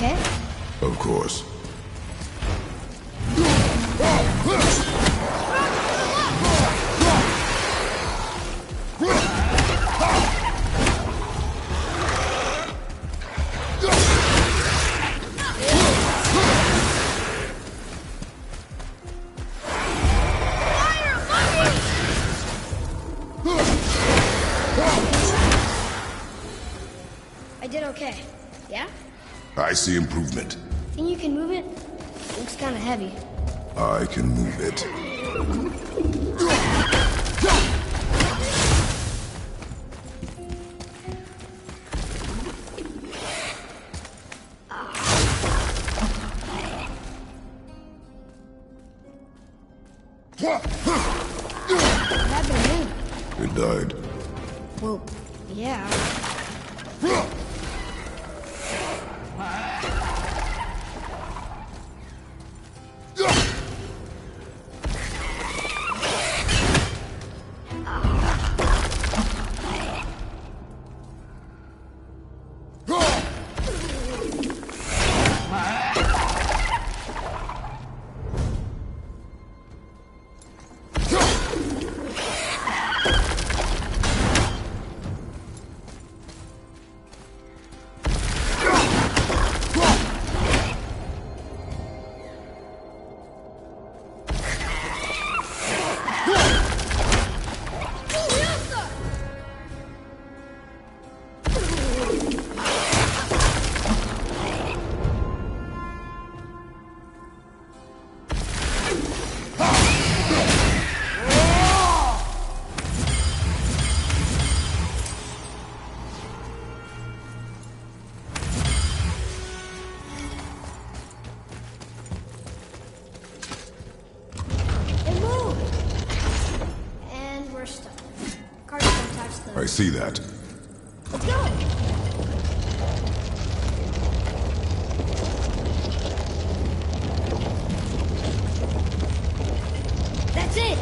okay? Of course. I did okay. Yeah? I see improvement. Think you can move it? Looks kind of heavy. I can move it. What happened to me? It died. Well, yeah. I see that. Let's go! That's it!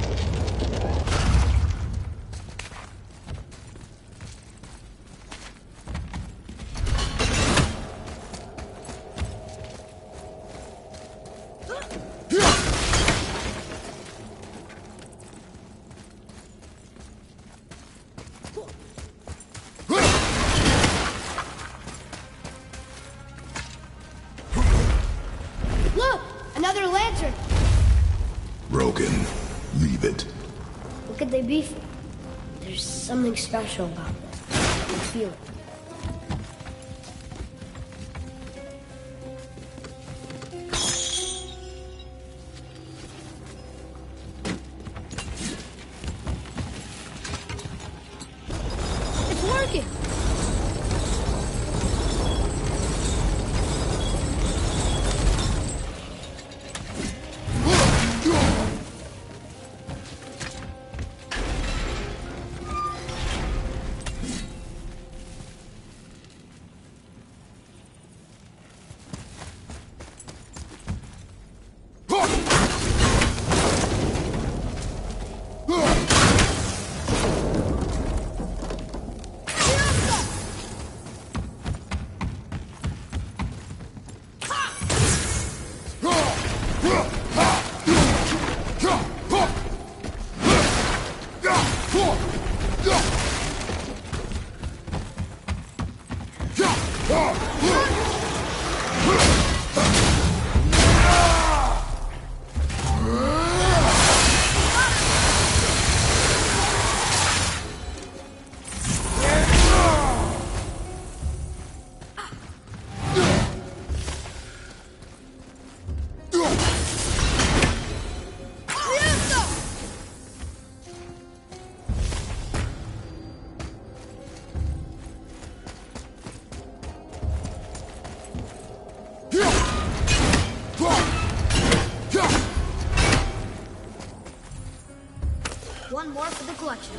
Broken. Leave it. What could they be for? There's something special about this. I can feel it. It's working! One more for the collection.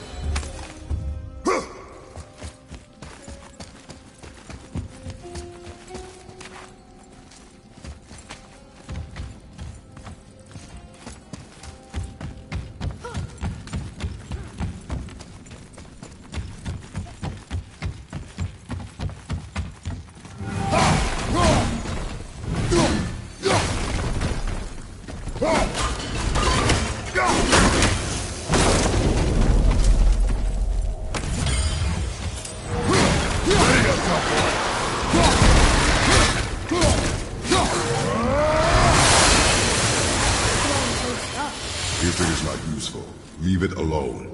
useful. Leave it alone.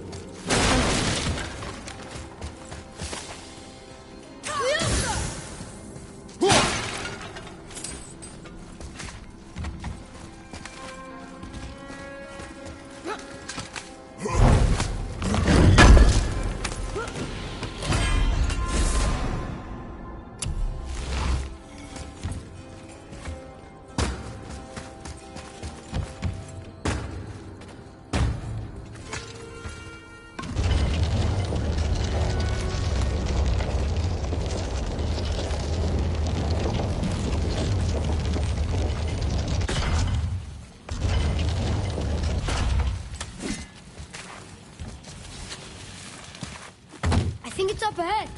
I think it's up ahead.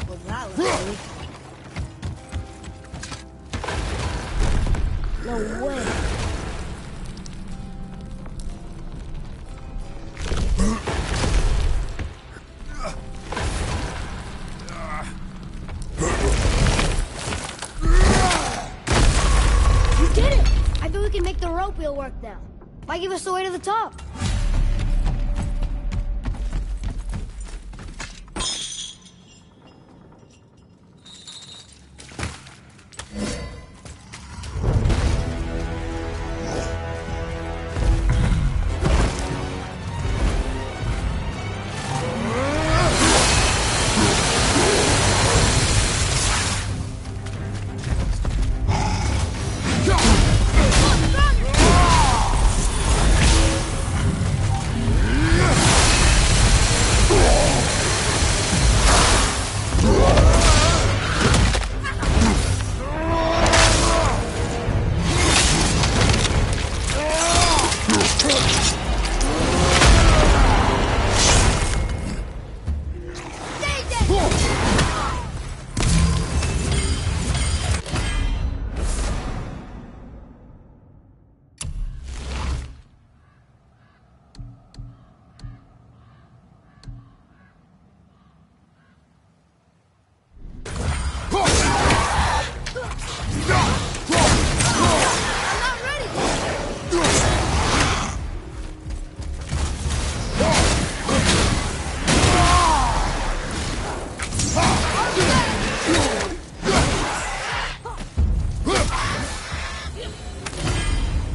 Well, that looks neat. No way. You did it! I bet we can make the rope wheel work now. Why give us the way to the top?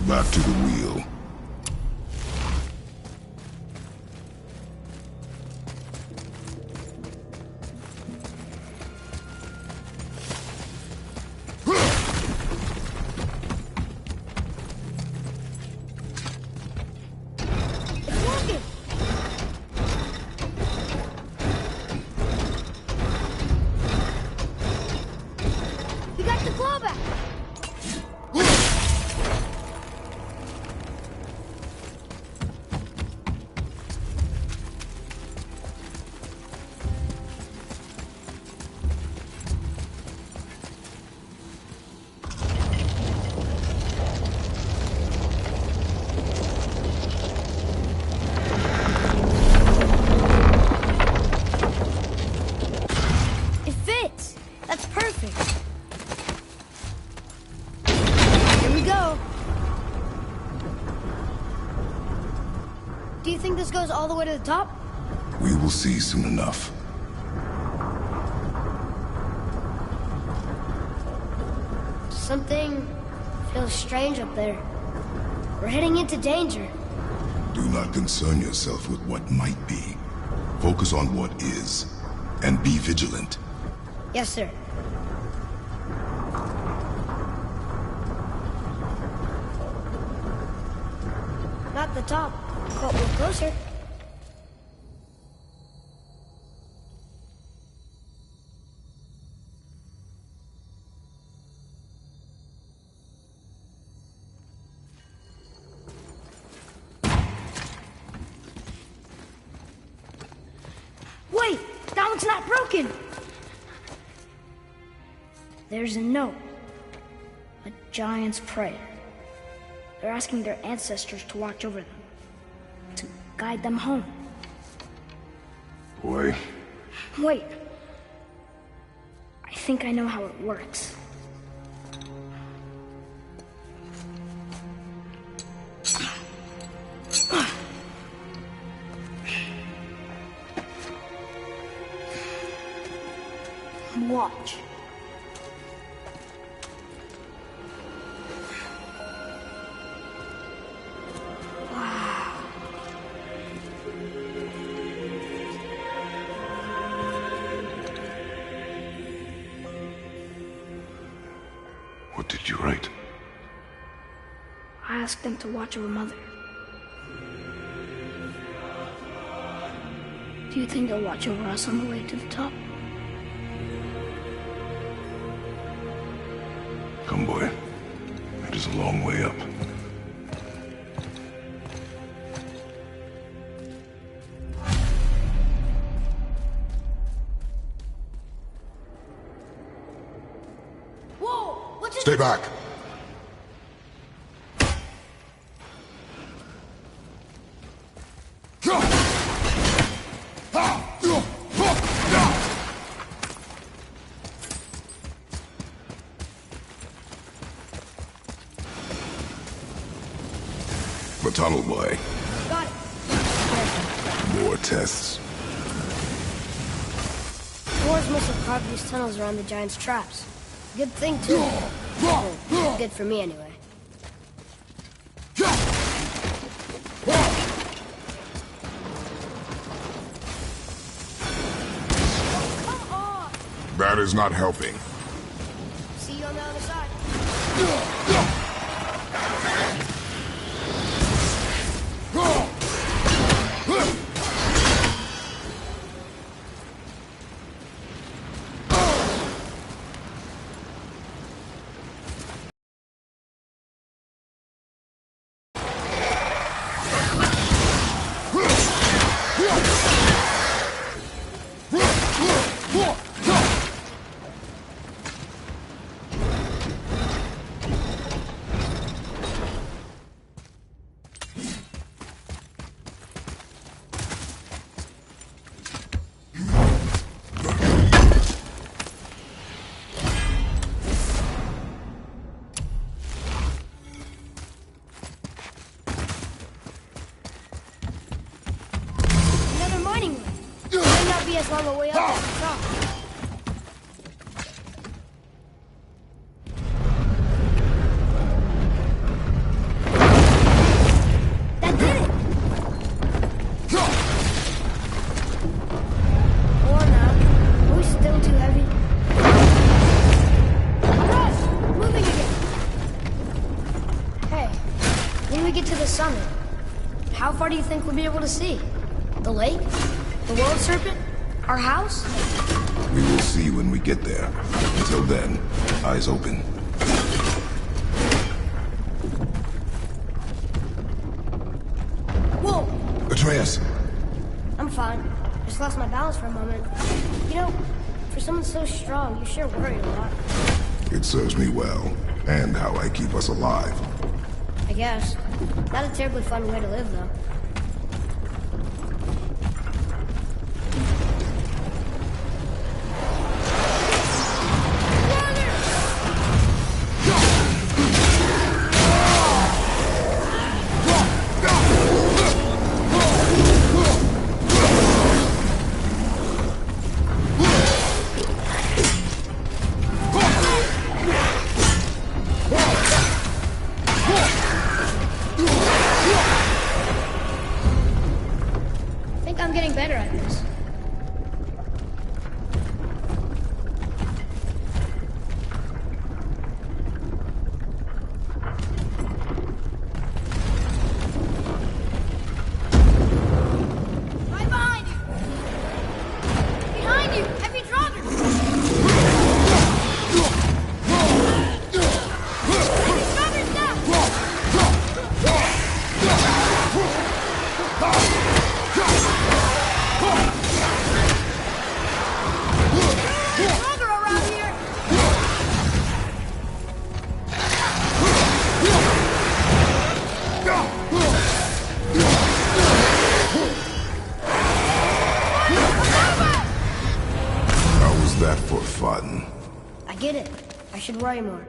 Back to the wheel. It's working! We got the clawback! It fits! That's perfect! Here we go! Do you think this goes all the way to the top? We will see soon enough. Something feels strange up there. We're heading into danger. Do not concern yourself with what might be. Focus on what is, and be vigilant. Yes, sir. Not the top, but we're closer. It's not broken! There's a note. A giant's prayer. They're asking their ancestors to watch over them. To guide them home. Boy. Wait. I think I know how it works. Watch. Wow. What did you write? I asked them to watch over Mother. Do you think they'll watch over us on the way to the top? Come, boy. It is a long way up. Whoa! What's it? Stay back! The tunnel, boy. Got it. More tests. Wars must have carved these tunnels around the giant's traps. Good thing, too. Well, good for me, anyway. Come on! That is not helping. See you on the other side. As long a way up at the top. That did it! Or not. Are we still too heavy? Rush! Moving again! Hey, when we get to the summit, how far do you think we'll be able to see? The lake? The world serpent? Our house? We will see when we get there. Until then, eyes open. Whoa! Atreus! I'm fine. Just lost my balance for a moment. You know, for someone so strong, you sure worry a lot. It serves me well, and how I keep us alive. I guess. Not a terribly fun way to live, though. get it. I should worry more.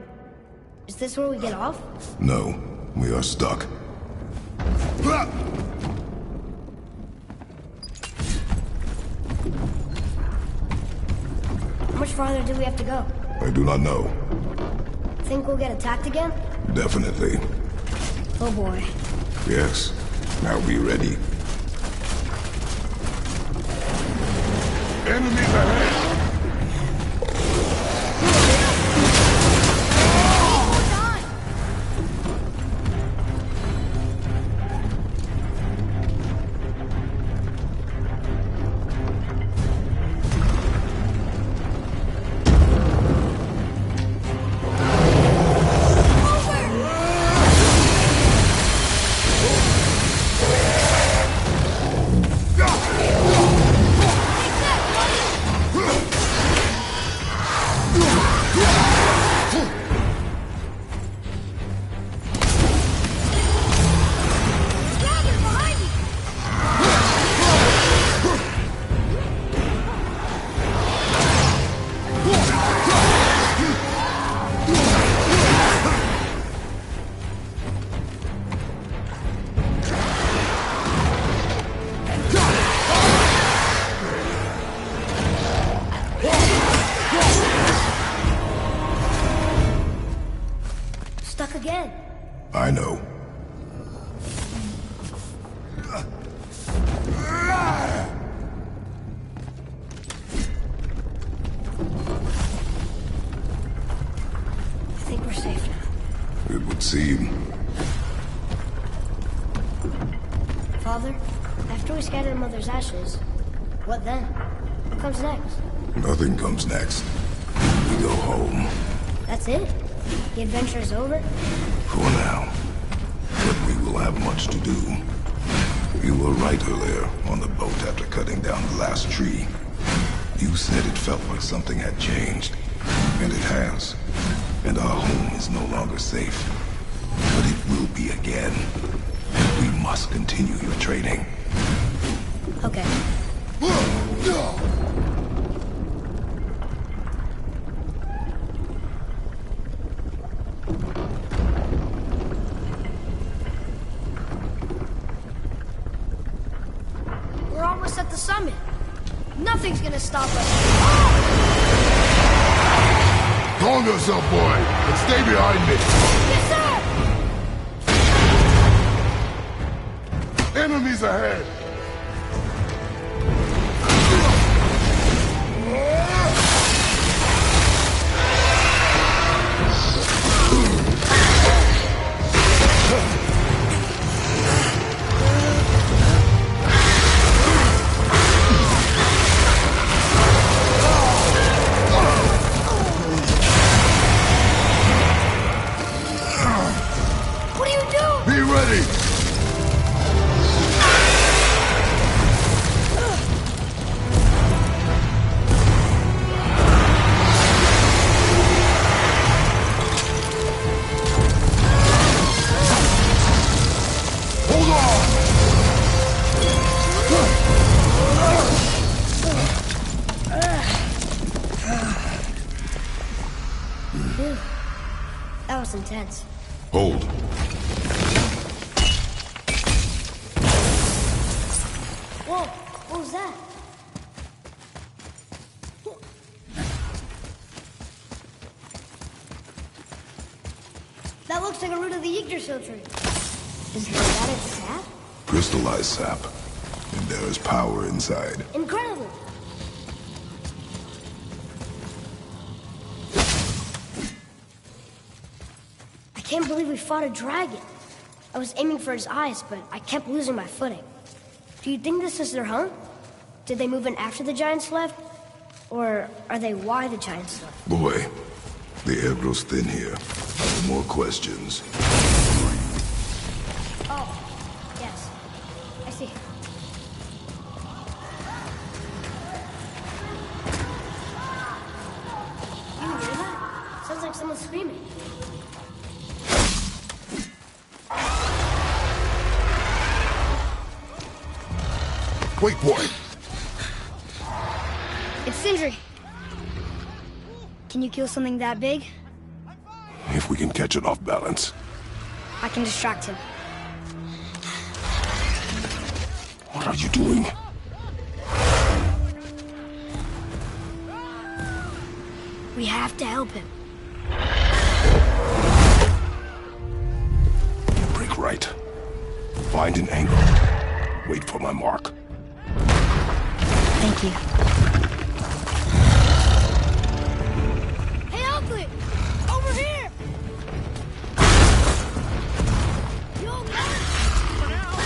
Is this where we get off? No, we are stuck. How much farther do we have to go? I do not know. Think we'll get attacked again? Definitely. Oh boy. Yes. Now be ready. Enemies ahead! Again. I know. I think we're safe now. It would seem. Father, after we scatter Mother's ashes, what then? What comes next? Nothing comes next. We go home. That's it? The adventure is over? For now. But we will have much to do. You were right earlier on the boat after cutting down the last tree. You said it felt like something had changed. And it has. And our home is no longer safe. But it will be again. We must continue your training. Okay. At the summit. Nothing's gonna stop us. Calm yourself, boy, and stay behind me. Yes, sir! Enemies ahead! That was intense. Hold. Whoa, what was that? That looks like a root of the Yggdrasil tree. Is that its sap? Crystallized sap. And there is power inside. Incredible! I can't believe we fought a dragon. I was aiming for his eyes, but I kept losing my footing. Do you think this is their home? Did they move in after the giants left? Or are they why the giants left? Boy, the air grows thin here. More questions. Oh, yes. I see. You hear that? Sounds like someone screaming. Wait, boy. It's Sindri. Can you kill something that big? If we can catch it off balance. I can distract him. What are you doing? We have to help him. Break right. Find an angle. Wait for my mark. Thank you. Hey, Ugly! Over here! You okay? For now.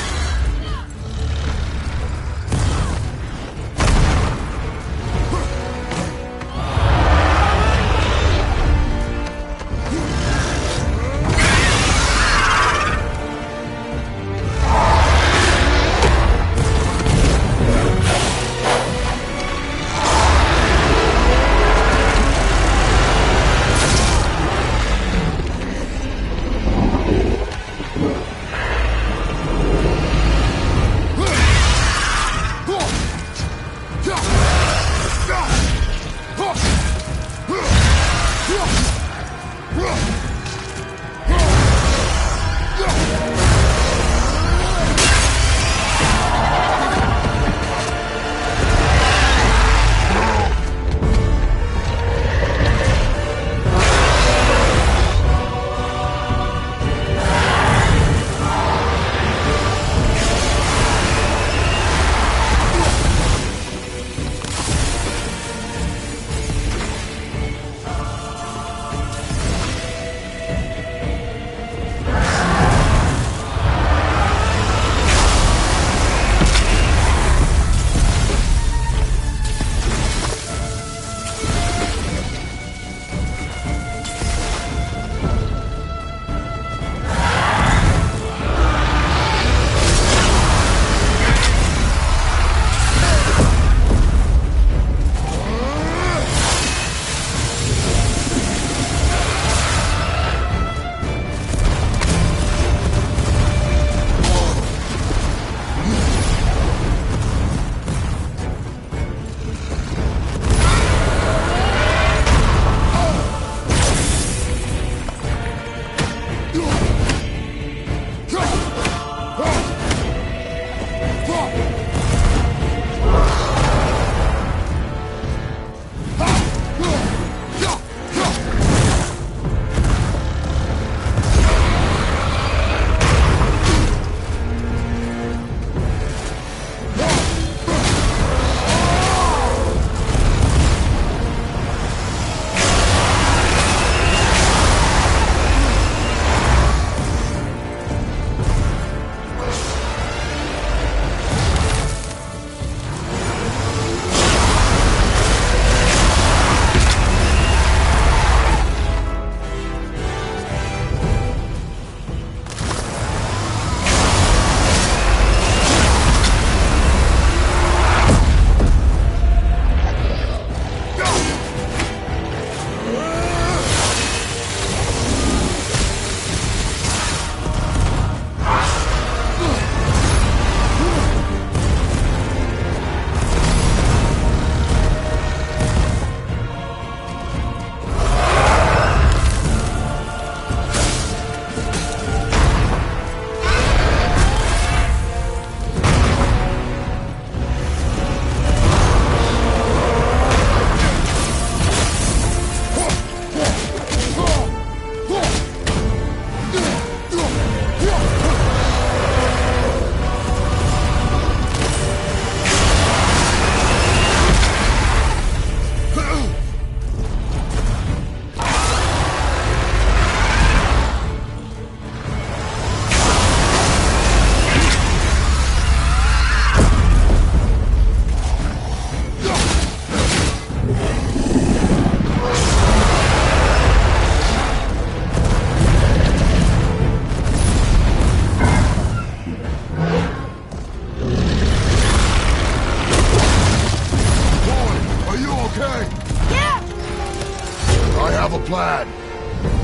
have a plan.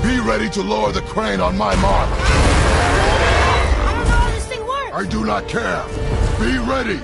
Be ready to lower the crane on my mark. I don't know how this thing works. I do not care. Be ready.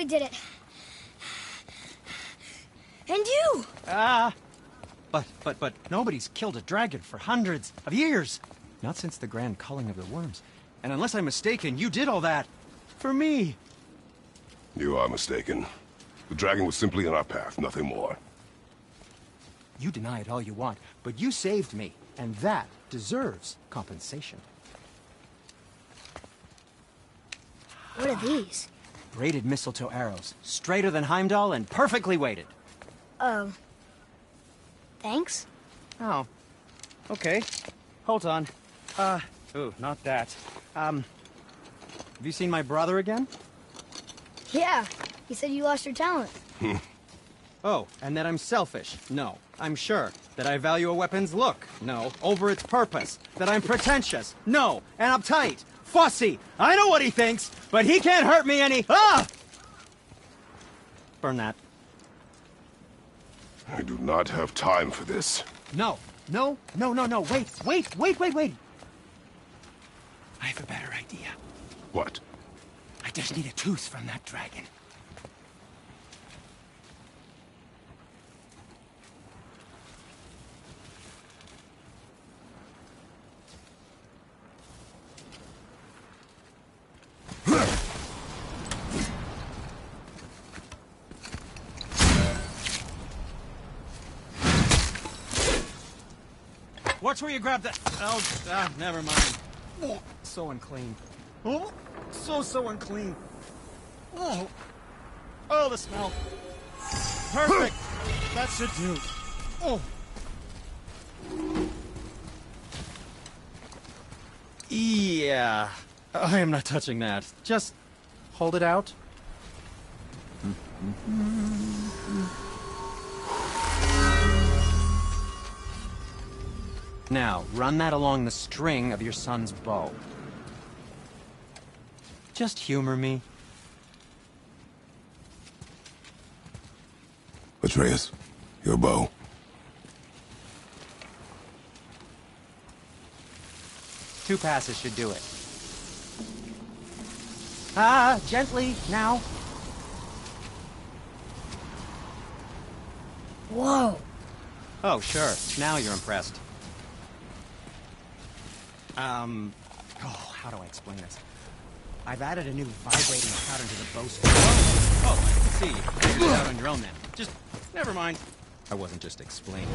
we did it. And you! But nobody's killed a dragon for hundreds of years. Not since the grand culling of the worms. And unless I'm mistaken, you did all that for me. You are mistaken. The dragon was simply in our path, nothing more. You deny it all you want, but you saved me, and that deserves compensation. What are these? Braided mistletoe arrows, straighter than Heimdall and perfectly weighted. Oh. Thanks? Oh. Okay. Hold on. Ooh, not that. Have you seen my brother again? Yeah. He said you lost your talent. Oh, and that I'm selfish? No. I'm sure. That I value a weapon's look? No. Over its purpose? That I'm pretentious? No. And uptight? Fussy? I know what he thinks, but he can't hurt me any— Ah! Burn that. I do not have time for this. No. Wait. I have a better idea. What? I just need a tooth from that dragon. Watch where you grab that. Oh, never mind. Oh, so unclean. Oh, so unclean. Oh, the smell. Perfect. That should do. Oh. Yeah. I am not touching that. Just hold it out. Now, run that along the string of your son's bow. Just humor me. Atreus, your bow. Two passes should do it. Gently, now. Whoa. Oh, sure. Now you're impressed. How do I explain this? I've added a new vibrating pattern to the bowstring. Oh, I see. You figured it out on your own then. Just, never mind. I wasn't just explaining.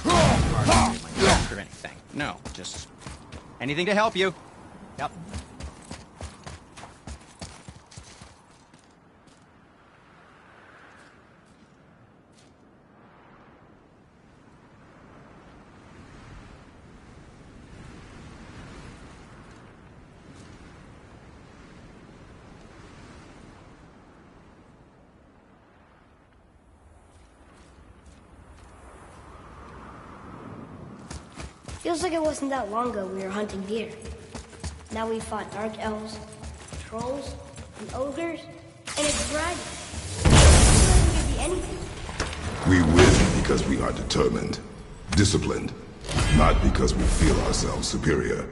Or anything. No, just anything to help you. Yep. Feels like it wasn't that long ago we were hunting deer. Now we fought dark elves, trolls, and ogres, and a dragon. It could be anything. We win because we are determined, disciplined, not because we feel ourselves superior.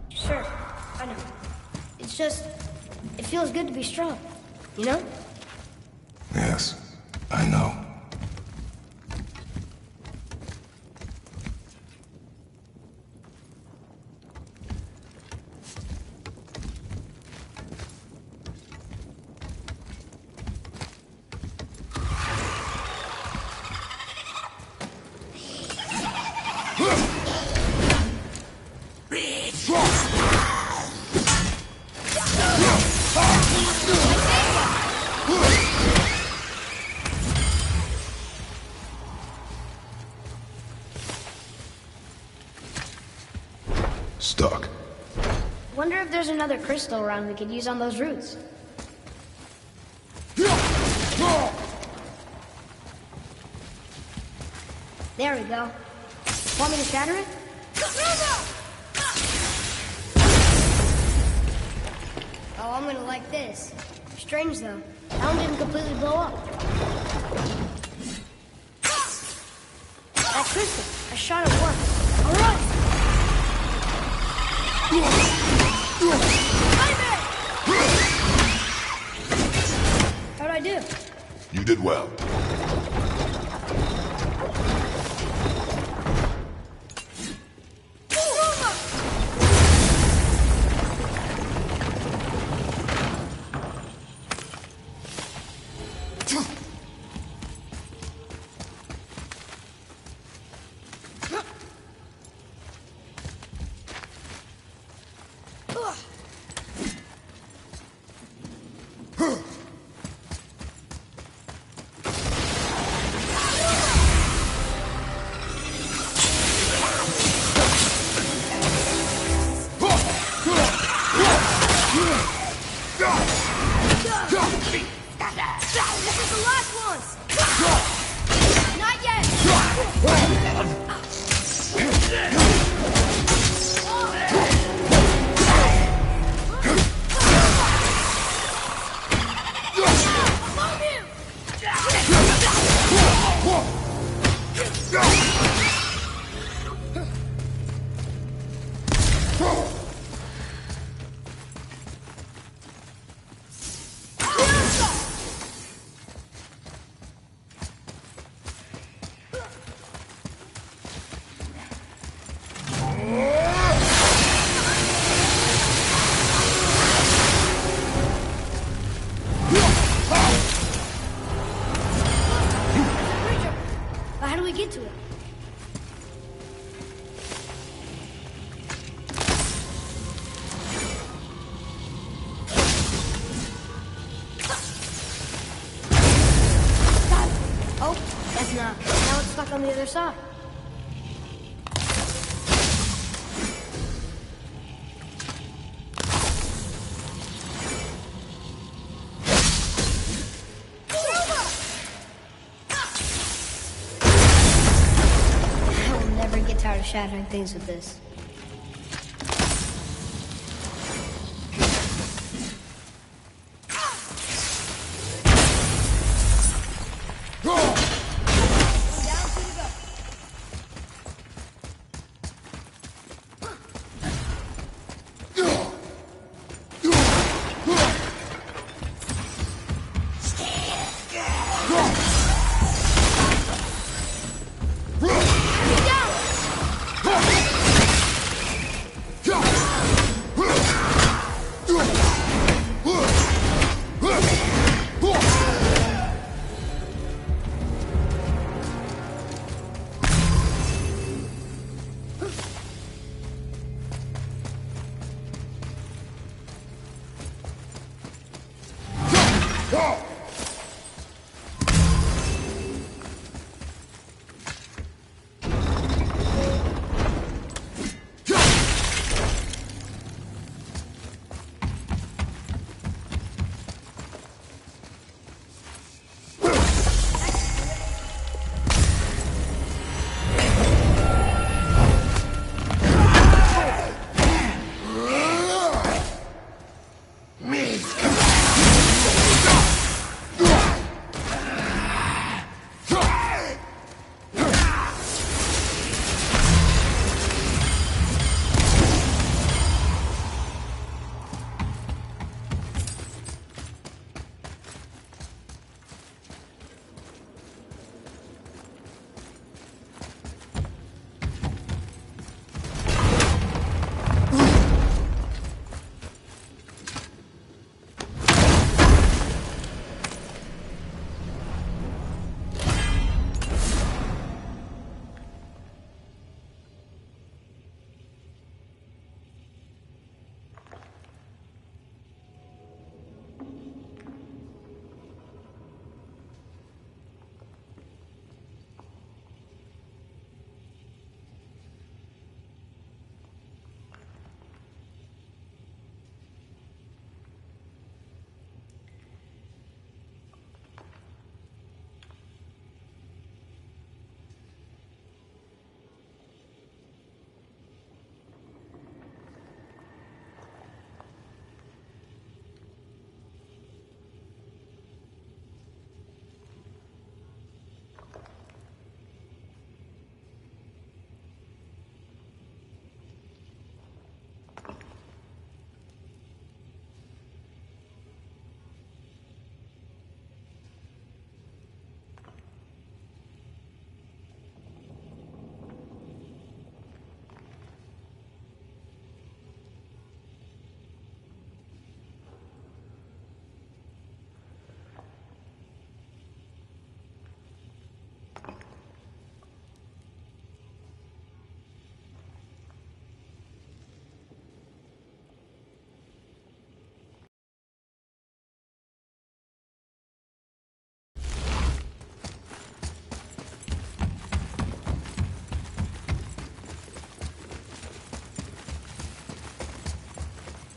Sure, I know. It's just, it feels good to be strong, you know? Yes, I know. Stuck. Wonder if there's another crystal around we could use on those roots. There we go. Want me to shatter it? Oh, I'm gonna like this. Strange though. That one didn't completely blow up. Electricity. I shot it once. All right. How'd I do? You did well. On the other side. I will never get tired of shattering things with this.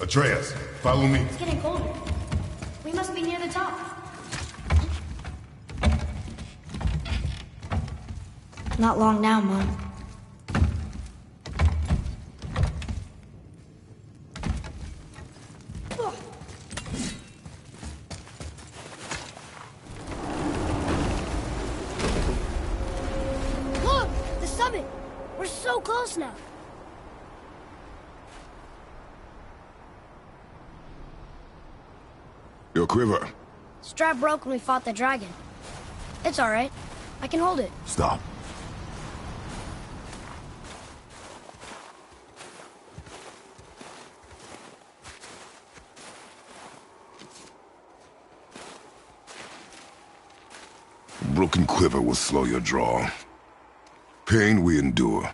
Atreus, follow me. It's getting colder. We must be near the top. Not long now, Mom. Look! The summit! We're so close now. Your quiver. Strap broke when we fought the dragon. It's alright. I can hold it. Stop. Broken quiver will slow your draw. Pain we endure.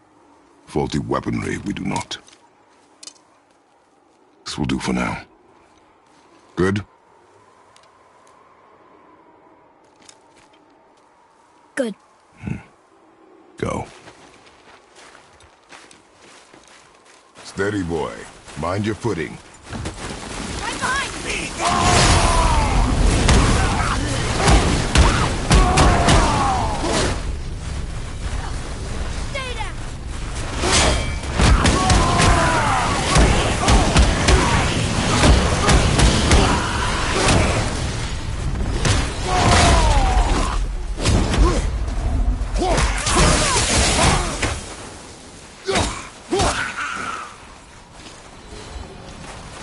Faulty weaponry we do not. This will do for now. Good? Good. Go. Steady, boy. Mind your footing. Right behind me! Stay down!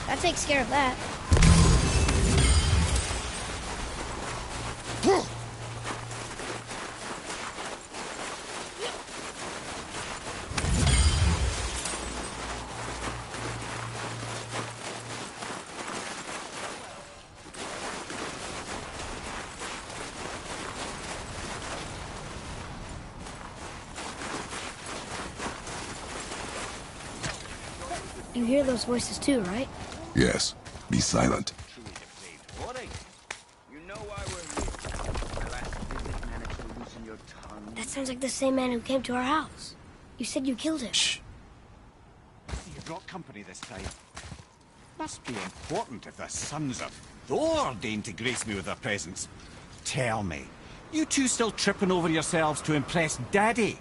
That takes care of that. You hear those voices too, right? Yes. Be silent. That sounds like the same man who came to our house. You said you killed him. Shh. You brought company this time. Must be important if the sons of Thor deign to grace me with their presence. Tell me, you two still tripping over yourselves to impress Daddy?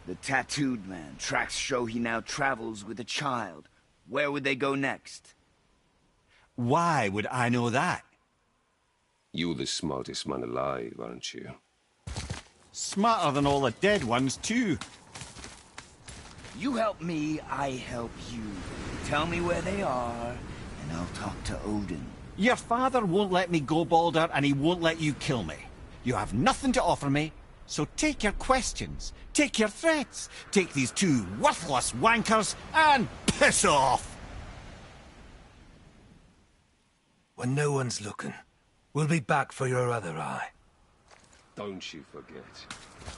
The tattooed man. Tracks show he now travels with a child. Where would they go next? Why would I know that? You're the smartest man alive, aren't you? Smarter than all the dead ones, too. You help me, I help you. Tell me where they are, and I'll talk to Odin. Your father won't let me go, Balder, and he won't let you kill me. You have nothing to offer me, so take your questions, take your threats, take these two worthless wankers, and piss off! When no one's looking, we'll be back for your other eye. Don't you forget,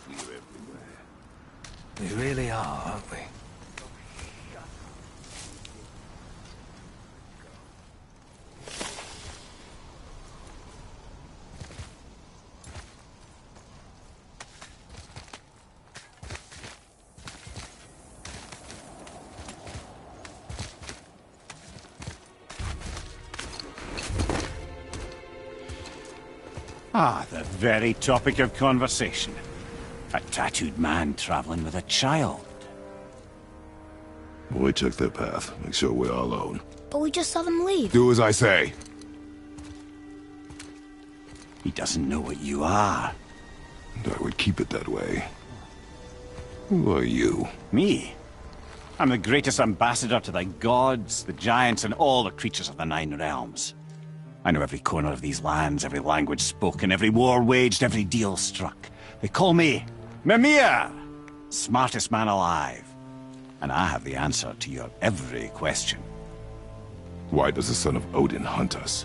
we're everywhere. We really are, aren't we? Ah, the very topic of conversation. A tattooed man traveling with a child. Boy, check their path. Make sure we're all alone. But we just saw them leave. Do as I say. He doesn't know what you are. And I would keep it that way. Who are you? Me? I'm the greatest ambassador to the gods, the giants, and all the creatures of the Nine Realms. I know every corner of these lands, every language spoken, every war waged, every deal struck. They call me Mimir, smartest man alive. And I have the answer to your every question. Why does the son of Odin hunt us?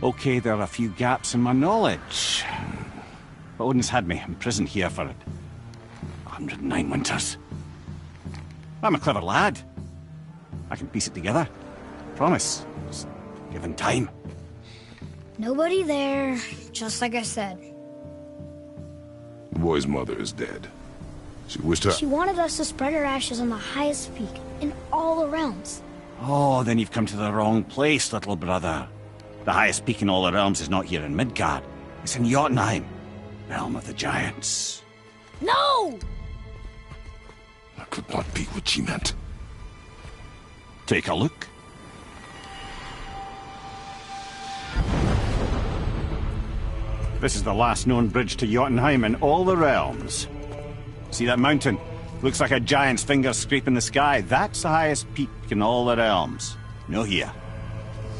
Okay, there are a few gaps in my knowledge. But Odin's had me imprisoned here for 109 winters. I'm a clever lad. I can piece it together. Promise. Just given time. Nobody there, just like I said. The boy's mother is dead. She wished her... She wanted us to spread her ashes on the highest peak in all the realms. Oh, then you've come to the wrong place, little brother. The highest peak in all the realms is not here in Midgard. It's in Jotunheim, realm of the giants. No! That could not be what she meant. Take a look. This is the last known bridge to Jotunheim in all the realms. See that mountain? Looks like a giant's finger scraping the sky. That's the highest peak in all the realms. No here.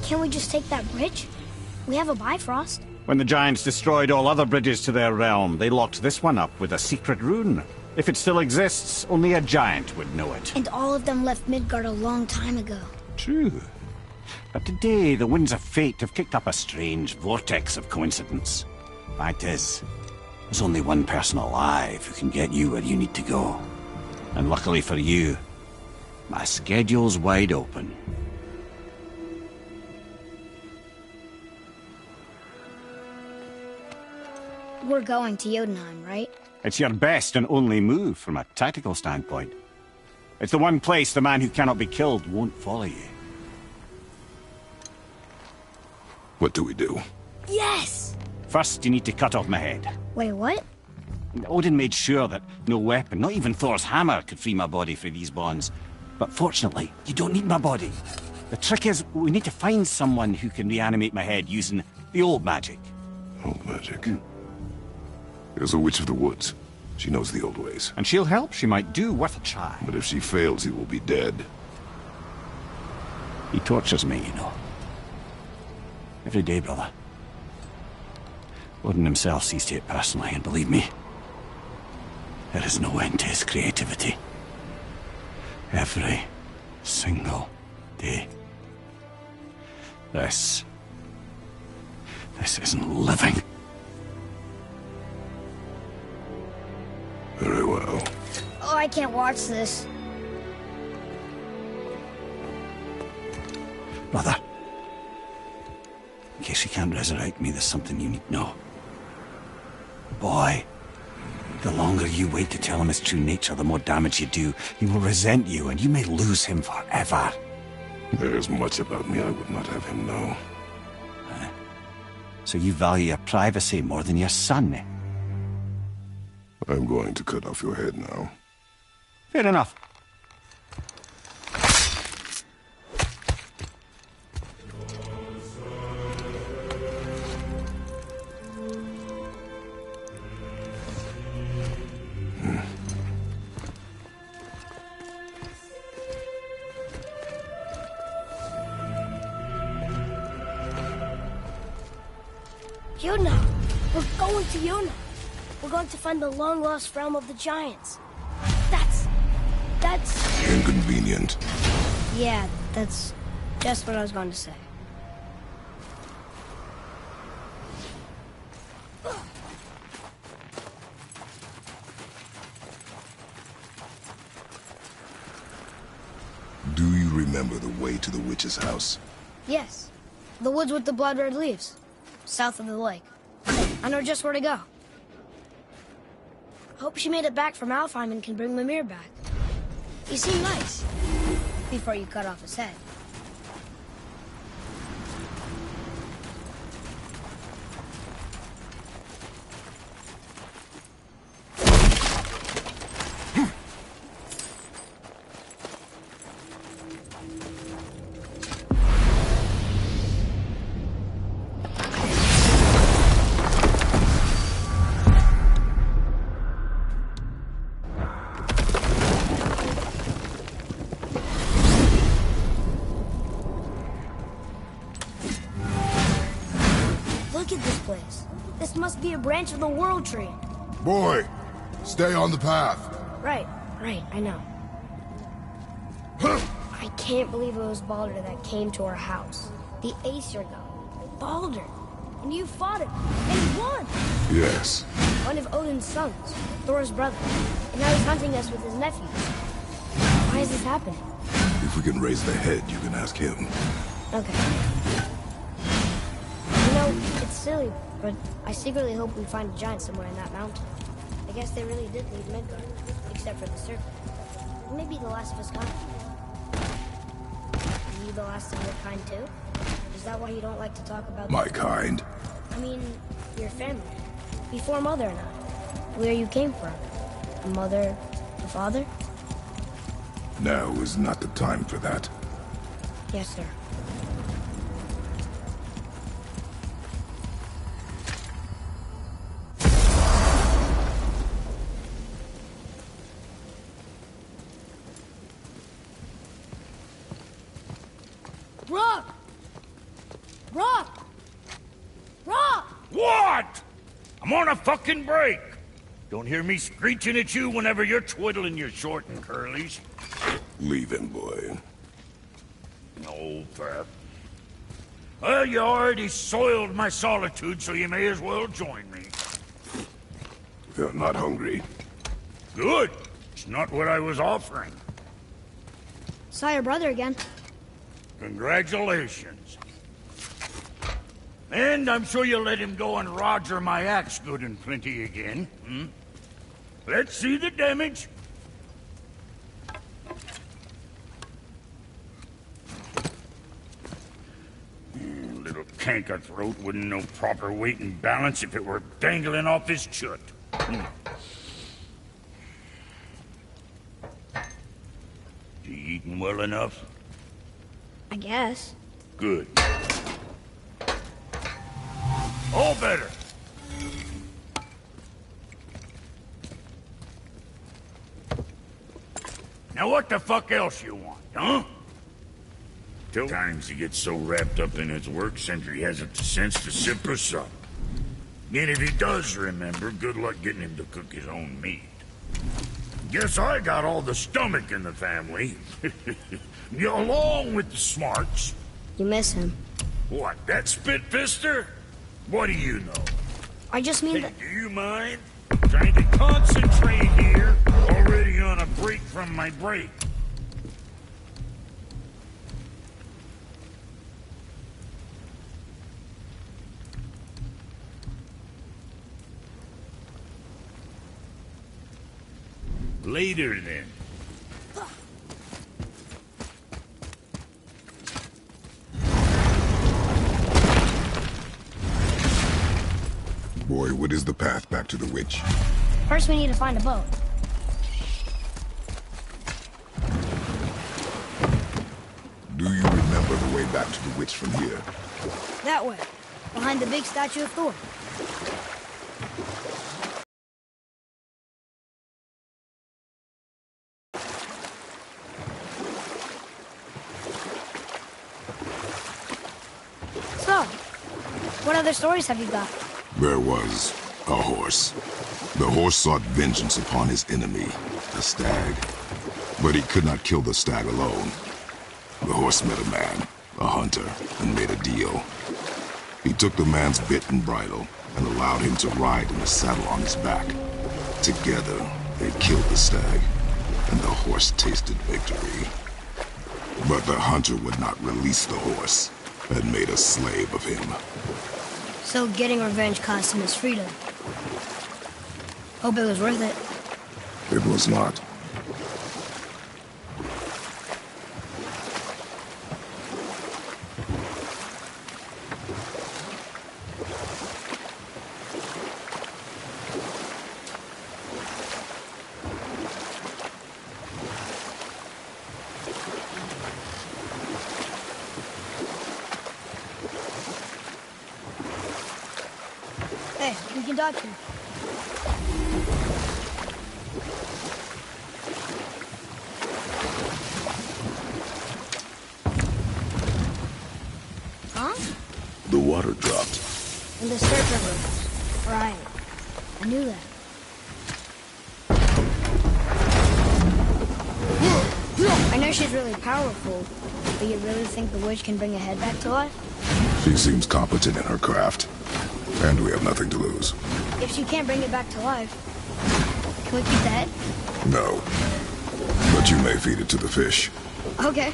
Can't we just take that bridge? We have a Bifrost. When the giants destroyed all other bridges to their realm, they locked this one up with a secret rune. If it still exists, only a giant would know it. And all of them left Midgard a long time ago. True. But today, the winds of fate have kicked up a strange vortex of coincidence. Fact is, there's only one person alive who can get you where you need to go. And luckily for you, my schedule's wide open. We're going to Jotunheim, right? It's your best and only move from a tactical standpoint. It's the one place the man who cannot be killed won't follow you. What do we do? Yes! First, you need to cut off my head. Wait, what? Odin made sure that no weapon, not even Thor's hammer, could free my body from these bonds. But fortunately, you don't need my body. The trick is, we need to find someone who can reanimate my head using the old magic. Old magic. There's a witch of the woods. She knows the old ways. And she'll help. She might do worth a try. But if she fails, he will be dead. He tortures me, you know. Every day, brother. Odin himself sees to it personally, and believe me, there is no end to his creativity. Every single day. This isn't living. Very well. Oh, I can't watch this. Brother, in case you can't resurrect me, there's something you need to know. Boy, the longer you wait to tell him his true nature, the more damage you do. He will resent you, and you may lose him forever. There is much about me I would not have him know. So you value your privacy more than your son, eh? I'm going to cut off your head now. Fair enough. Yona! We're going to Yona! We're going to find the long-lost realm of the giants. That's... Inconvenient. Yeah, that's just what I was going to say. Do you remember the way to the witch's house? Yes. The woods with the blood-red leaves. South of the lake. I know just where to go. Hope she made it back from Alfheim and can bring Mimir back. You seem nice. Before you cut off his head. Be a branch of the World Tree. Boy, stay on the path. Right, I know. I can't believe it was Baldur that came to our house. The Aesir god. Baldur. And you fought him. And he won. Yes. One of Odin's sons. Thor's brother. And now he's hunting us with his nephews. Why is this happening? If we can raise the head, you can ask him. Okay. You know, it's silly, but I secretly hope we find a giant somewhere in that mountain. I guess they really did leave Midgard, except for the serpent. Maybe the last of us got it. he the last of your kind too? Is that why you don't like to talk about... My kind? I mean, your family. Before Mother and I. Where you came from. A mother, a father? Now is not the time for that. Yes, sir. Rock! Rock! Rock! What? I'm on a fucking break. Don't hear me screeching at you whenever you're twiddling your short and curlies. Leave him, boy. No, Pep. Well, you already soiled my solitude, so you may as well join me. You're not hungry. Good. It's not what I was offering. Saw your brother again. Congratulations. And I'm sure you'll let him go and roger my axe good and plenty again, hmm? Let's see the damage. Little canker-throat wouldn't know proper weight and balance if it were dangling off his chut. You eating well enough? I guess. Good. All better. Now what the fuck else you want, huh? Times he gets so wrapped up in his work, Sentry hasn't the sense to sip or sup. And if he does remember, good luck getting him to cook his own meat. Guess I got all the stomach in the family. Along with the smarts. You miss him. What, that spit-fister? What do you know? I just mean Hey, that... do you mind? Trying to concentrate here. Already on a break from my break. Later, then. Boy, what is the path back to the witch? First we need to find a boat. Do you remember the way back to the witch from here? That way. Behind the big statue of Thor. So, what other stories have you got? There was a horse. The horse sought vengeance upon his enemy, the stag. But he could not kill the stag alone. The horse met a man, a hunter, and made a deal. He took the man's bit and bridle and allowed him to ride in the saddle on his back. Together, they killed the stag, and the horse tasted victory. But the hunter would not release the horse and made a slave of him. So getting revenge cost him his freedom. Hope it was worth it. It was not. Hey, we can dodge him. Huh? The water dropped. In the surfer rooms. Right. I knew that. I know she's really powerful, but you really think the witch can bring a head back to life? She seems competent in her craft, and we have nothing to lose. If she can't bring it back to life, can we keep the head? No. But you may feed it to the fish. Okay.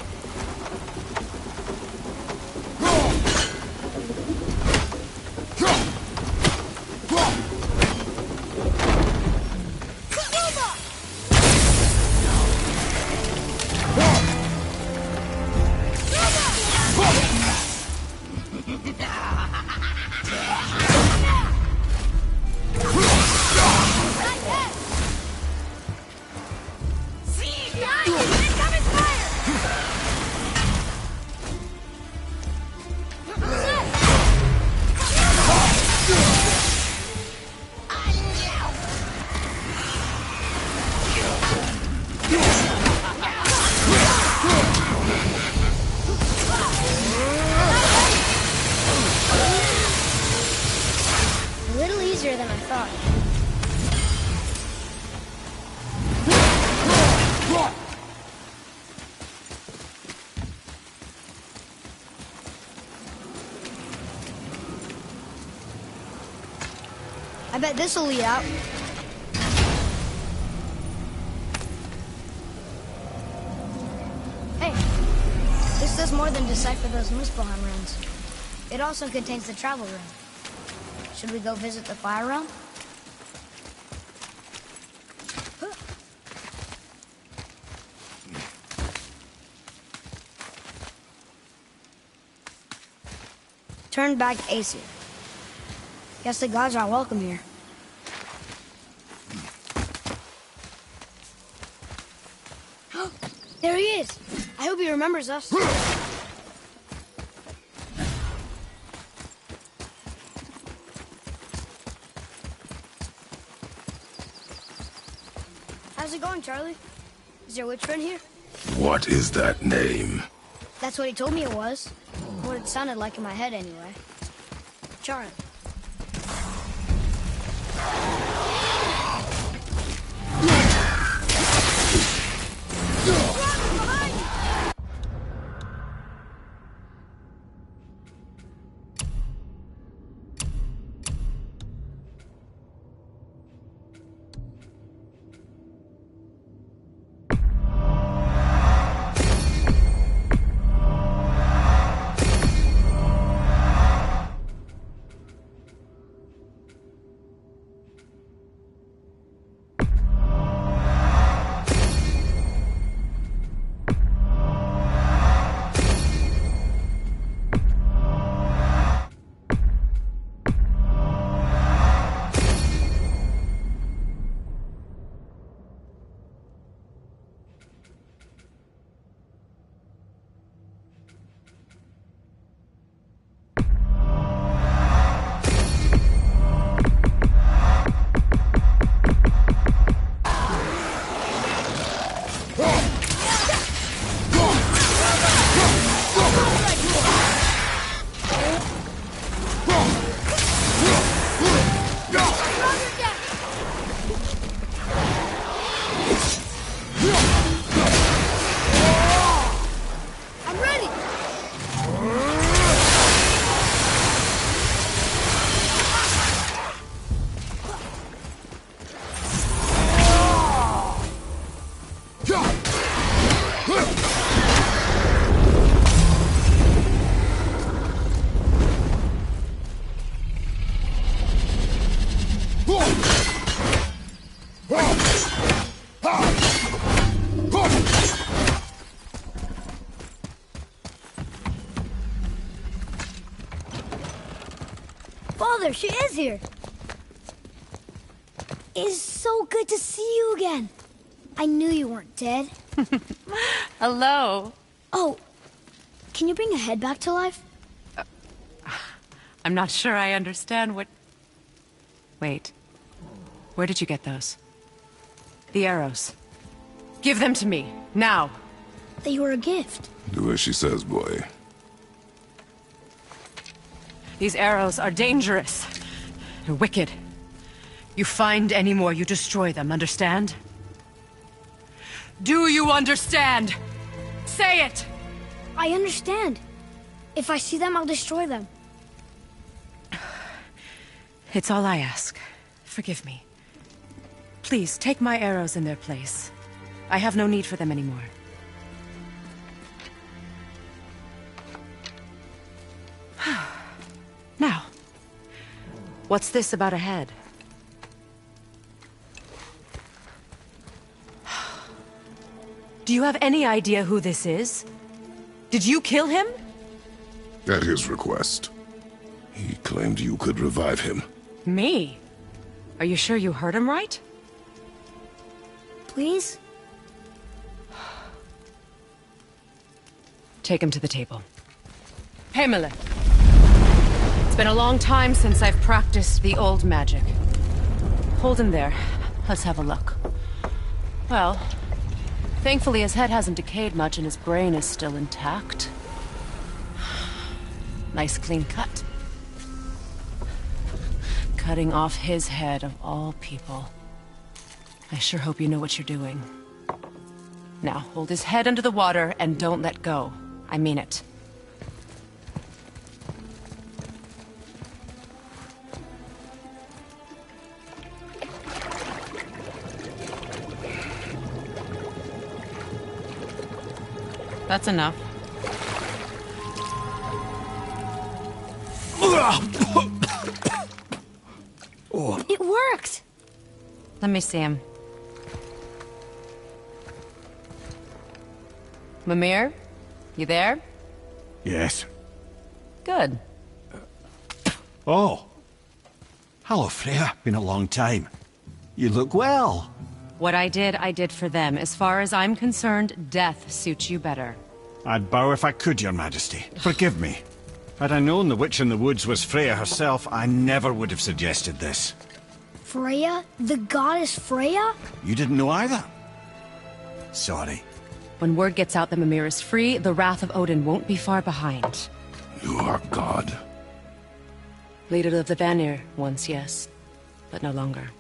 I bet this'll lead out. Hey, this does more than decipher those Muspelheim runes. It also contains the travel rune. Should we go visit the fire realm? Turn back Aesir. Guess the gods are welcome here. There he is! I hope he remembers us. How's it going, Charlie? Is your witch friend here? What is that name? That's what he told me it was. What it sounded like in my head, anyway. Charlie. Father, she is here. It's so good to see you again. I knew you weren't dead. Hello. Oh, can you bring a head back to life? I'm not sure I understand what... Wait. Where did you get those? The arrows. Give them to me, now. They were a gift. Do as she says, boy. These arrows are dangerous. They're wicked. You find any more, you destroy them, understand? Do you understand? Say it! I understand. If I see them, I'll destroy them. It's all I ask. Forgive me. Please, take my arrows in their place. I have no need for them anymore. Now, what's this about a head? Do you have any idea who this is? Did you kill him? At his request. He claimed you could revive him. Me? Are you sure you heard him right? Please? Take him to the table. Hamlet. It's been a long time since I've practiced the old magic. Hold him there. Let's have a look. Well, thankfully his head hasn't decayed much and his brain is still intact. Nice clean cut. Cutting off his head of all people. I sure hope you know what you're doing. Now, hold his head under the water and don't let go. I mean it. That's enough. It worked! Let me see him. Mimir? You there? Yes. Good. Oh. Hello, Freya. Been a long time. You look well. What I did for them. As far as I'm concerned, death suits you better. I'd bow if I could, Your Majesty. Forgive me. Had I known the witch in the woods was Freya herself, I never would have suggested this. Freya? The goddess Freya? You didn't know either? Sorry. When word gets out that Mimir is free, the wrath of Odin won't be far behind. You are God. Leader of the Vanir, once, yes. But no longer.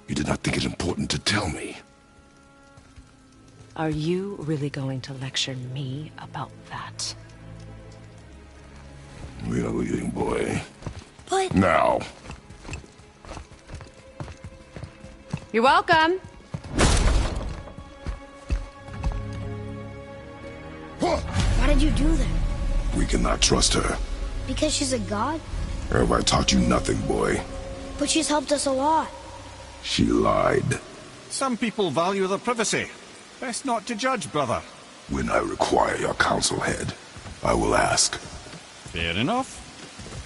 You did not think it important to tell me. Are you really going to lecture me about that? We are leaving, boy. But... Now. You're welcome! Why did you do that? We cannot trust her. Because she's a god? Have I taught you nothing, boy? But she's helped us a lot. She lied. Some people value their privacy. Best not to judge, brother. When I require your counsel head, I will ask. Fair enough.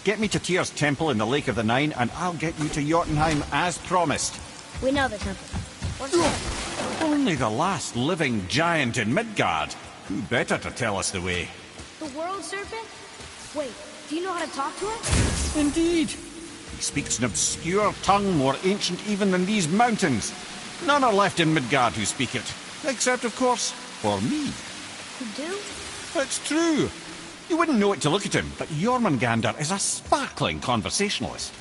Get me to Tyr's temple in the Lake of the Nine, and I'll get you to Jotunheim as promised. We know the temple. What's that? Only the last living giant in Midgard. Who better to tell us the way? The world serpent? Wait, do you know how to talk to it? Indeed. He speaks an obscure tongue more ancient even than these mountains. None are left in Midgard who speak it. Except, of course, for me. You do? It's true. You wouldn't know it to look at him, but Jormungandr is a sparkling conversationalist.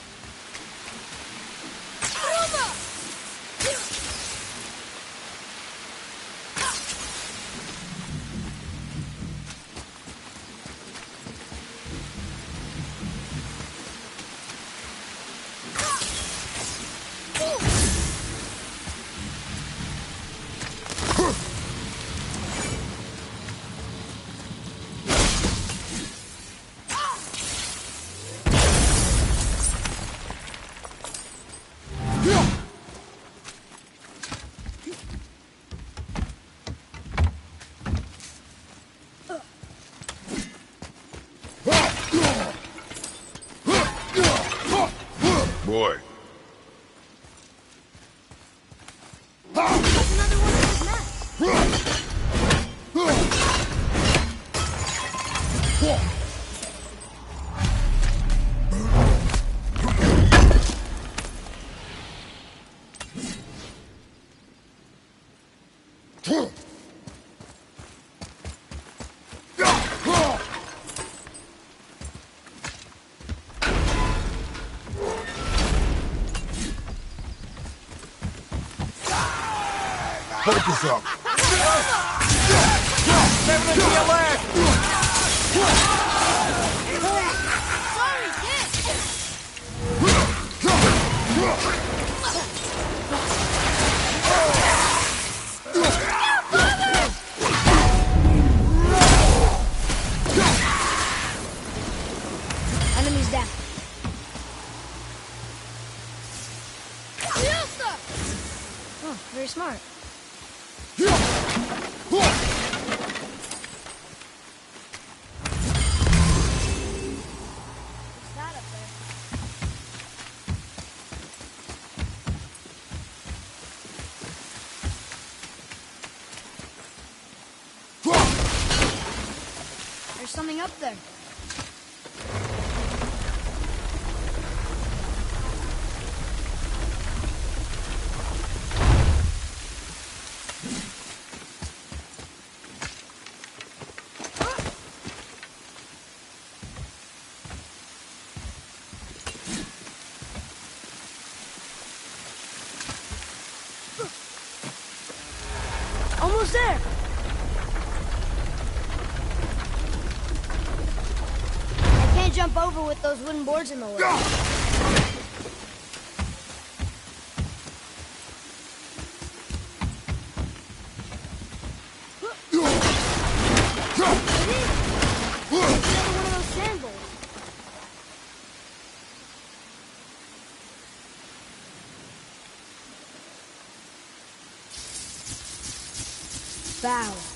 Boy. That's another one of his nests. Focus up. Everything to your left! Sorry, kid! Enemy's down. Oh, very smart. What's that up there? There's something up there. Almost there. I can't jump over with those wooden boards in the way. bow.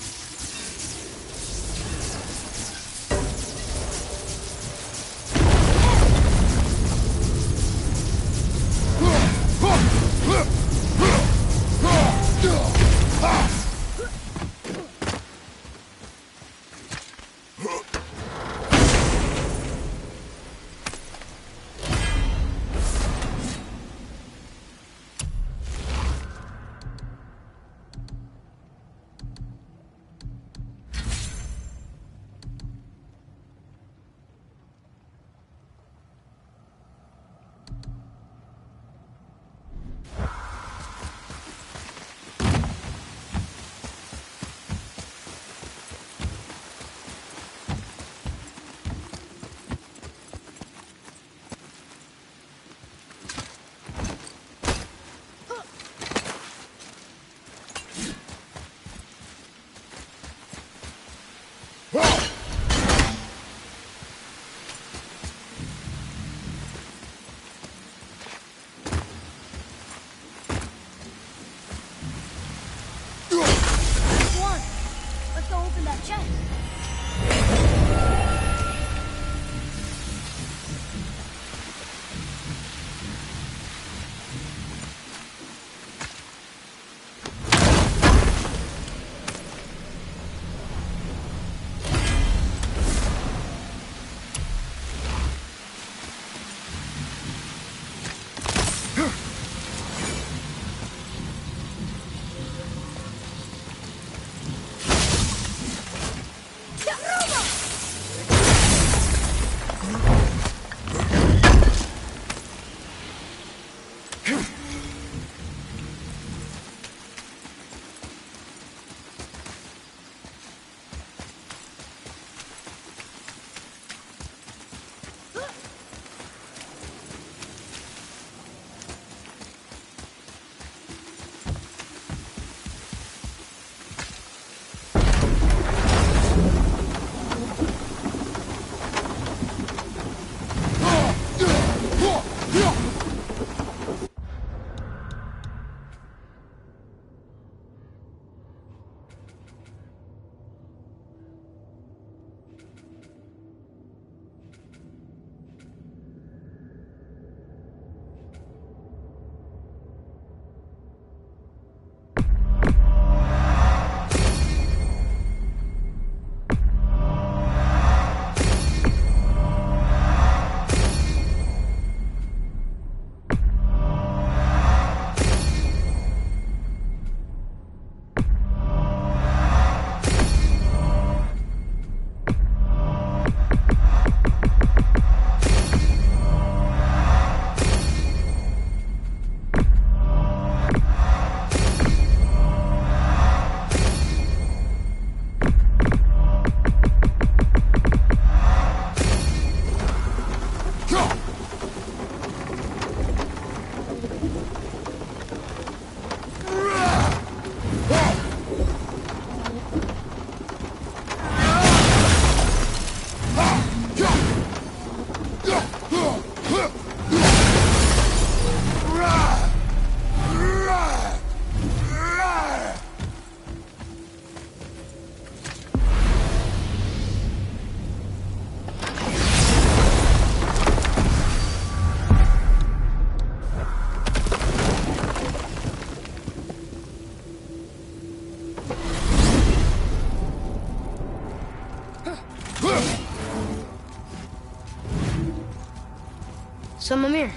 So, Mimir,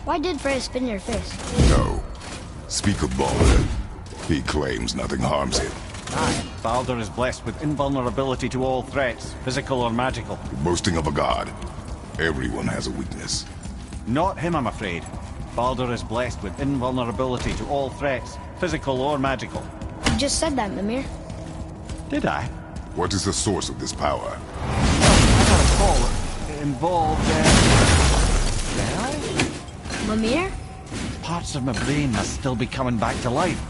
why did Freya spit in your face? No. Speak of Baldur. He claims nothing harms him. Aye, Baldur is blessed with invulnerability to all threats, physical or magical. Boasting of a god. Everyone has a weakness. Not him, I'm afraid. Baldur is blessed with invulnerability to all threats, physical or magical. You just said that, Mimir. Did I? What is the source of this power? I got a call. It involved, Mimir? Parts of my brain must still be coming back to life.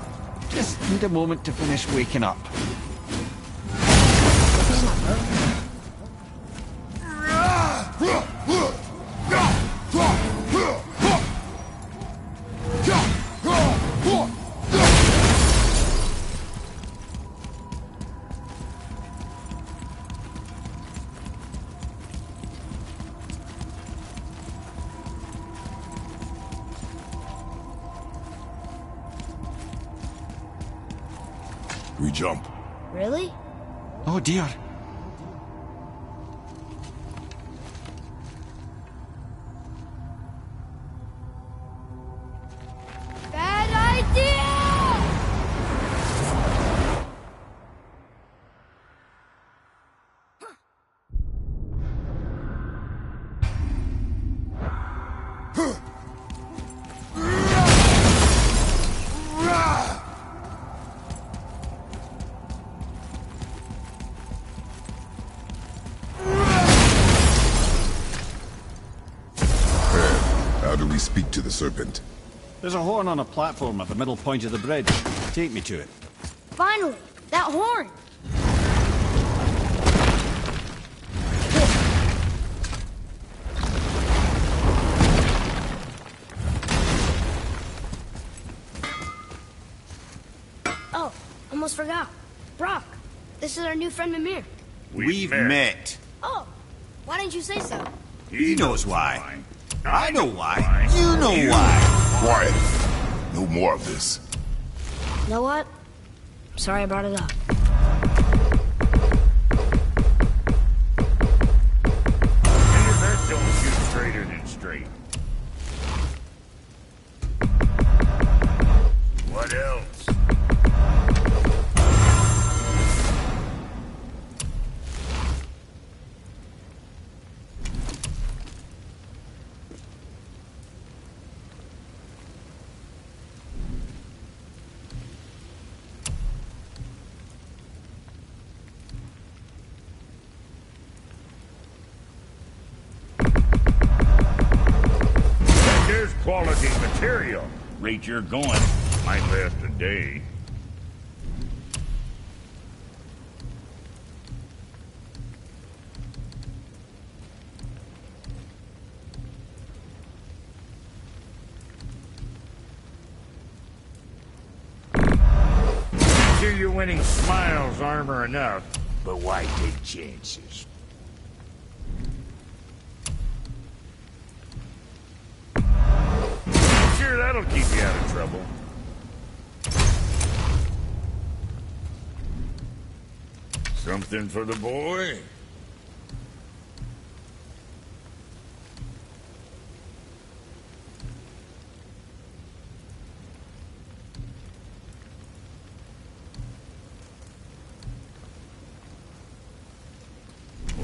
Just need a moment to finish waking up. He's not broken. We jump. Really? Oh dear. Bad idea! How do we speak to the serpent? There's a horn on a platform at the middle point of the bridge. Take me to it. Finally! That horn! Oh, almost forgot. Brock, this is our new friend Mimir. We've met. Oh, why didn't you say so? He knows why. I know why. You know why. Quiet. No more of this. You know what? Sorry I brought it up. And that don't shoot straighter than straight. What else? There's quality material. Rate you're going. Might last a day. Sure you're winning smiles, armor enough, but why take chances? Sure, that'll keep you out of trouble. Something for the boy?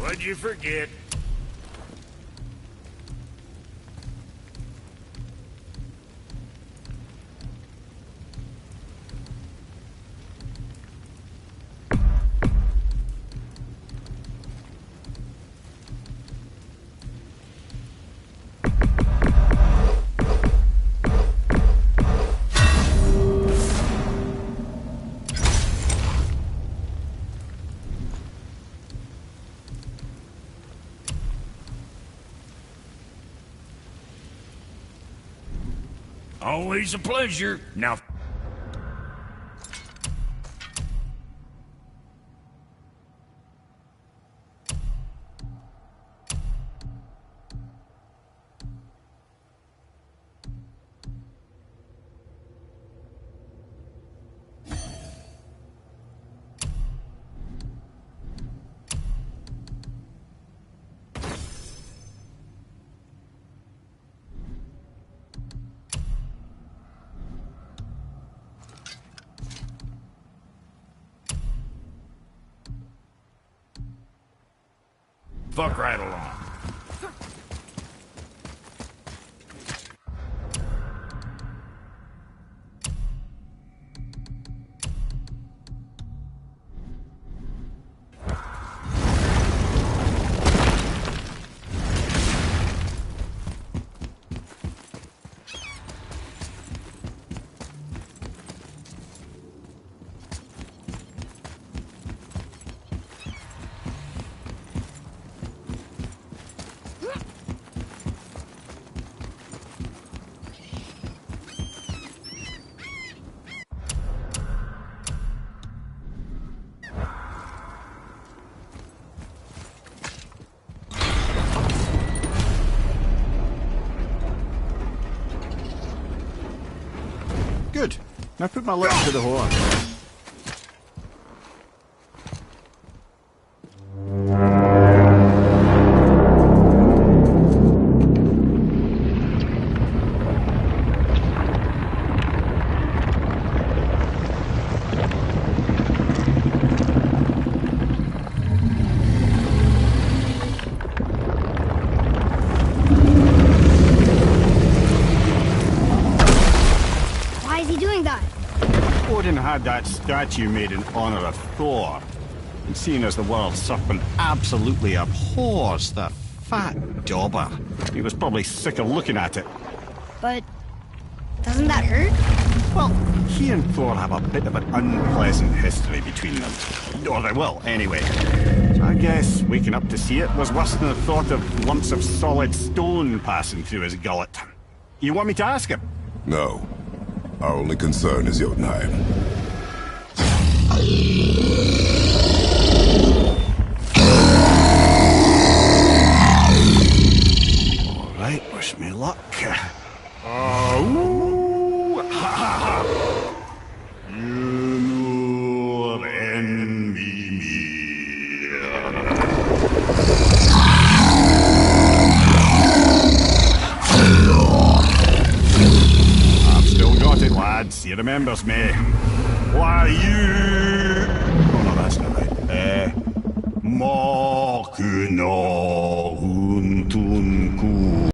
What'd you forget? Always a pleasure. Now... Fuck right along. Good. Now put my lips to the horn. that statue made in honor of Thor. And seeing as the world serpent absolutely abhors that fat dauber, he was probably sick of looking at it. But doesn't that hurt? Well, he and Thor have a bit of an unpleasant history between them. Or they will, anyway. So I guess waking up to see it was worse than the thought of lumps of solid stone passing through his gullet. You want me to ask him? No. Our only concern is Jotunheim. Alright, wish me luck. Oh, ha ha! You envy me. I've still got it, lads. He remembers me. Why you? Oh no, that's not right. Mokuno Huntunku.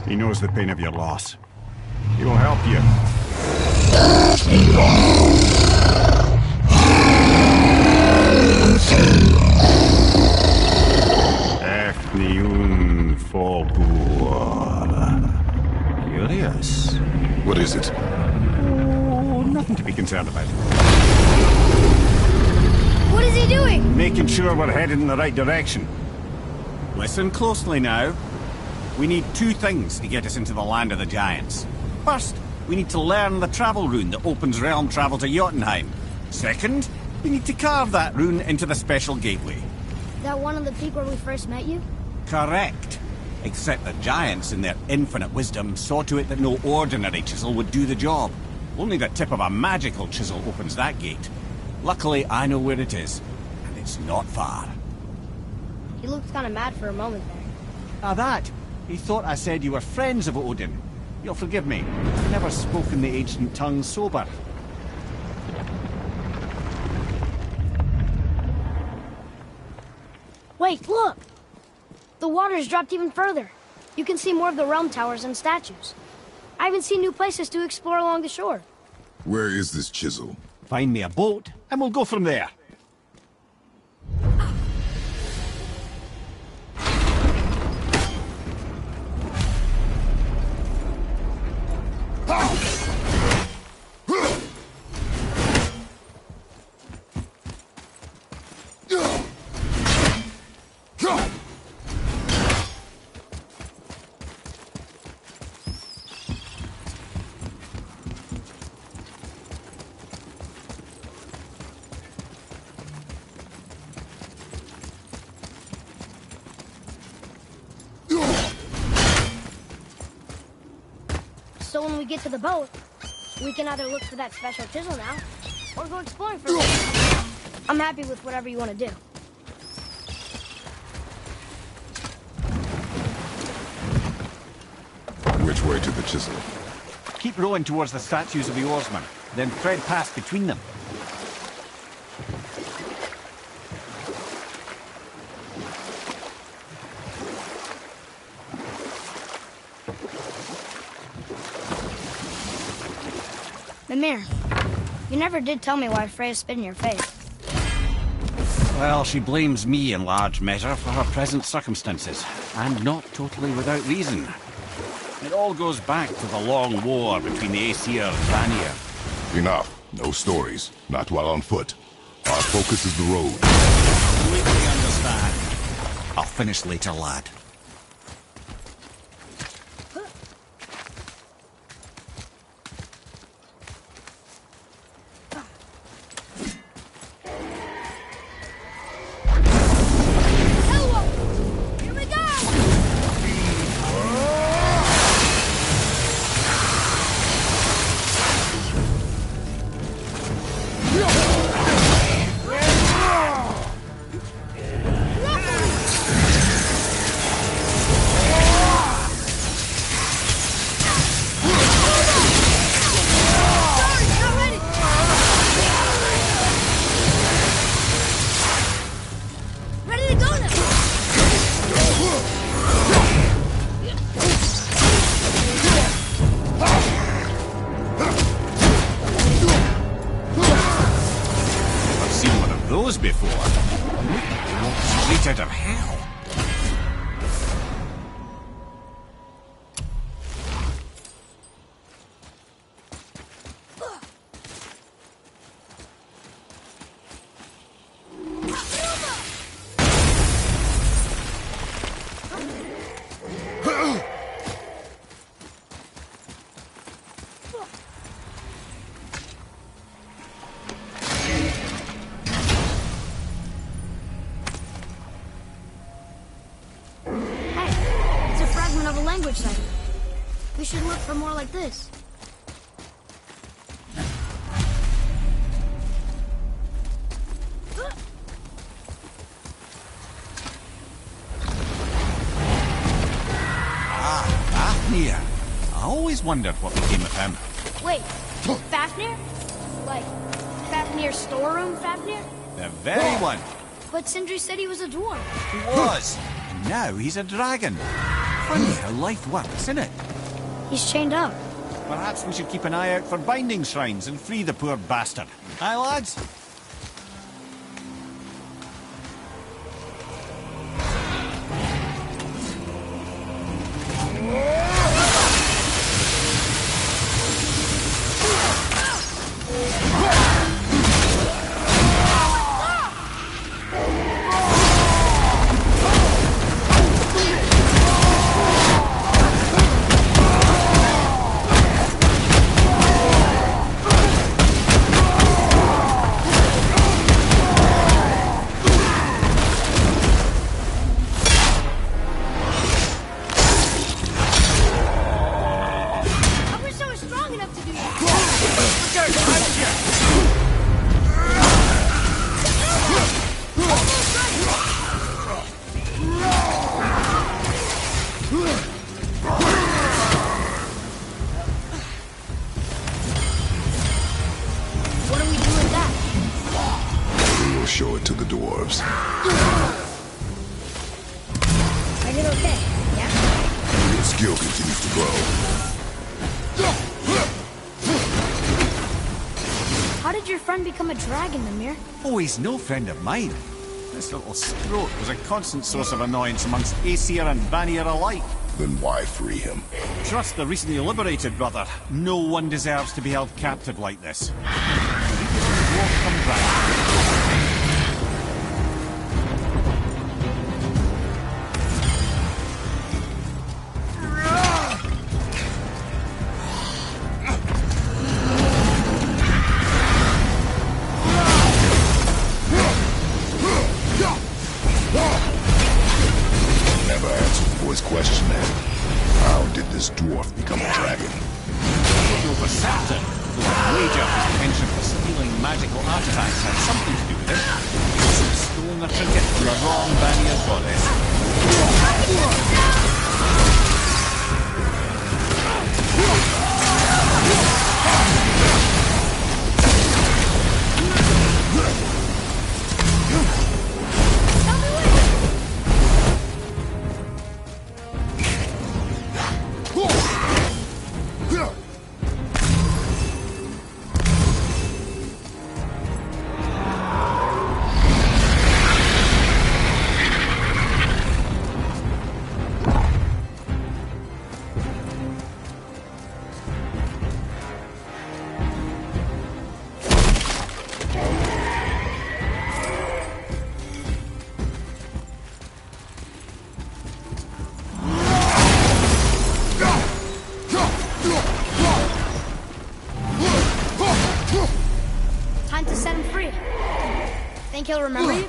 He knows the pain of your loss. He will help you. Efniun Fogur. Curious. What is it? Oh, nothing to be concerned about. What is he doing? Making sure we're headed in the right direction. Listen closely now. We need two things to get us into the land of the giants. First, we need to learn the travel rune that opens realm travel to Jotunheim. Second, we need to carve that rune into the special gateway. That one on the peak where we first met you? Correct. Except the giants, in their infinite wisdom, saw to it that no ordinary chisel would do the job. Only the tip of a magical chisel opens that gate. Luckily, I know where it is, and it's not far. He looked kind of mad for a moment there. Ah, that. He thought I said you were friends of Odin. You'll forgive me. I've never spoken the ancient tongue sober. Wait, look! The water's dropped even further. You can see more of the realm towers and statues. I even see new places to explore along the shore. Where is this chisel? Find me a boat, and we'll go from there. So when we get to the boat, we can either look for that special chisel now, or go exploring for a bit. I'm happy with whatever you want to do. Which way to the chisel? Keep rowing towards the statues of the oarsmen, then thread past between them. Mimir, you never did tell me why Freya spit in your face. Well, she blames me in large measure for her present circumstances, and not totally without reason. It all goes back to the long war between the Aesir and Vanir. Enough. No stories. Not while on foot. Our focus is the road. Completely understand. I'll finish later, lad. before. They walk straight out of hell. We should look for more like this. Fafnir. I always wondered what became of him. Wait, Fafnir? Like, Fafnir's storeroom Fafnir? The very one. But Sindri said he was a dwarf. He was. And now he's a dragon. Funny how life works, isn't it? He's chained up. Perhaps we should keep an eye out for binding shrines and free the poor bastard. Aye, lads? He's no friend of mine. This little scrote was a constant source of annoyance amongst Aesir and Vanir alike. Then why free him? Trust the recently liberated, brother. No one deserves to be held captive like this. Won't come back. He'll remember you?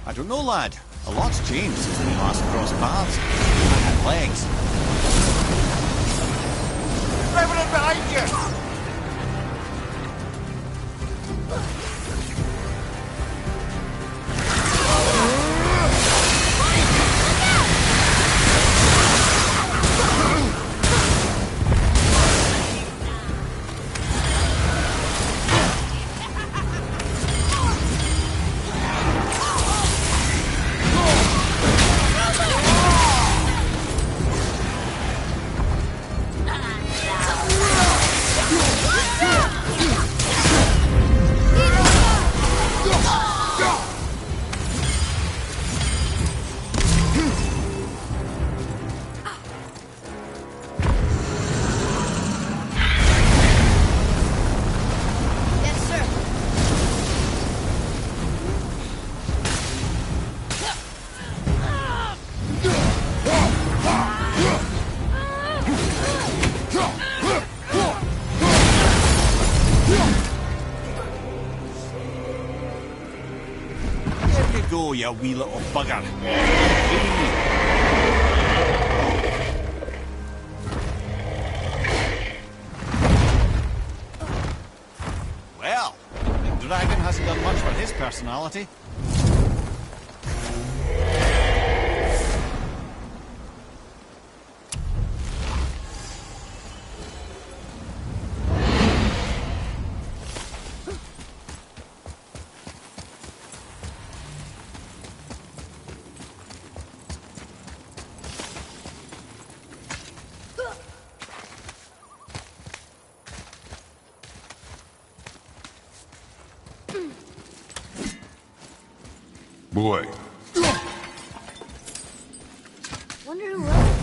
I don't know, lad. A lot's changed since we last crossed paths. I had legs. Revenant behind you! go, you wee little bugger. Well, the dragon hasn't done much for his personality. Boy. Wonder who wrote it.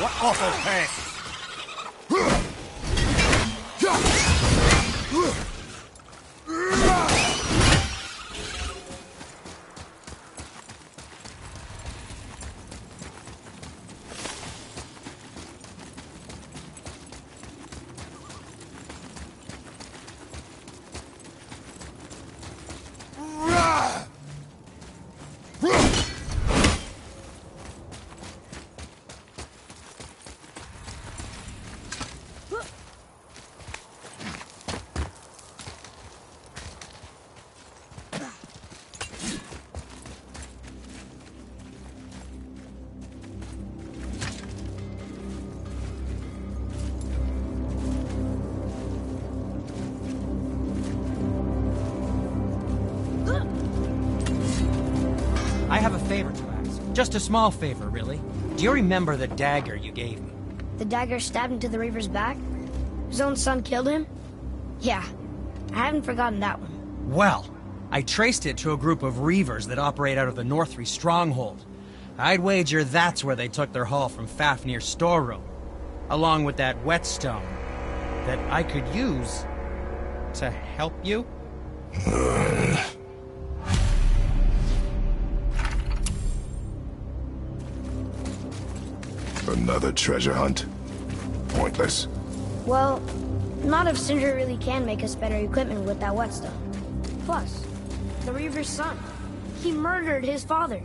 What awful pest! I have a favor to ask. Just a small favor, really. Do you remember the dagger you gave me? The dagger stabbed into the Reaver's back? His own son killed him? Yeah, I haven't forgotten that one. Well, I traced it to a group of Reavers that operate out of the Northry stronghold. I'd wager that's where they took their haul from Fafnir's storeroom, along with that whetstone that I could use to help you. Another treasure hunt? Pointless. Well, not if Sindri really can make us better equipment with that whetstone. Plus, the Reaver's son. He murdered his father.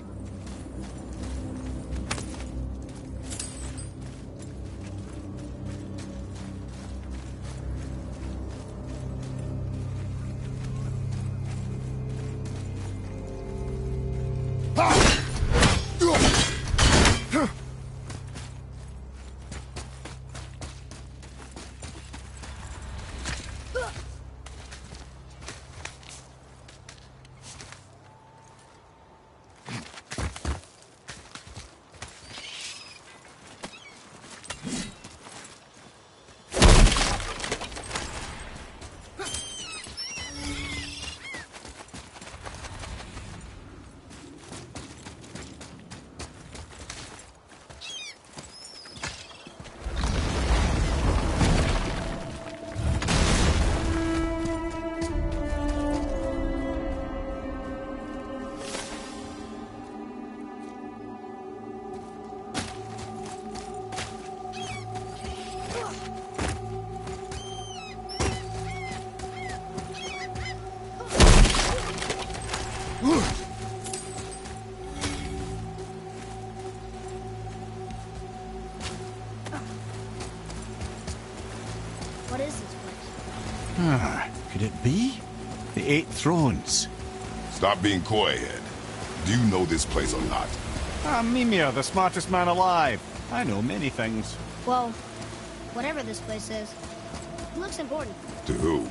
What is this place? Ah, could it be? The Eight Thrones. Stop being coy, Ed. Do you know this place or not? I'm Mimir, the smartest man alive. I know many things. Well, whatever this place is, it looks important. To who?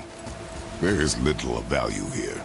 There is little of value here.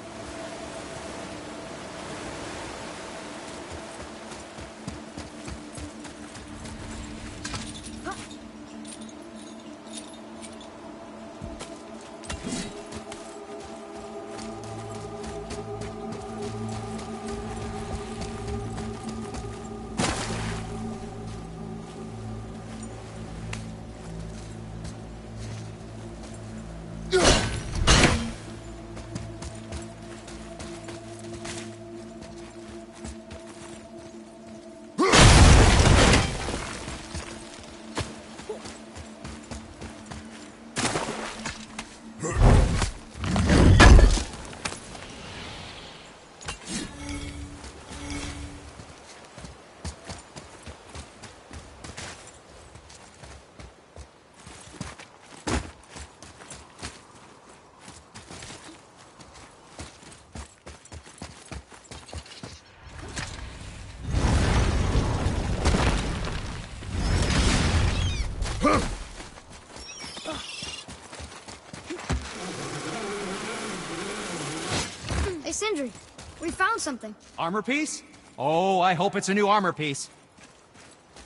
Hey, Sindri, we found something. Armor piece? Oh, I hope it's a new armor piece.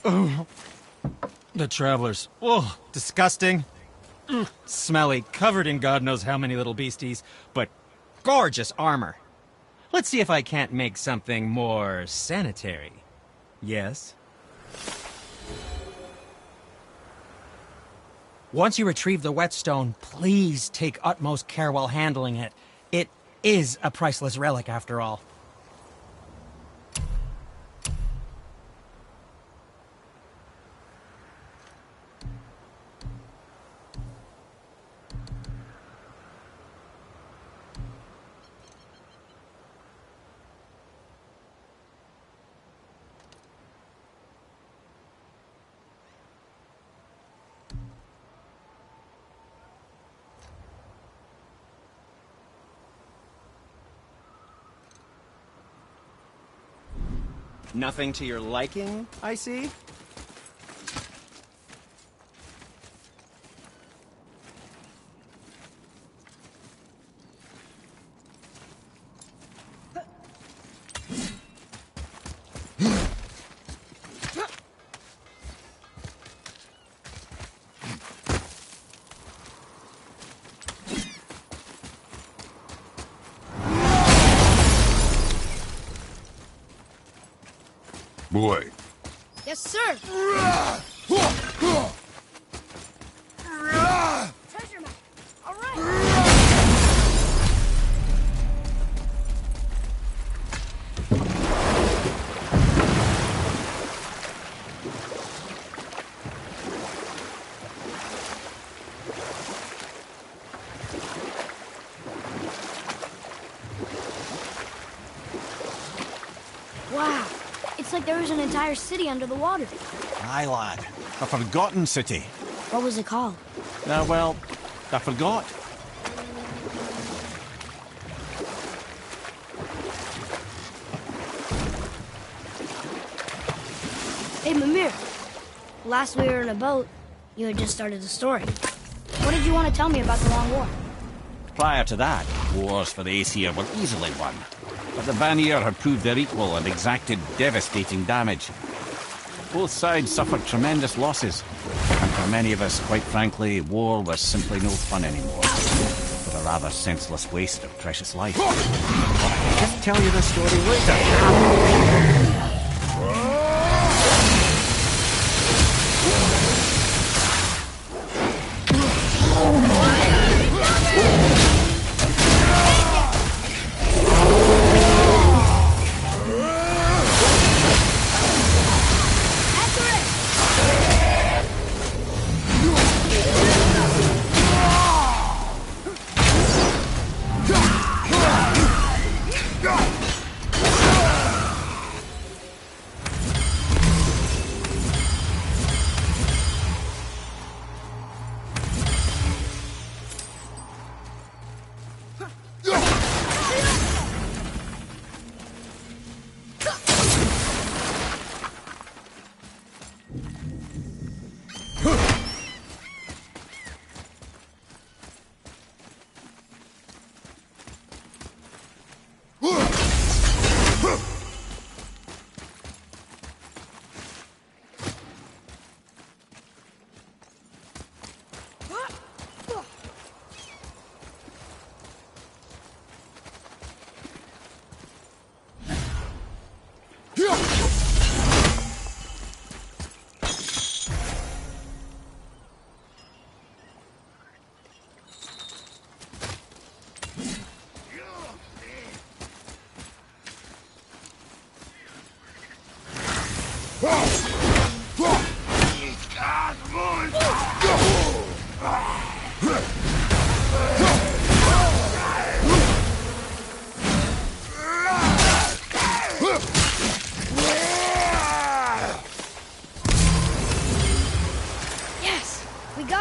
Oh. The travelers. Oh, disgusting. Smelly, covered in God knows how many little beasties, but gorgeous armor. Let's see if I can't make something more sanitary. Yes? Once you retrieve the whetstone, please take utmost care while handling it. It is a priceless relic, after all. Nothing to your liking, I see? Boy. Yes, sir. Treasure map. All right. Wow. It's like there was an entire city under the water. Aye, lad. A forgotten city. What was it called? Well, I forgot. Hey, Mimir. Last we were in a boat, you had just started the story. What did you want to tell me about the Long War? Prior to that, wars for the Aesir were easily won. But the Vanir had proved their equal and exacted devastating damage. Both sides suffered tremendous losses. And for many of us, quite frankly, war was simply no fun anymore. But a rather senseless waste of precious life. But I can just tell you the story later.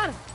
got him.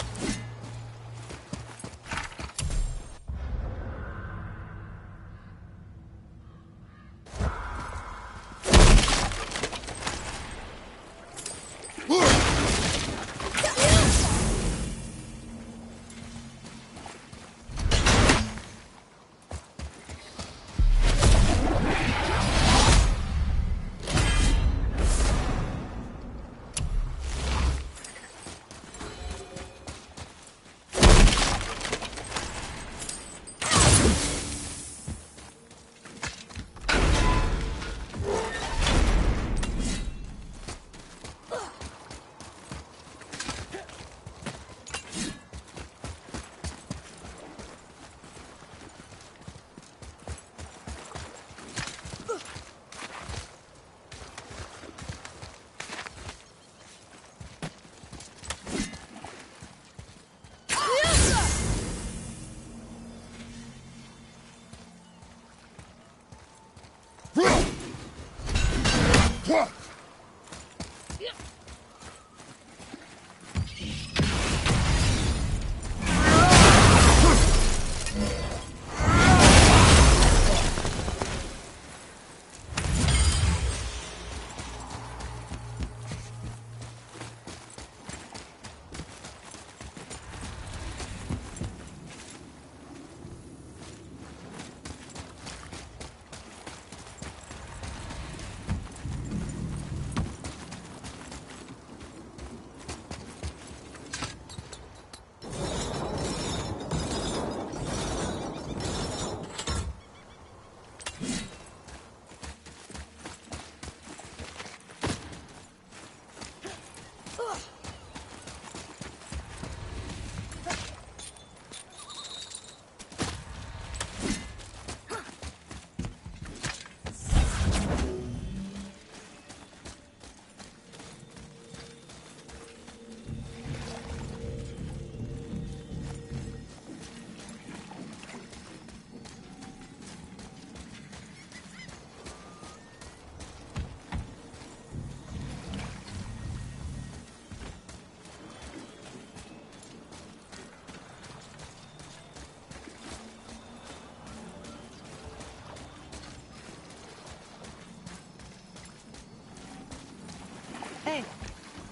Hey,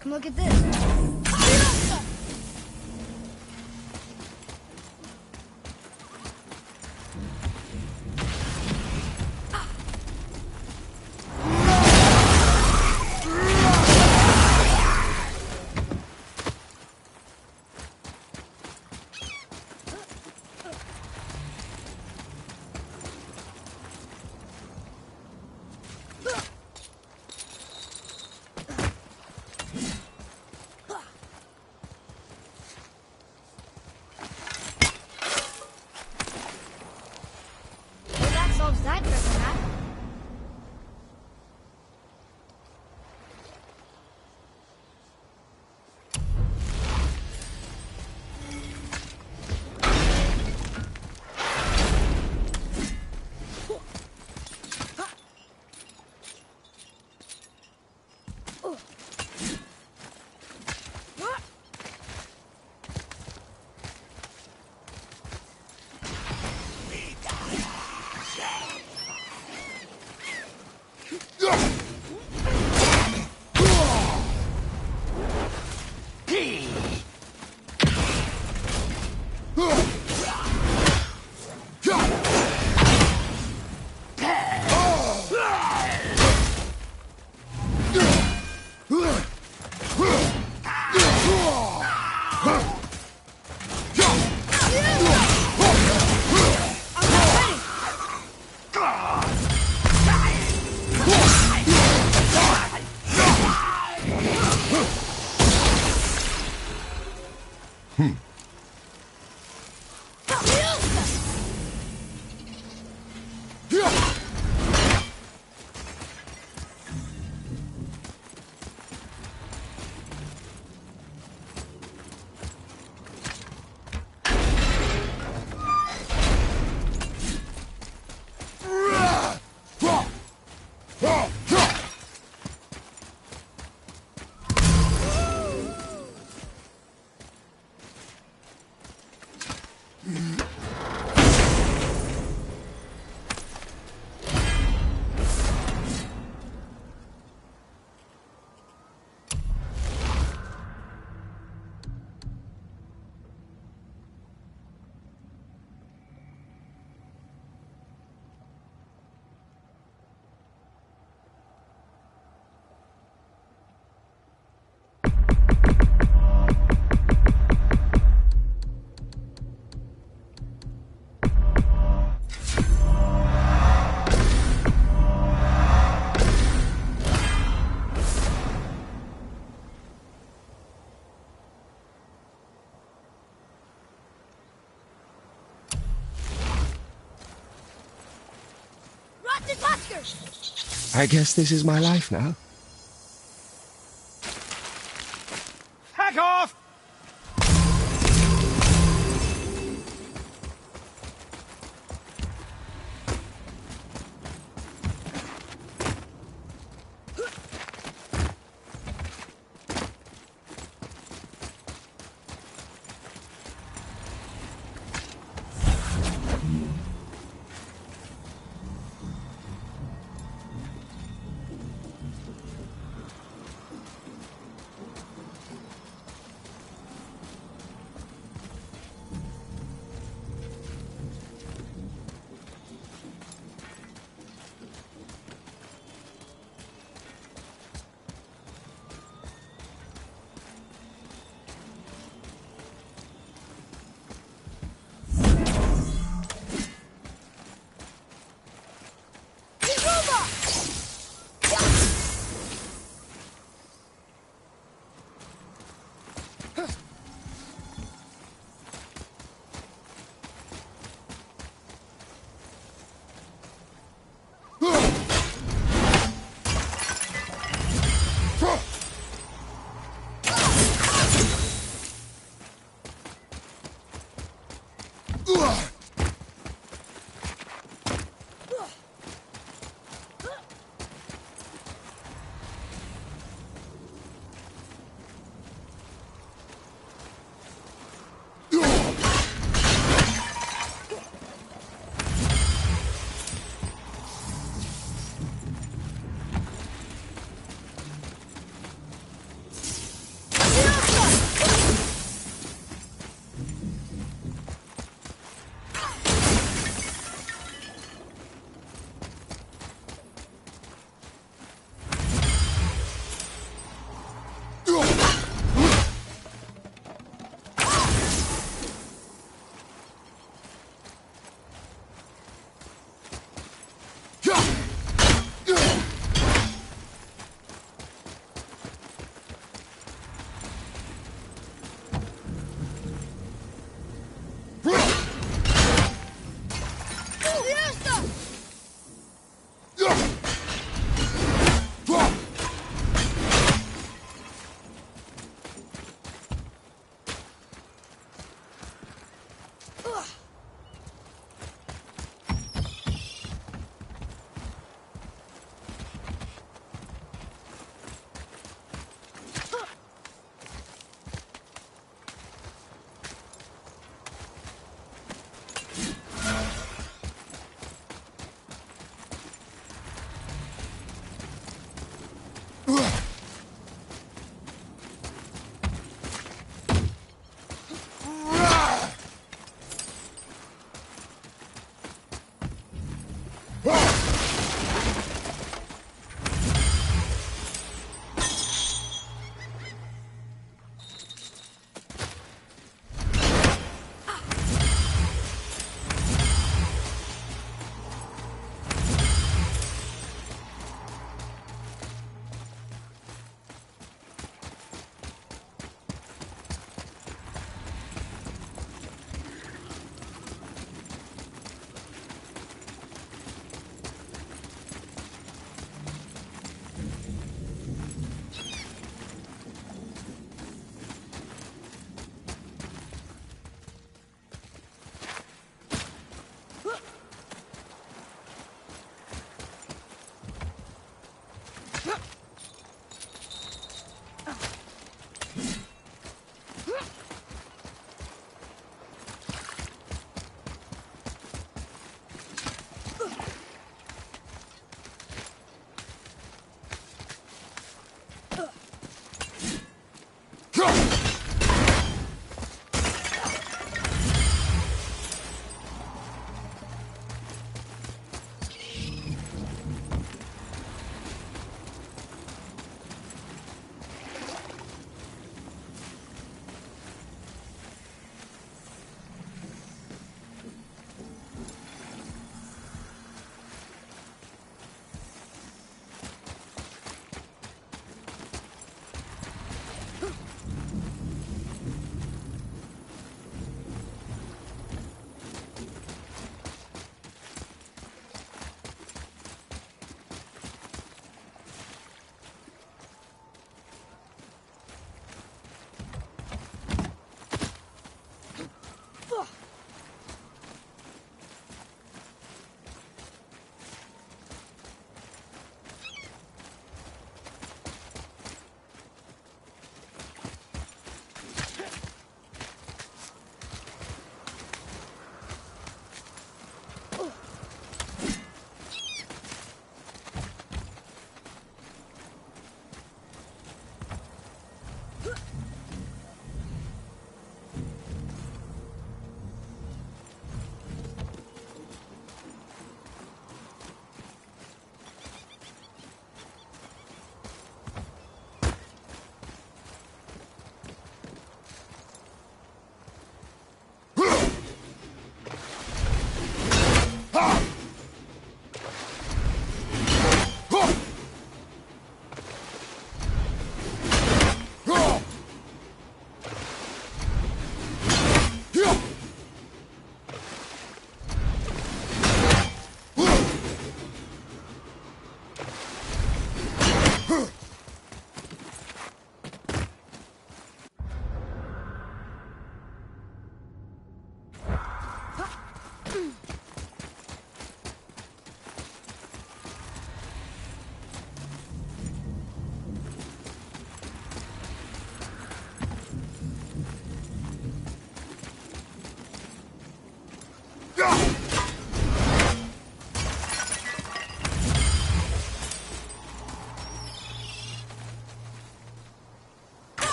come look at this. That treasure map. I guess this is my life now. Hack off!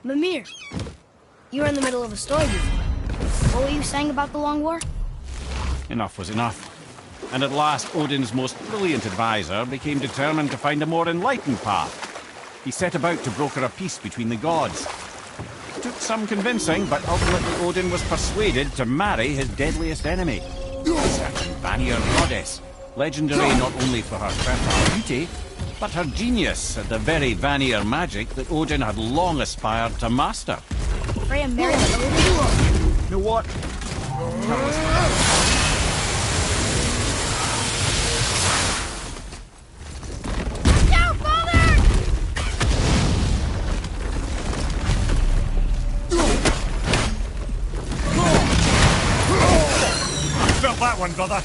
Mimir, you were in the middle of a story before. What were you saying about the Long War? Enough was enough. And at last, Odin's most brilliant advisor became determined to find a more enlightened path. He set about to broker a peace between the gods. Took some convincing, but ultimately Odin was persuaded to marry his deadliest enemy, a certain Vanir goddess, legendary not only for her fertile beauty, but her genius at the very Vanir magic that Odin had long aspired to master. Freya married Odin? You know what? Go, father! Felt that one, brother.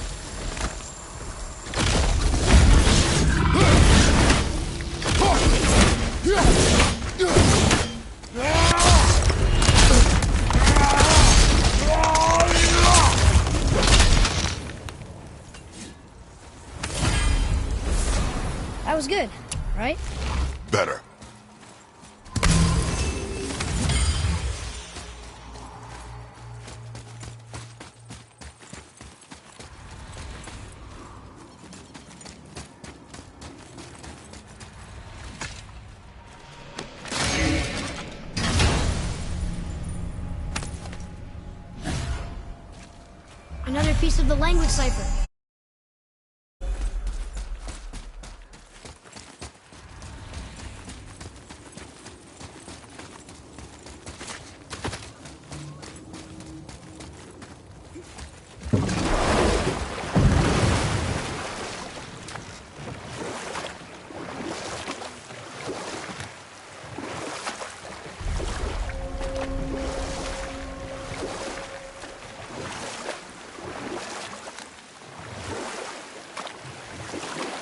That was good, right? Better. Another piece of the language cipher.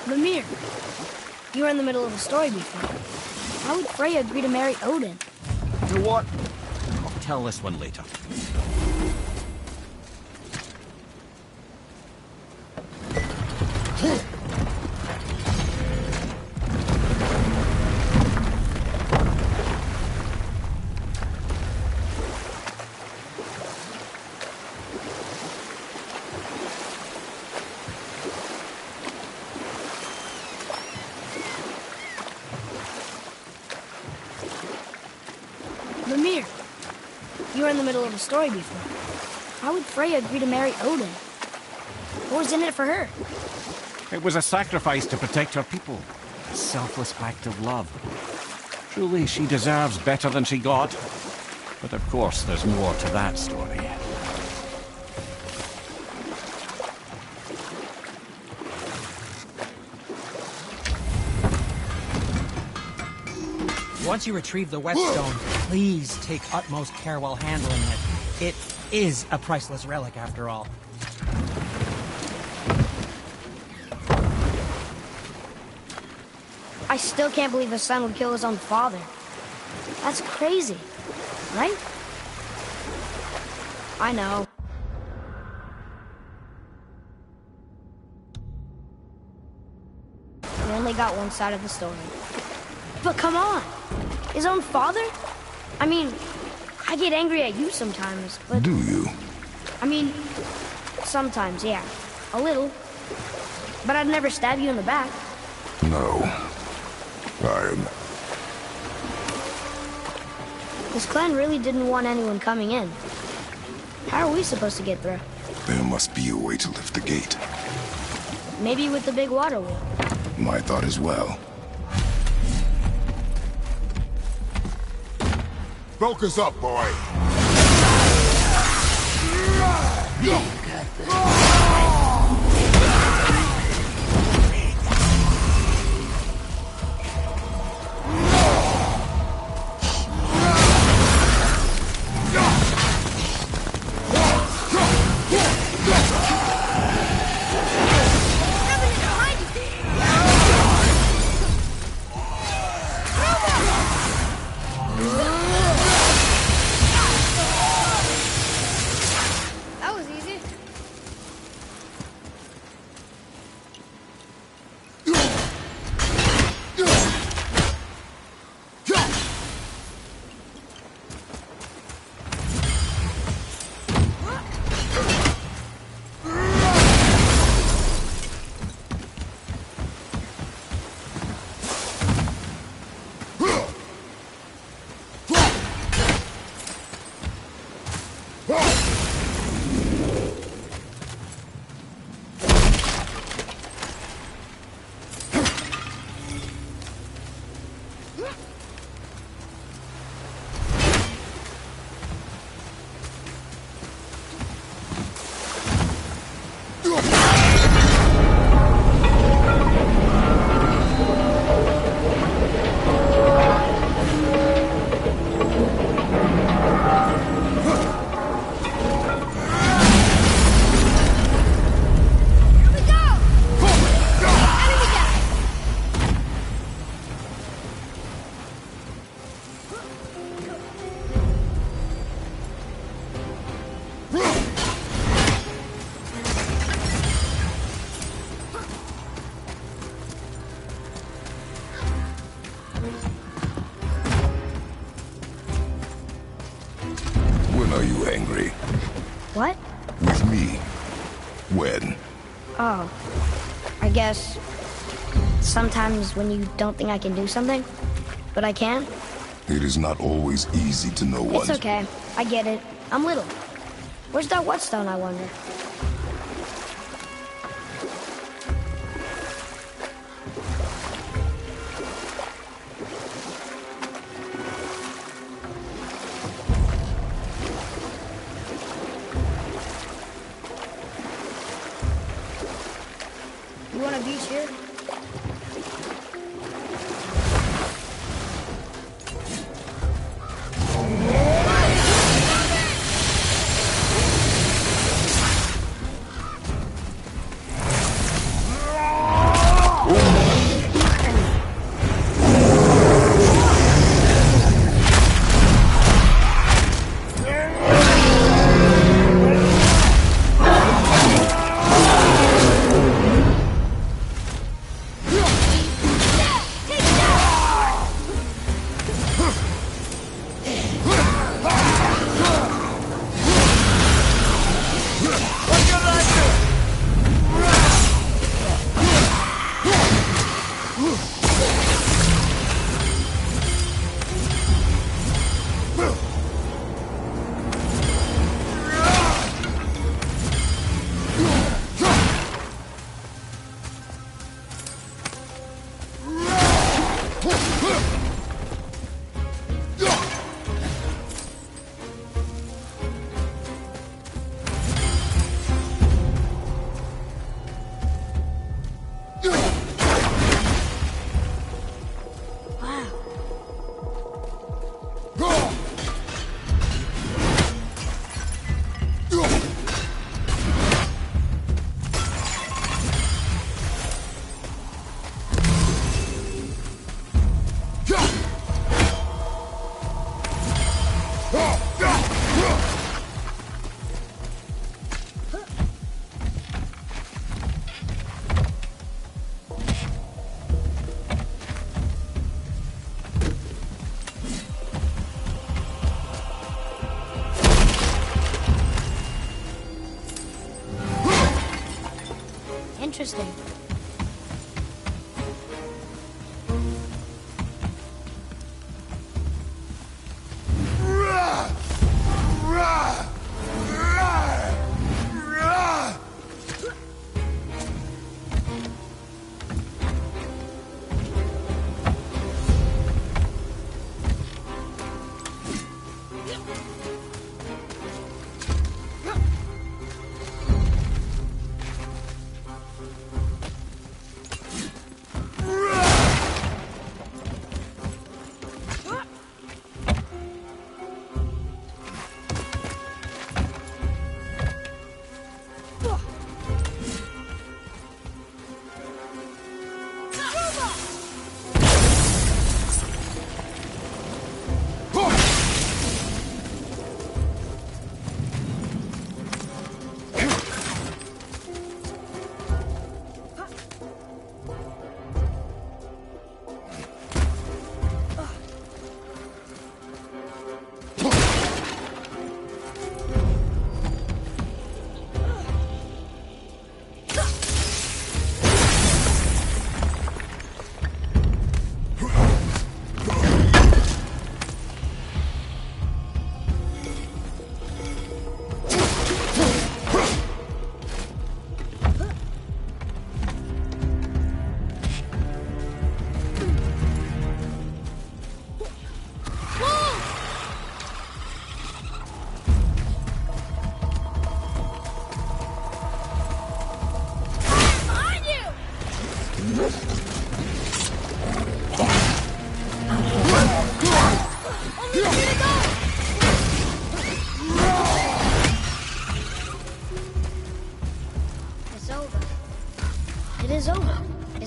Lemire, you were in the middle of a story before. How would Freya agree to marry Odin? You know what? I'll tell this one later. Lemire, you were in the middle of a story before. How would Freya agree to marry Odin? What was in it for her? It was a sacrifice to protect her people. A selfless act of love. Truly, she deserves better than she got. But of course, there's more to that story. Once you retrieve the whetstone, please take utmost care while handling it. It is a priceless relic, after all. I still can't believe a son would kill his own father. That's crazy, right? I know. We only got one side of the story. But come on! His own father? I mean, I get angry at you sometimes, but... Do you? I mean, sometimes, yeah. A little. But I'd never stab you in the back. No. This clan really didn't want anyone coming in. How are we supposed to get through? There must be a way to lift the gate. Maybe with the big water wheel. My thought as well. Focus up, boy! That was easy. Are you angry? What? With me. When? Oh. I guess... sometimes when you don't think I can do something, but I can. It is not always easy to know It's okay. I get it. I'm little. Where's that whetstone, I wonder? You want a beach here? Interesting.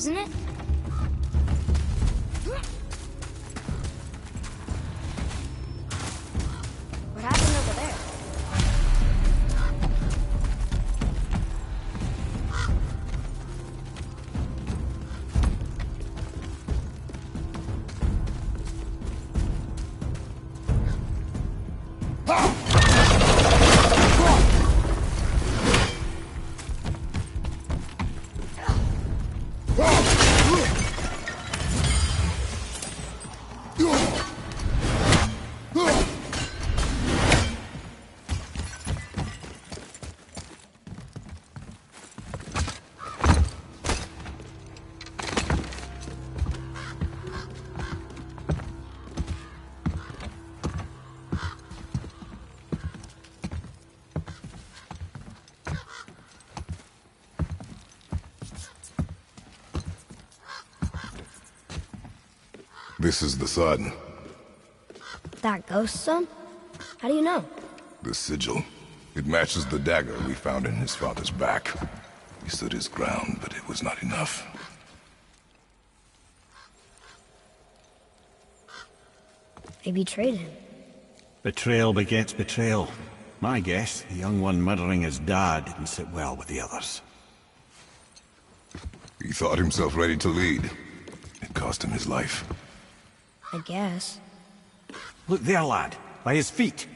Isn't it? What happened over there? This is the sun. That ghost son? How do you know? The sigil. It matches the dagger we found in his father's back. He stood his ground, but it was not enough. They betrayed him. Betrayal begets betrayal. My guess, the young one murdering his dad didn't sit well with the others. He thought himself ready to lead. It cost him his life. I guess. Look there, lad. By his feet.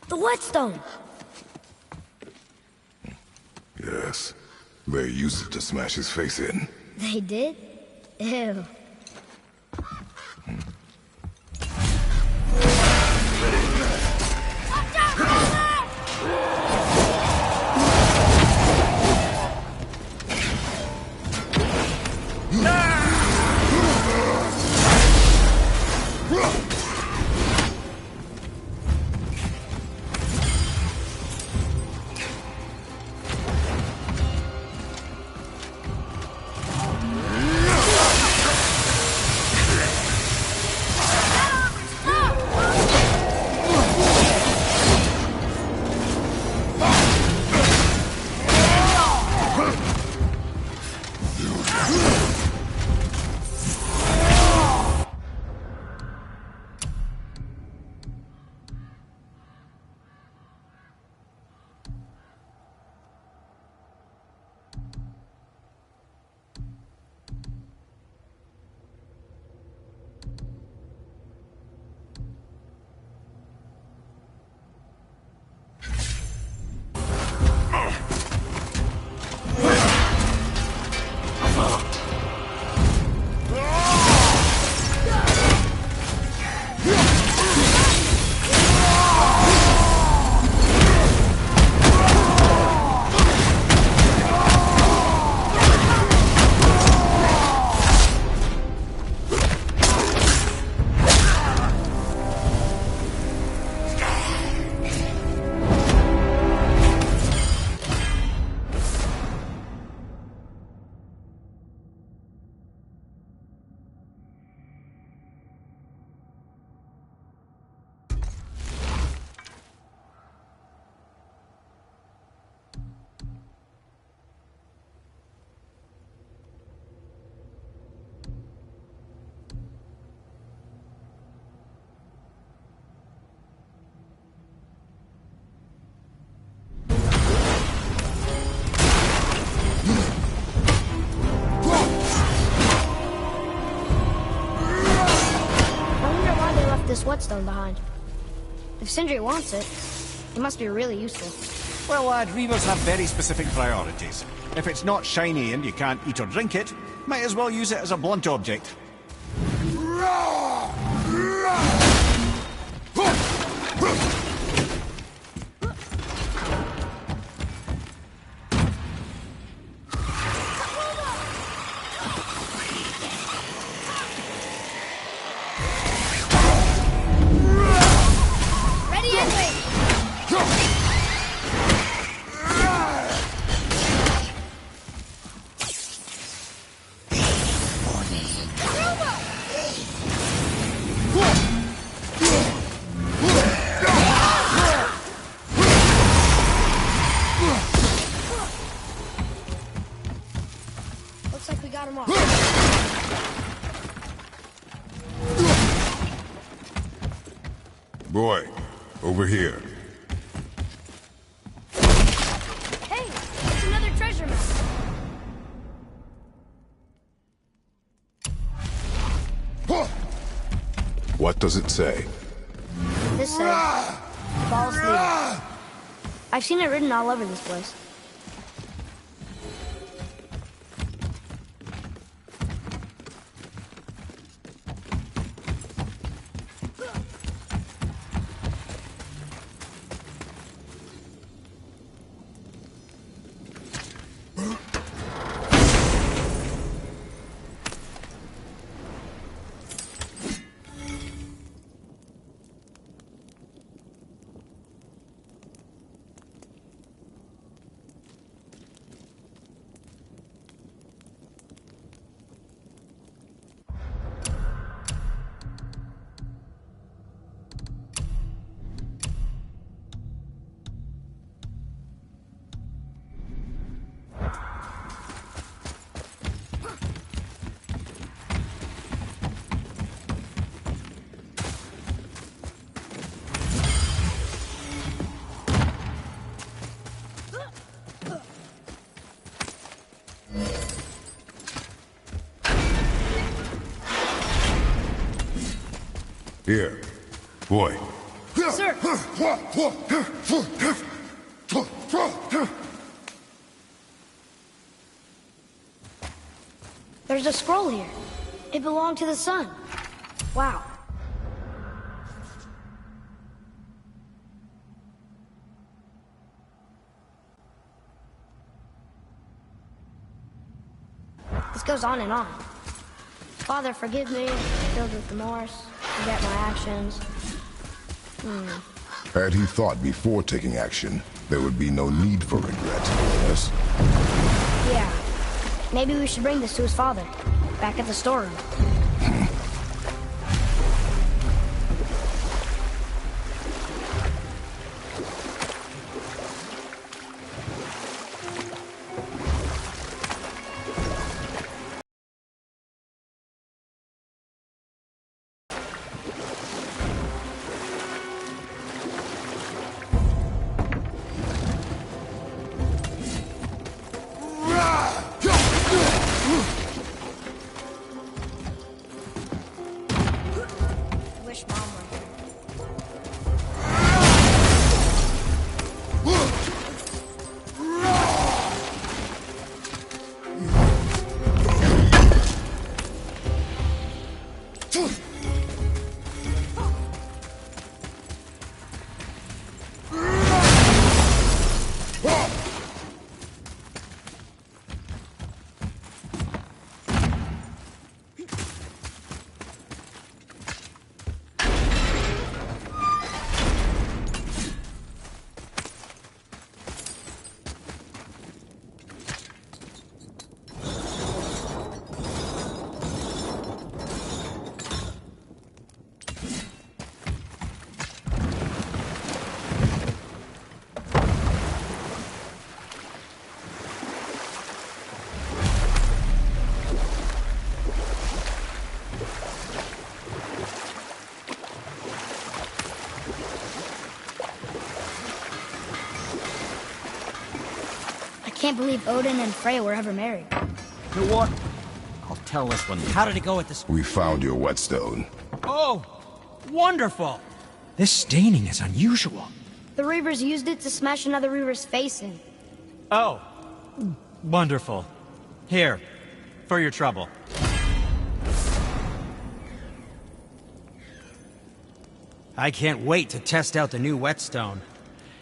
The whetstone! Yes. They used it to smash his face in. They did? Ew. This whetstone behind. If Sindri wants it, it must be really useful. Well, lad, reavers have very specific priorities. If it's not shiny and you can't eat or drink it, might as well use it as a blunt object. Boy, over here. Hey, it's another treasure map. What does it say? This says, false leader. I've seen it written all over this place. Here. Boy. Sir! There's a scroll here. It belonged to the sun. Wow. This goes on and on. Father, forgive me, filled with remorse, forget my actions. Had he thought before taking action, there would be no need for regret, yes? Yeah. Maybe we should bring this to his father, back at the storeroom. I can't believe Odin and Freya were ever married. You know what? I'll tell this one. How did it go with this? We found your whetstone. Oh, wonderful! This staining is unusual. The Reavers used it to smash another Reaver's face in. Oh, wonderful. Here, for your trouble. I can't wait to test out the new whetstone.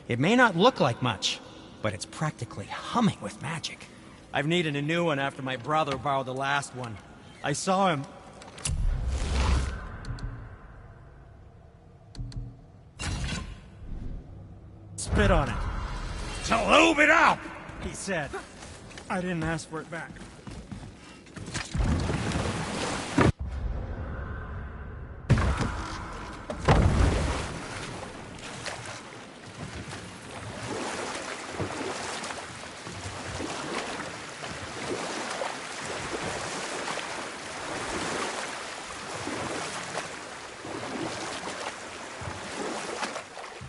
It may not look like much, but it's practically humming with magic. I've needed a new one after my brother borrowed the last one. I saw him... spit on it. So lube it up! He said. I didn't ask for it back.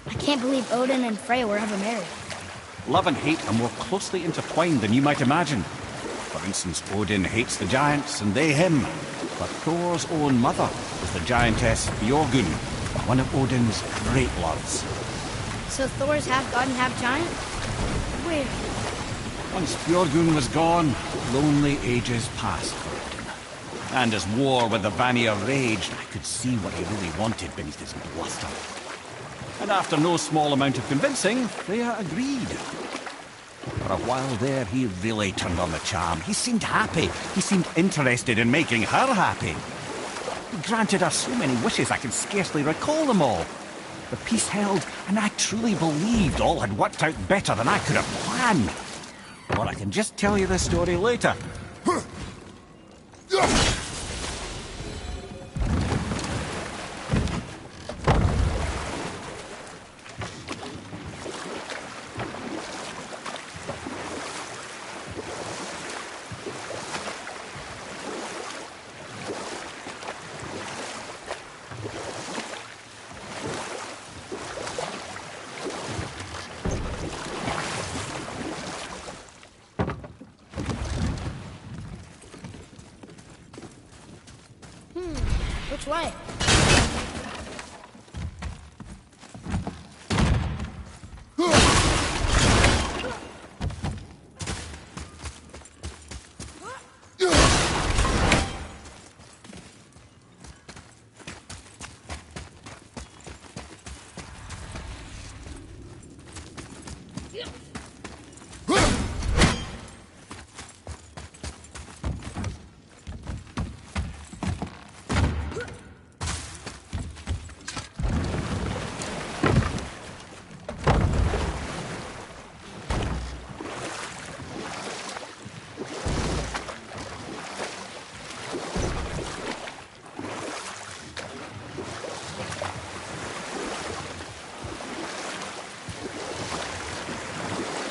I can't believe Odin and Freya were ever married. Love and hate are more closely intertwined than you might imagine. For instance, Odin hates the giants and they him. But Thor's own mother was the giantess Björgyn, one of Odin's great loves. So Thor's half god and half giant? Weird. Once Björgyn was gone, lonely ages passed for Odin. And as war with the Vanir raged, I could see what he really wanted beneath his bluster. And after no small amount of convincing, Freya agreed. For a while there, he really turned on the charm. He seemed happy. He seemed interested in making her happy. He granted her so many wishes I can scarcely recall them all. The peace held, and I truly believed all had worked out better than I could have planned. Or I can just tell you the story later. Which way?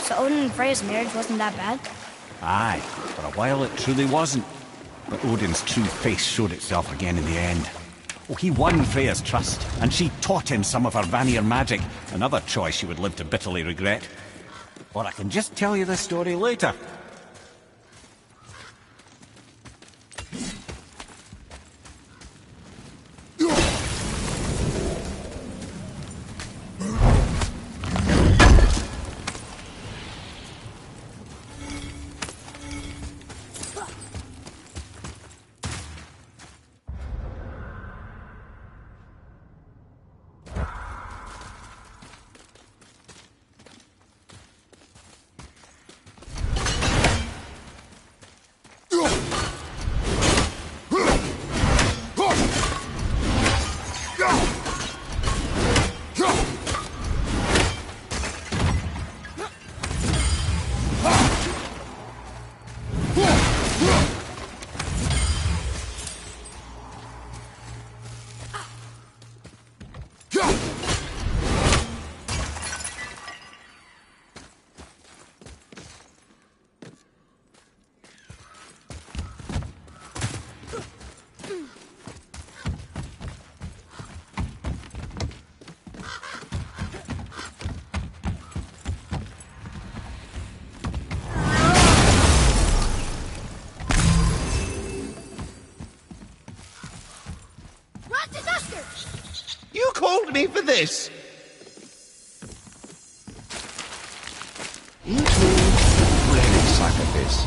So Odin and Freya's marriage wasn't that bad? Aye, for a while it truly wasn't. But Odin's true face showed itself again in the end. Oh, he won Freya's trust, and she taught him some of her Vanir magic, another choice she would live to bitterly regret. Or I can just tell you the story later. You called me for this? You two really suck at this.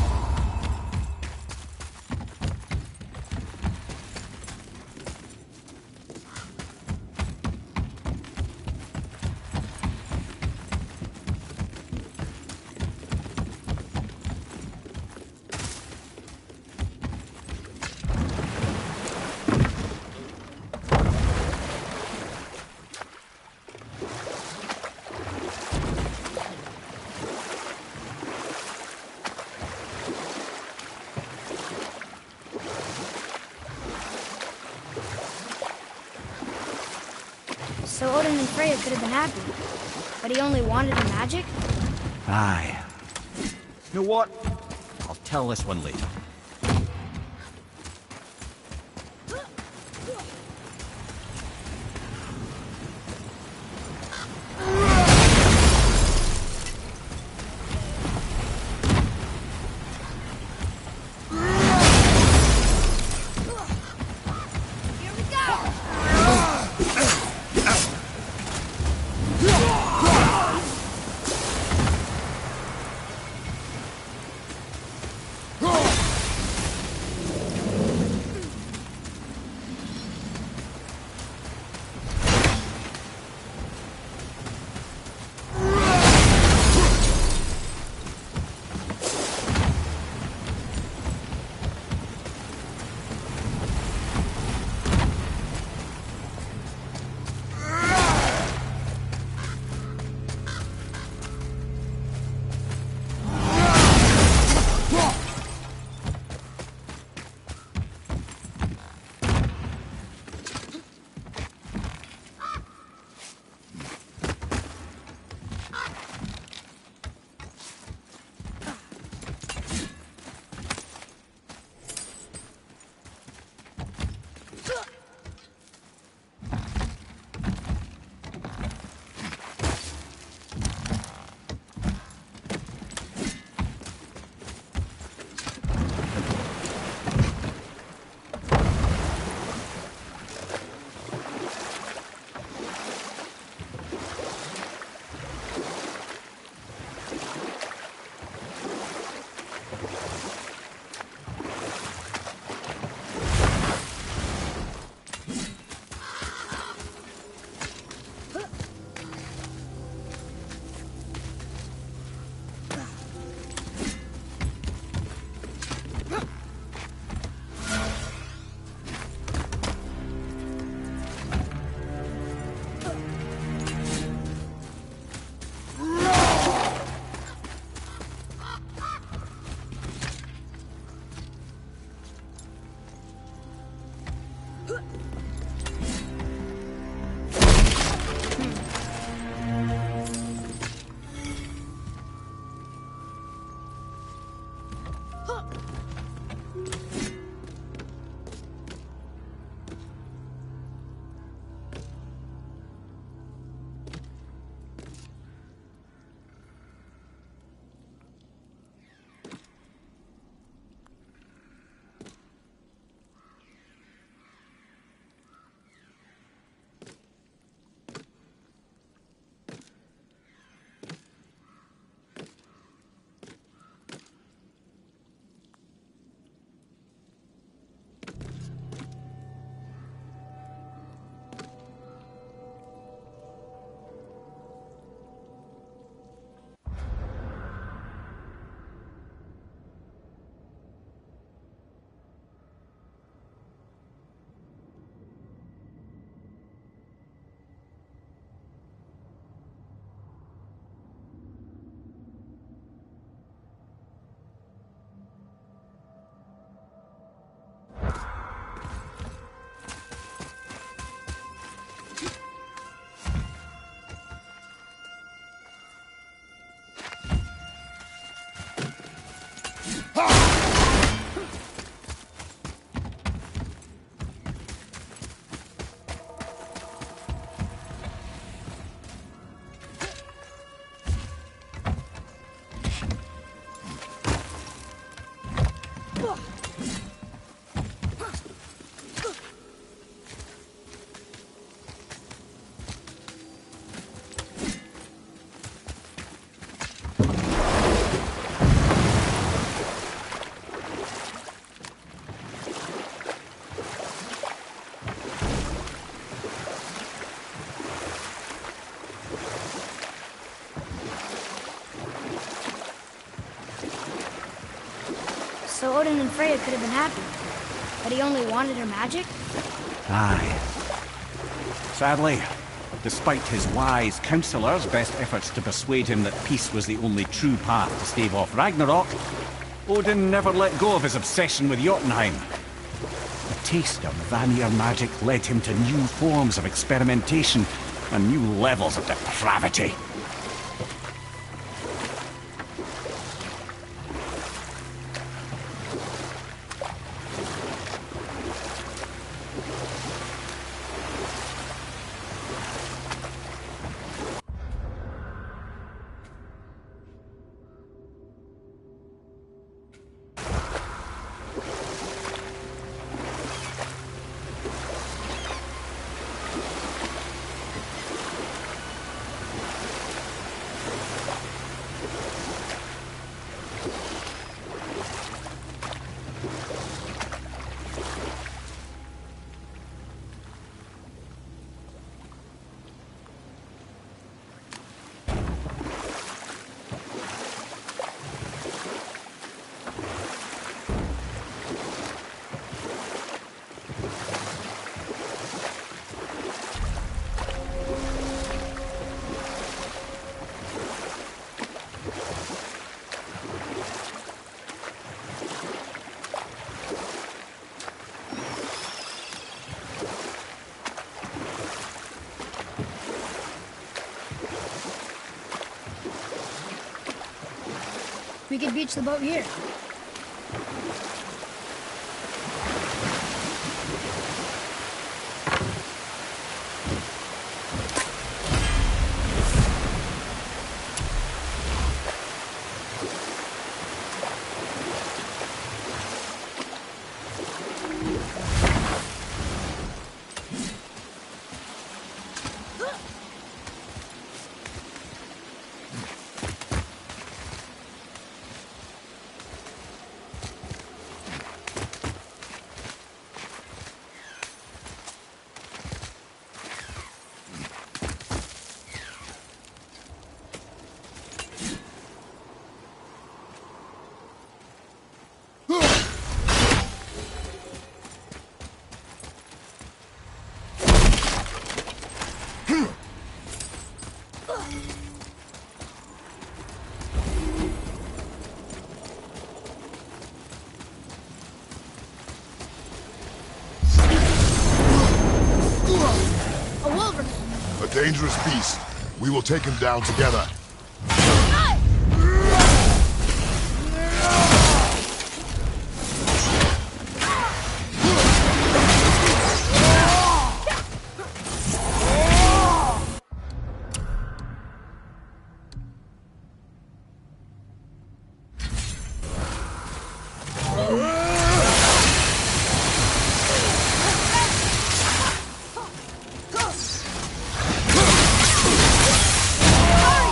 So Odin and Freya could have been happy. But he only wanted her magic? Aye. You know what? I'll tell this one later. So Odin and Freya could have been happy, but he only wanted her magic? Aye. Sadly, despite his wise counselor's best efforts to persuade him that peace was the only true path to stave off Ragnarok, Odin never let go of his obsession with Jotunheim. A taste of Vanir magic led him to new forms of experimentation and new levels of depravity. We could beach the boat here. Dangerous beast. We will take him down together.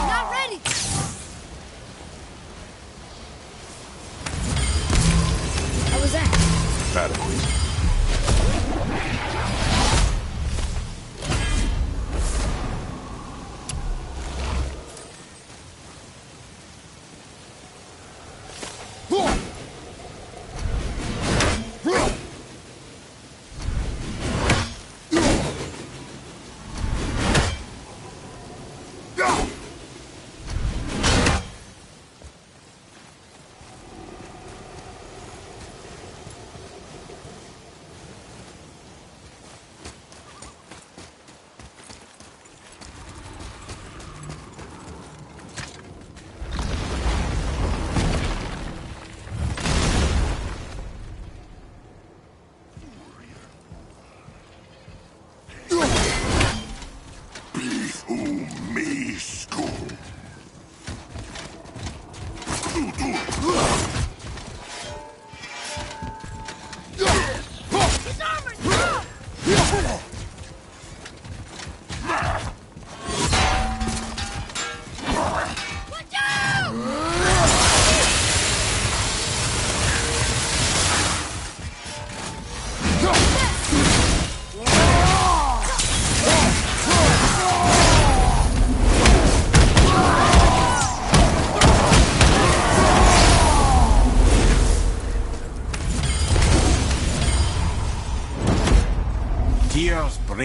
Not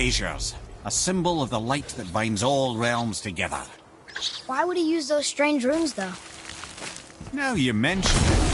braziers, a symbol of the light that binds all realms together. Why would he use those strange runes, though? Now you mention it.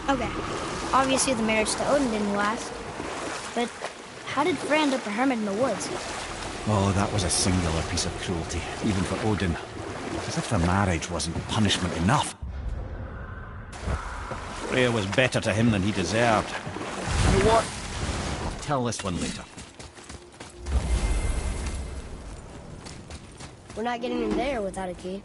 Okay, obviously the marriage to Odin didn't last. But how did Frey end up a hermit in the woods? Oh, that was a singular piece of cruelty, even for Odin. As if the marriage wasn't punishment enough. Freya was better to him than he deserved. You know what? I'll tell this one later. We're not getting in there without a key.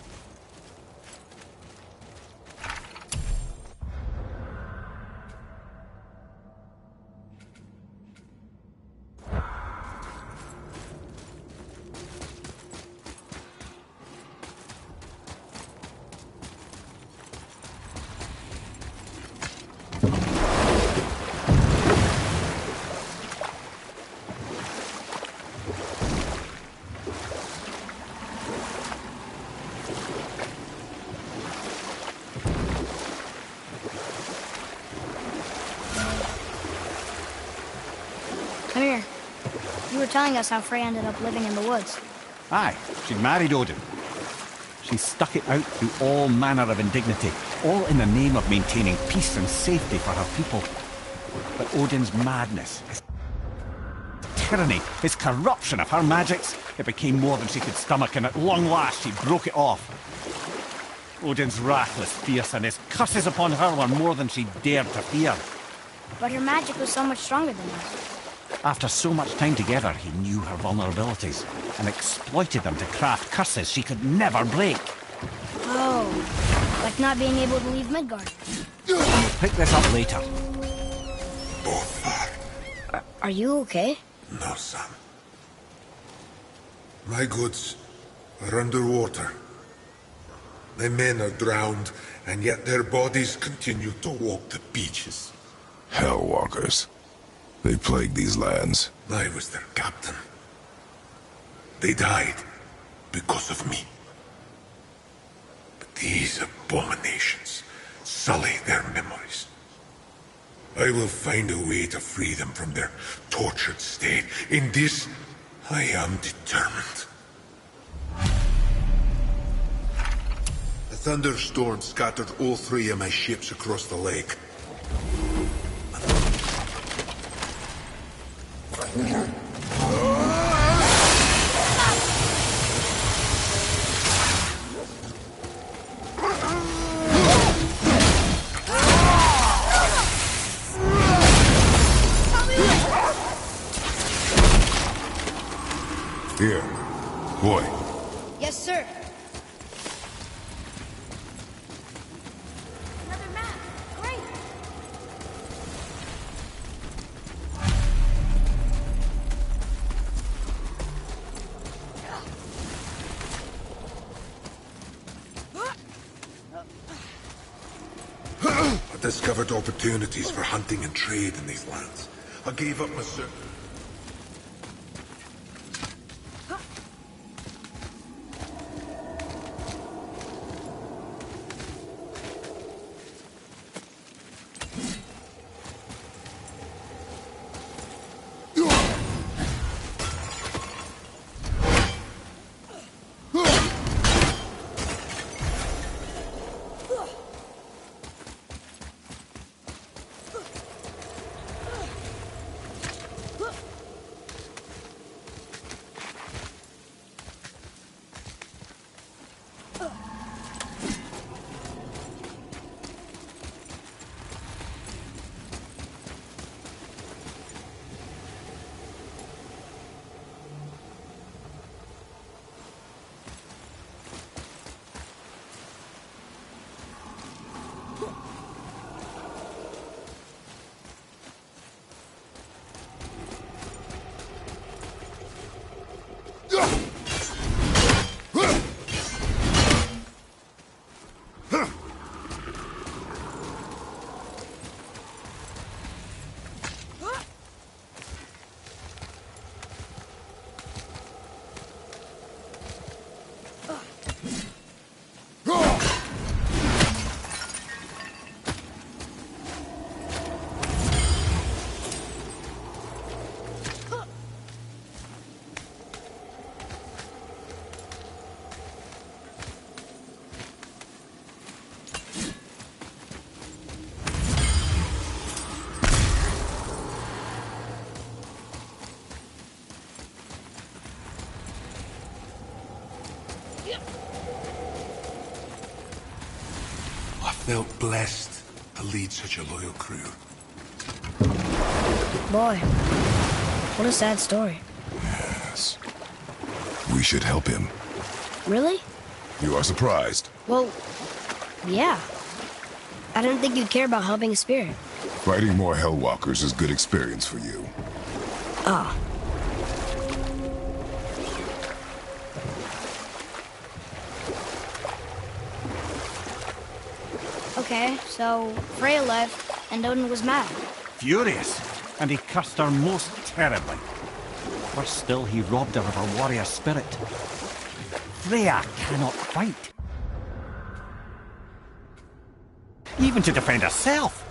Come here. You were telling us how Frey ended up living in the woods. Aye, she married Odin. She stuck it out through all manner of indignity, all in the name of maintaining peace and safety for her people. But Odin's madness, his tyranny, his corruption of her magics, it became more than she could stomach, and at long last she broke it off. Odin's wrath was fierce, and his curses upon her were more than she dared to fear. But her magic was so much stronger than his. After so much time together, he knew her vulnerabilities and exploited them to craft curses she could never break. Oh, like not being able to leave Midgard. We'll pick this up later. Both are. Are you okay? No, son. My goods are underwater. My men are drowned, and yet their bodies continue to walk the beaches. Hellwalkers. They plague these lands. I was their captain. They died because of me. But these abominations sully their memories. I will find a way to free them from their tortured state. In this, I am determined. A thunderstorm scattered all 3 of my ships across the lake. Boy. Yes, sir. Another map. Great. I discovered opportunities for hunting and trade in these lands. I gave up my felt blessed to lead such a loyal crew. Boy, what a sad story. Yes. We should help him. Really? You are surprised. Well, yeah. I didn't think you'd care about helping a spirit. Fighting more Hellwalkers is good experience for you. Ah. Okay, so Freya left, and Odin was mad. Furious, and he cursed her most terribly. Worse still, he robbed her of her warrior spirit. Freya cannot fight. Even to defend herself.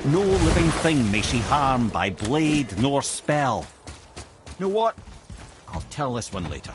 No living thing may she harm by blade nor spell. You know what? I'll tell this one later.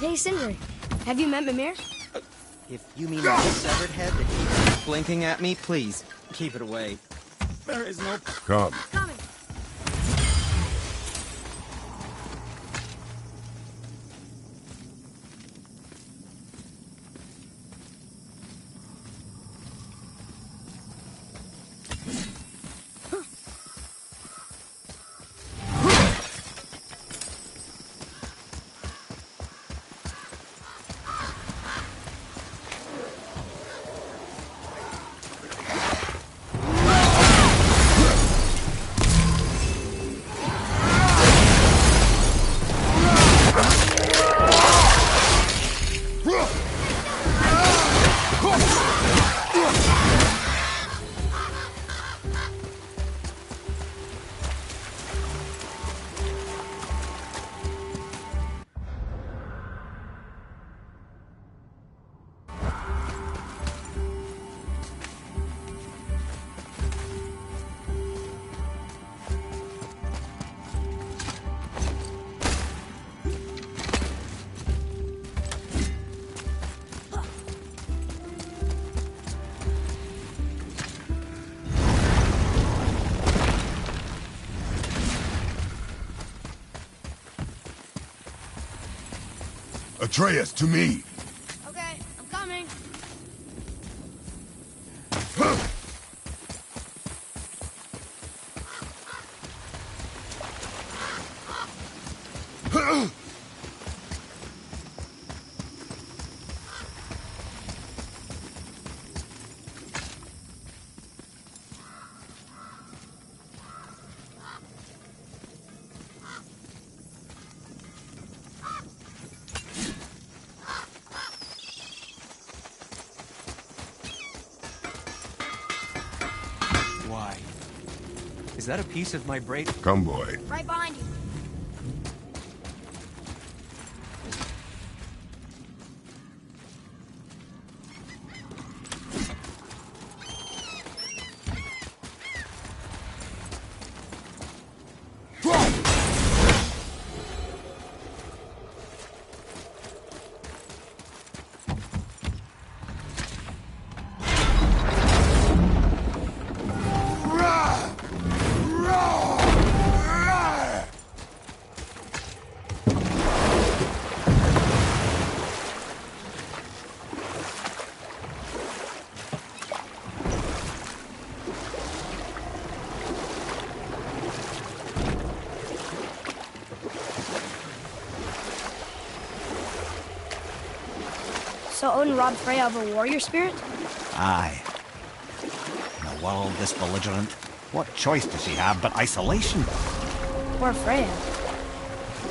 Hey, Sindri, have you met Mimir? If you mean the severed head that keeps blinking at me, please, keep it away. There is no... Come. Coming. Atreus, to me! Okay, I'm coming. Why? Is that a piece of my braid? Come, boy. Right behind you. So Odin robbed Freya of a warrior spirit? Aye. In a world this belligerent, what choice does she have but isolation? Poor Freya.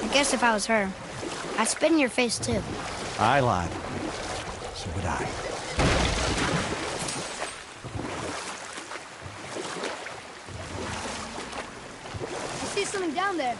I guess if I was her, I'd spit in your face too. Aye, lad. So would I. I see something down there.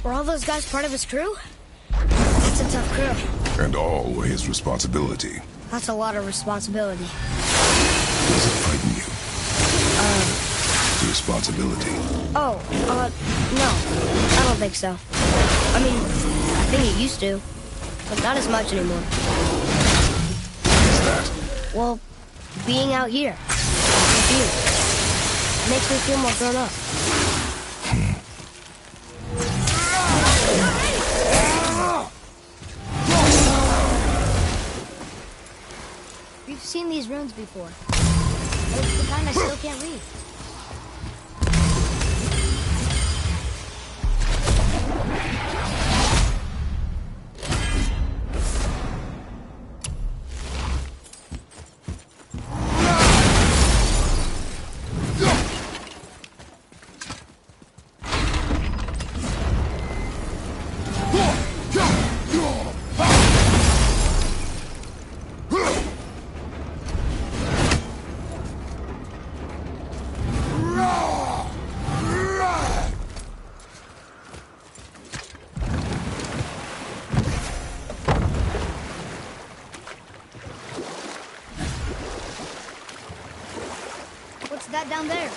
Were all those guys part of his crew? That's a tough crew. And all were his responsibility. That's a lot of responsibility. Does it frighten you? The responsibility. No. I don't think so. I mean, I think it used to, but not as much anymore. What's that? Well, being out here, with you, it makes me feel more grown up. We've seen these runes before. But it's the kind I still can't read. What's that down there?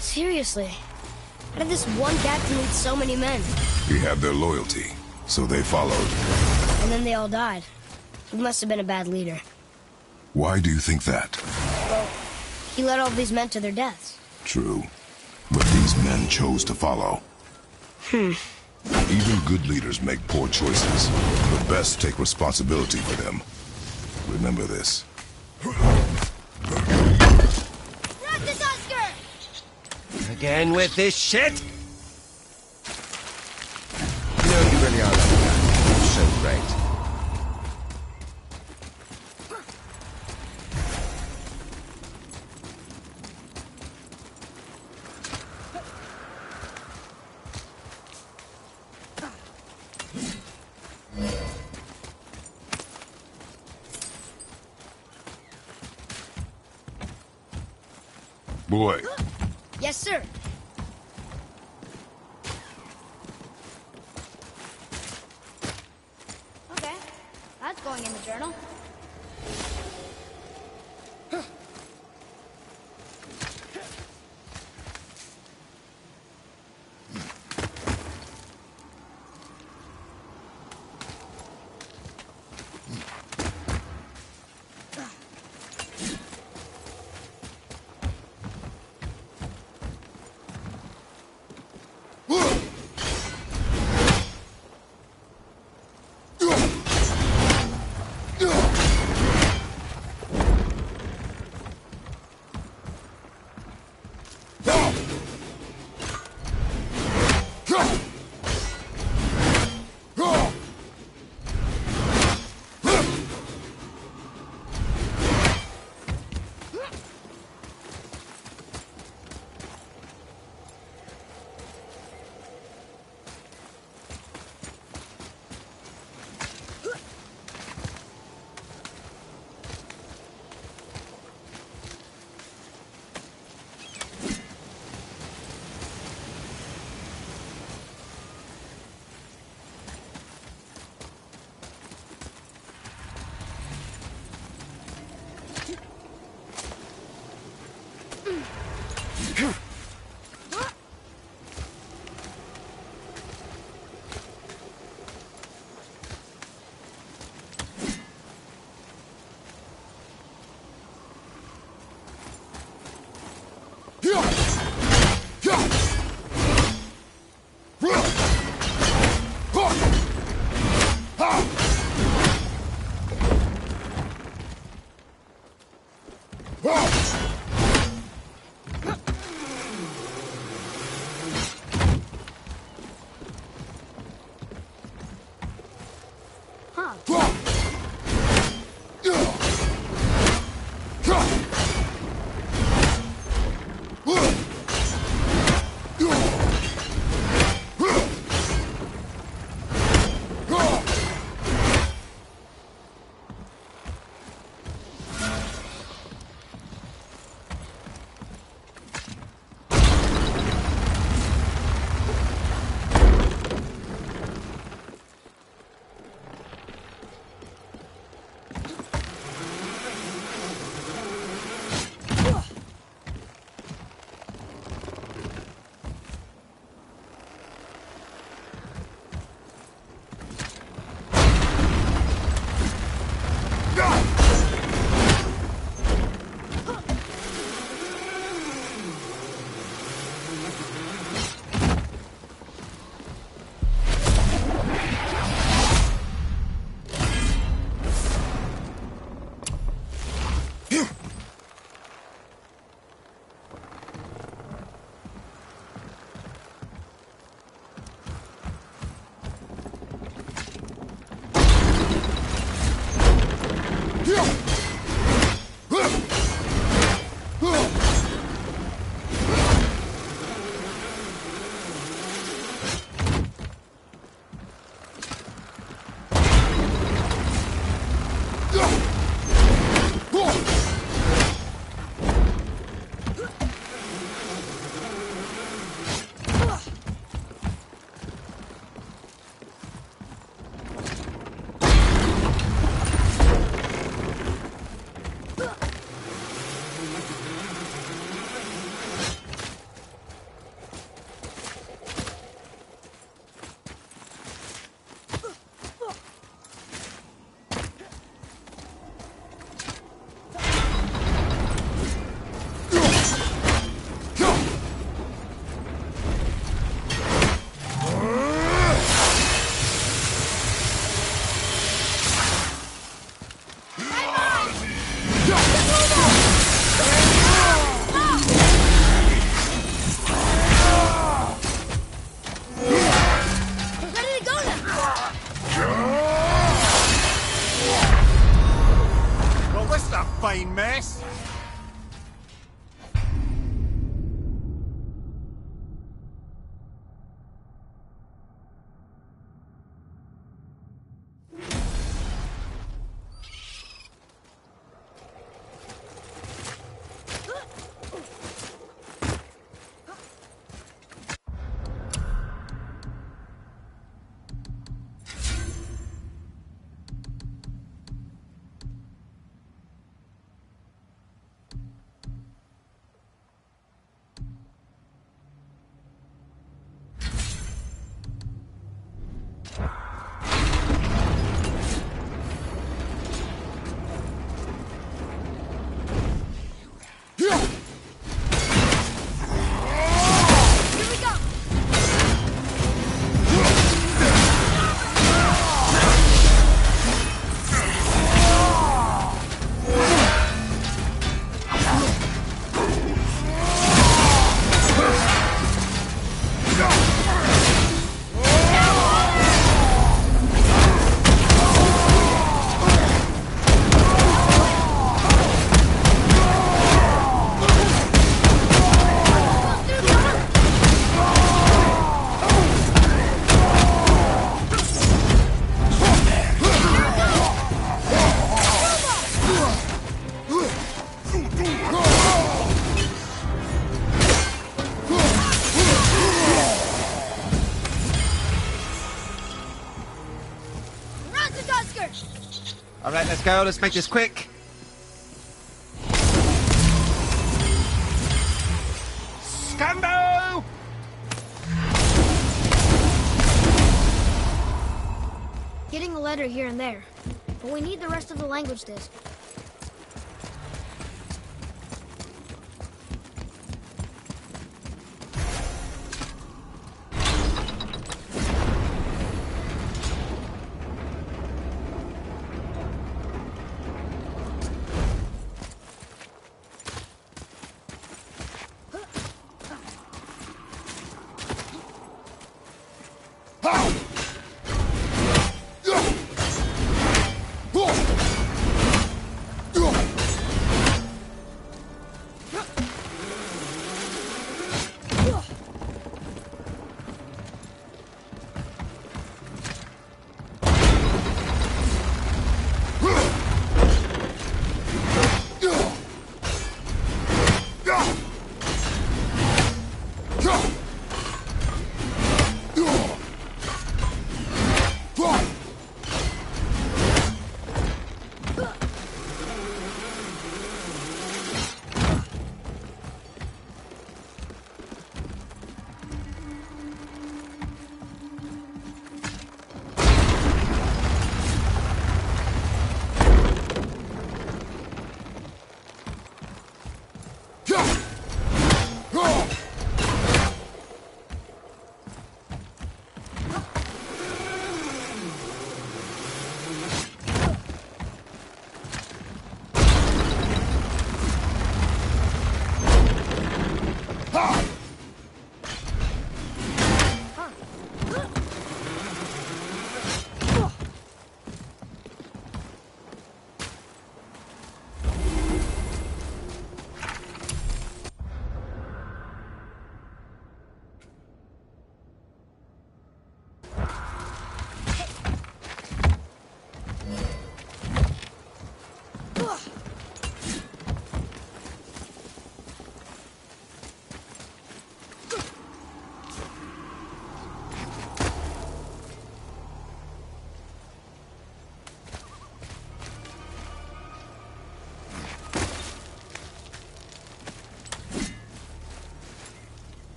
Seriously, how did this one captain lead so many men? He had their loyalty, so they followed. And then they all died. He must have been a bad leader. Why do you think that? Well, he led all these men to their deaths. True. But these men chose to follow. Even good leaders make poor choices. The best take responsibility for them. Remember this. Again with this shit? You know, you really are lucky, man. You're so great. Boy. Yes, sir. Okay, that's going in the journal. fine mess. Alright, let's go. Let's make this quick. Scando! Getting a letter here and there, but we need the rest of the language disc.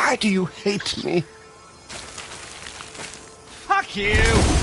Why do you hate me? Fuck you!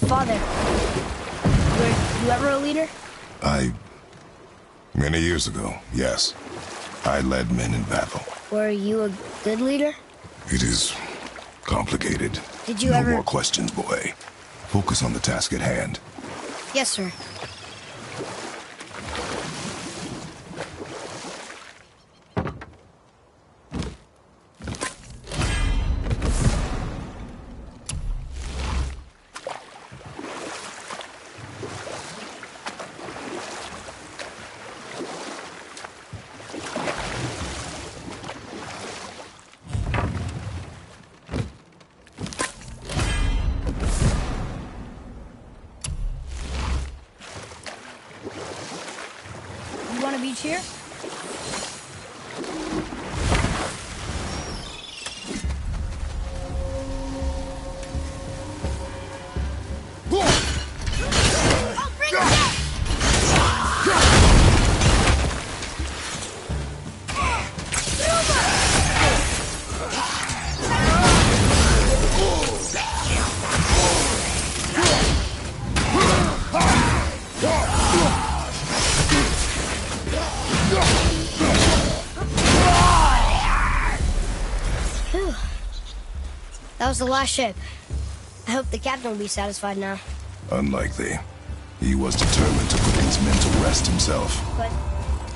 Father, were you ever a leader? Many years ago, yes. I led men in battle. Were you a good leader? It is complicated. Did you no ever... more questions, boy. Focus on the task at hand. Yes, sir. Here? That was the last ship. I hope the captain will be satisfied now. Unlikely. He was determined to put these men to rest himself. But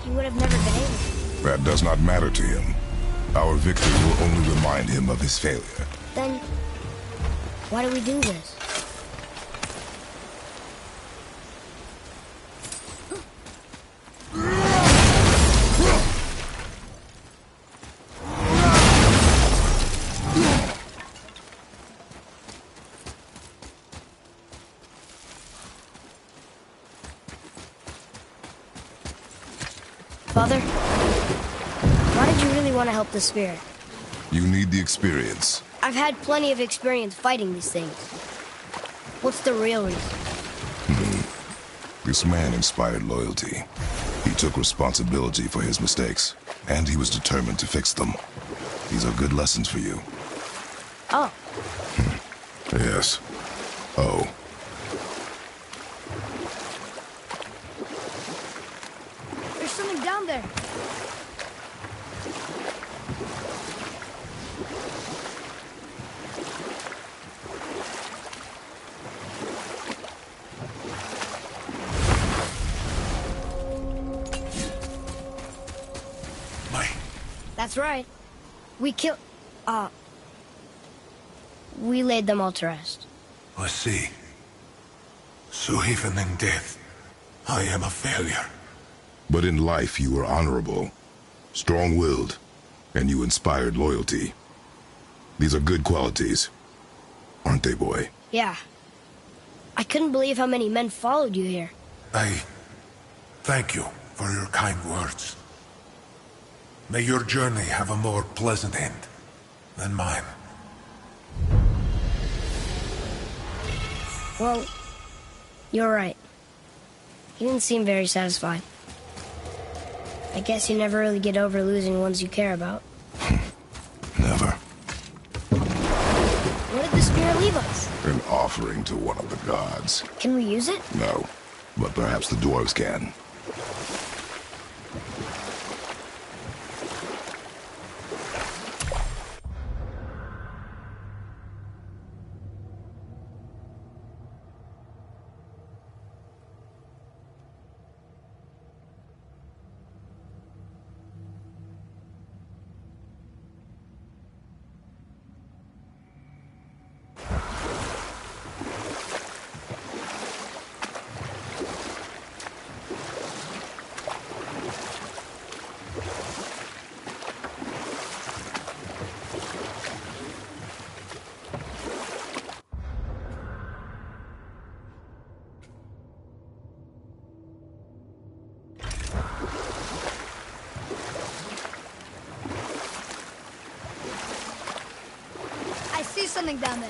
he would have never been able to. That does not matter to him. Our victory will only remind him of his failure. Then, why do we do this? Father, why did you really want to help the spirit? You need the experience. I've had plenty of experience fighting these things. What's the real reason? This man inspired loyalty. He took responsibility for his mistakes, and he was determined to fix them. These are good lessons for you. Oh. Yes. Oh. There's something down there. That's right. We we laid them all to rest. I see. So even in death, I am a failure. But in life you were honorable, strong-willed, and you inspired loyalty. These are good qualities, aren't they, boy? Yeah. I couldn't believe how many men followed you here. I thank you for your kind words. May your journey have a more pleasant end than mine. Well, you're right. You didn't seem very satisfied. I guess you never really get over losing ones you care about. Never. What did the spirit leave us? An offering to one of the gods. Can we use it? No, but perhaps the dwarves can. I see something down there.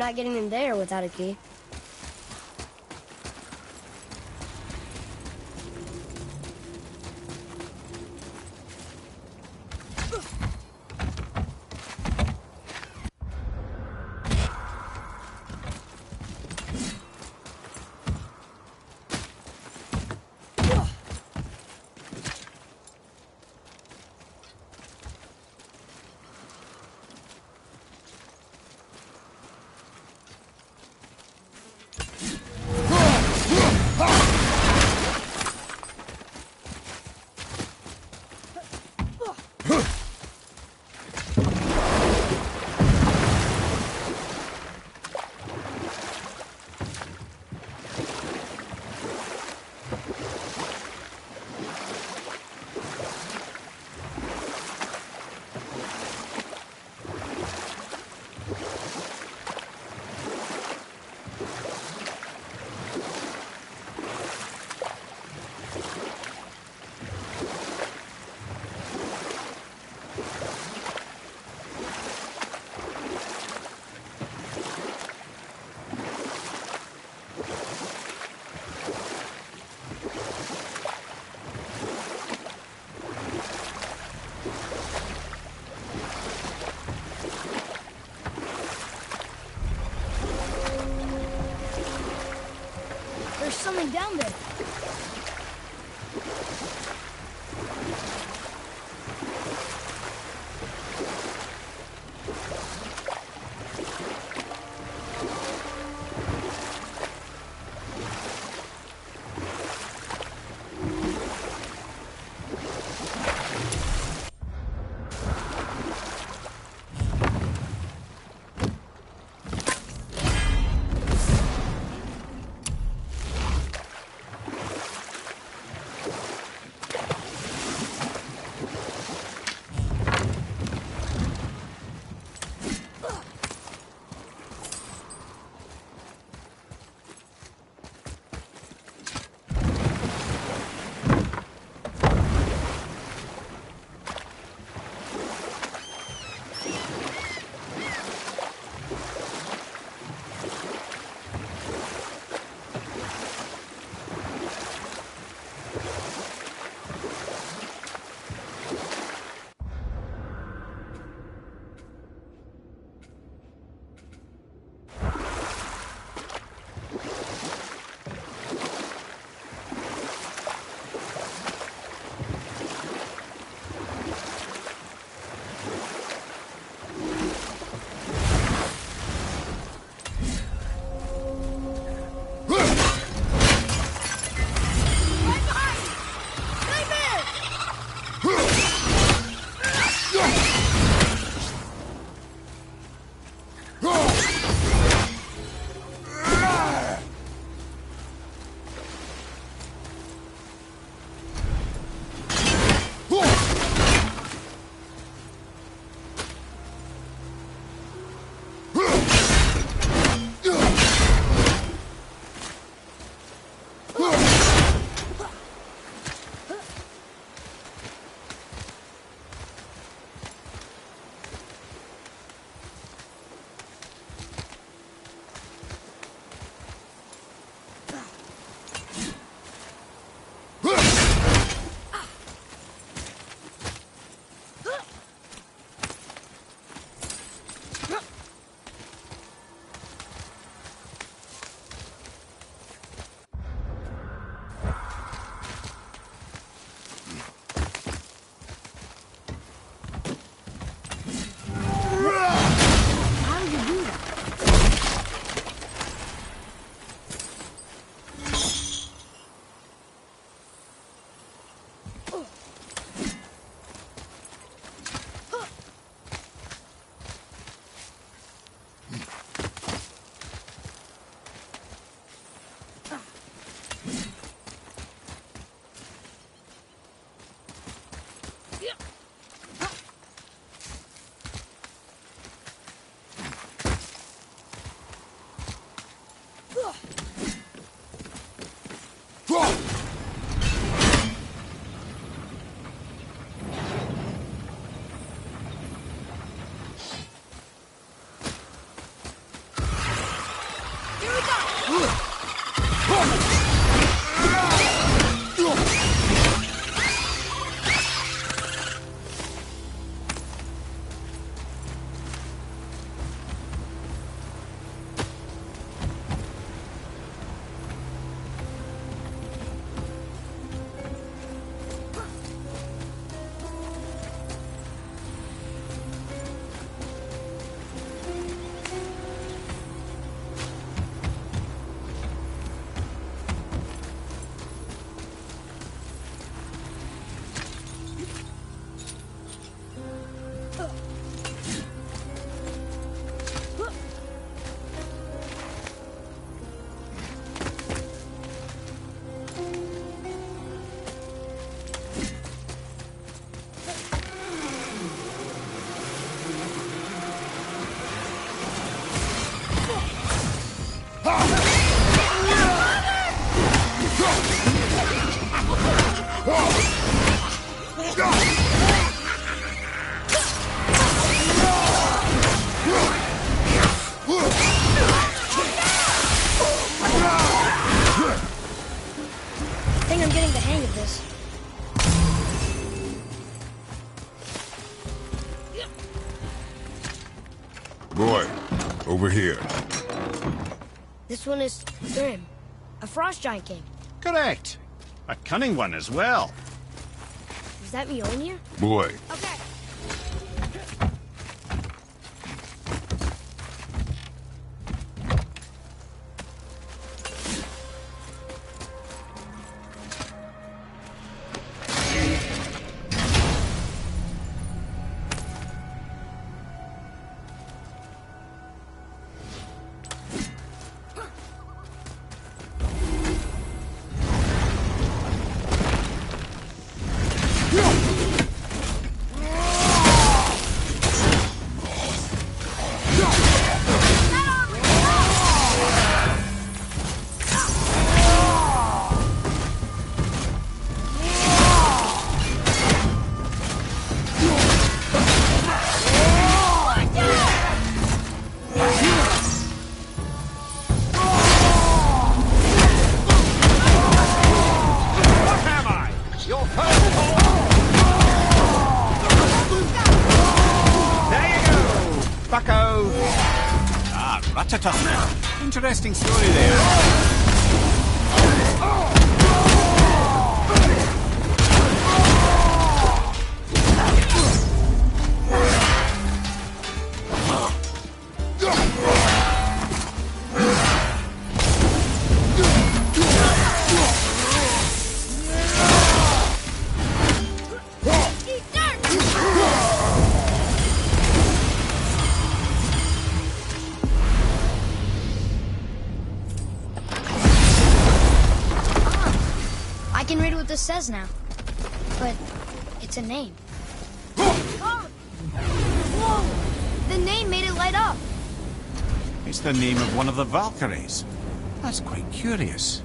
not getting in there without a key. There's something down there. think I'm getting the hang of this. Boy, over here. This one is Grim, a frost giant king. Correct. A cunning one as well. Is that Mjolnir? Boy. Okay. Interesting story there. I can read what this says now, but it's a name. Whoa! The name made it light up. It's the name of one of the Valkyries. That's quite curious.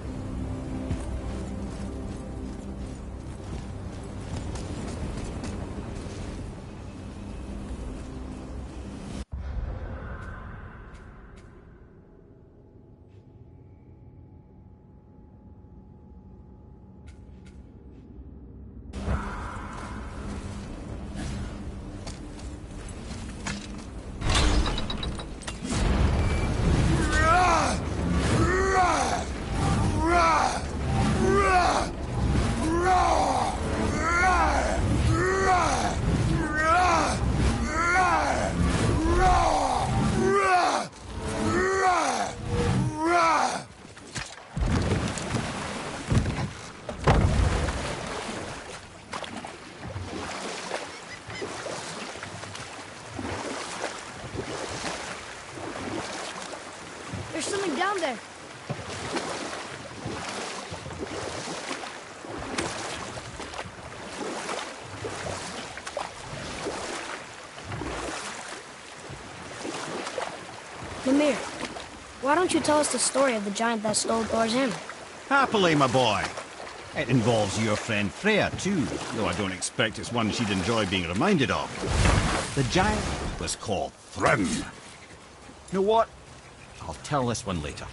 There's something down there. Mimir, why don't you tell us the story of the giant that stole Thor's hammer? Happily, my boy. It involves your friend Freya, too, though I don't expect it's one she'd enjoy being reminded of. The giant was called Thrym. You know what? I'll tell this one later.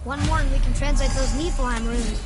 One more and we can translate those Niflheim runes.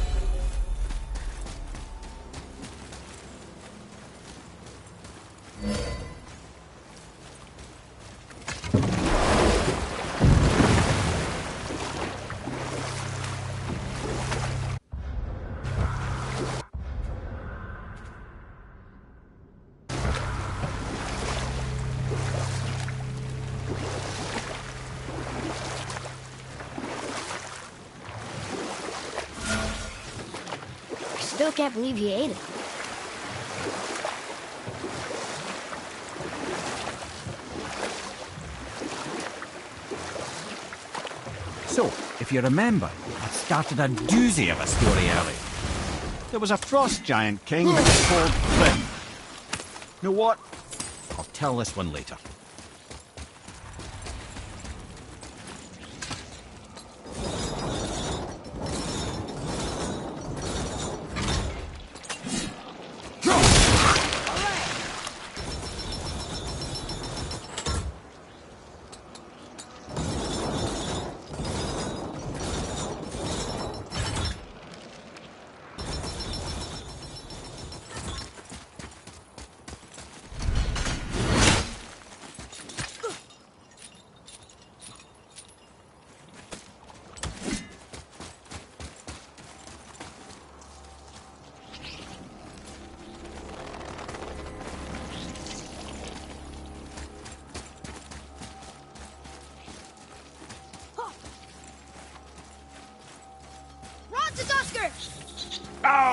Still can't believe he ate it. So, if you remember, I started a doozy of a story earlier. There was a frost giant king called Thrym. You know what? I'll tell this one later.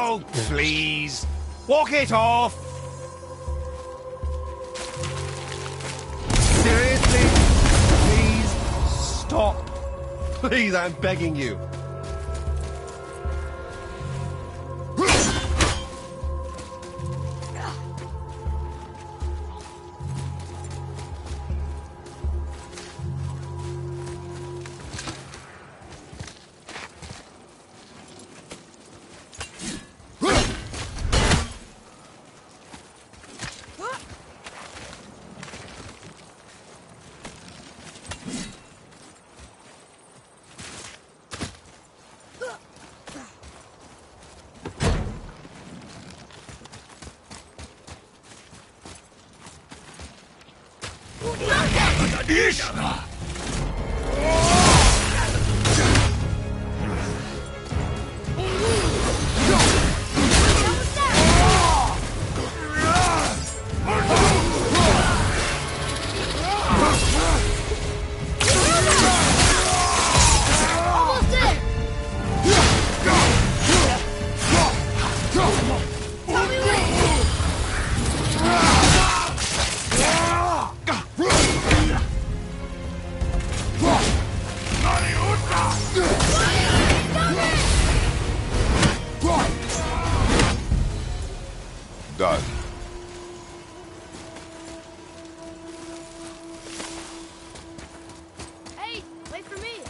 Oh, please. Walk it off. Seriously? Please, stop. Please, I'm begging you. Done. Hey, wait for me.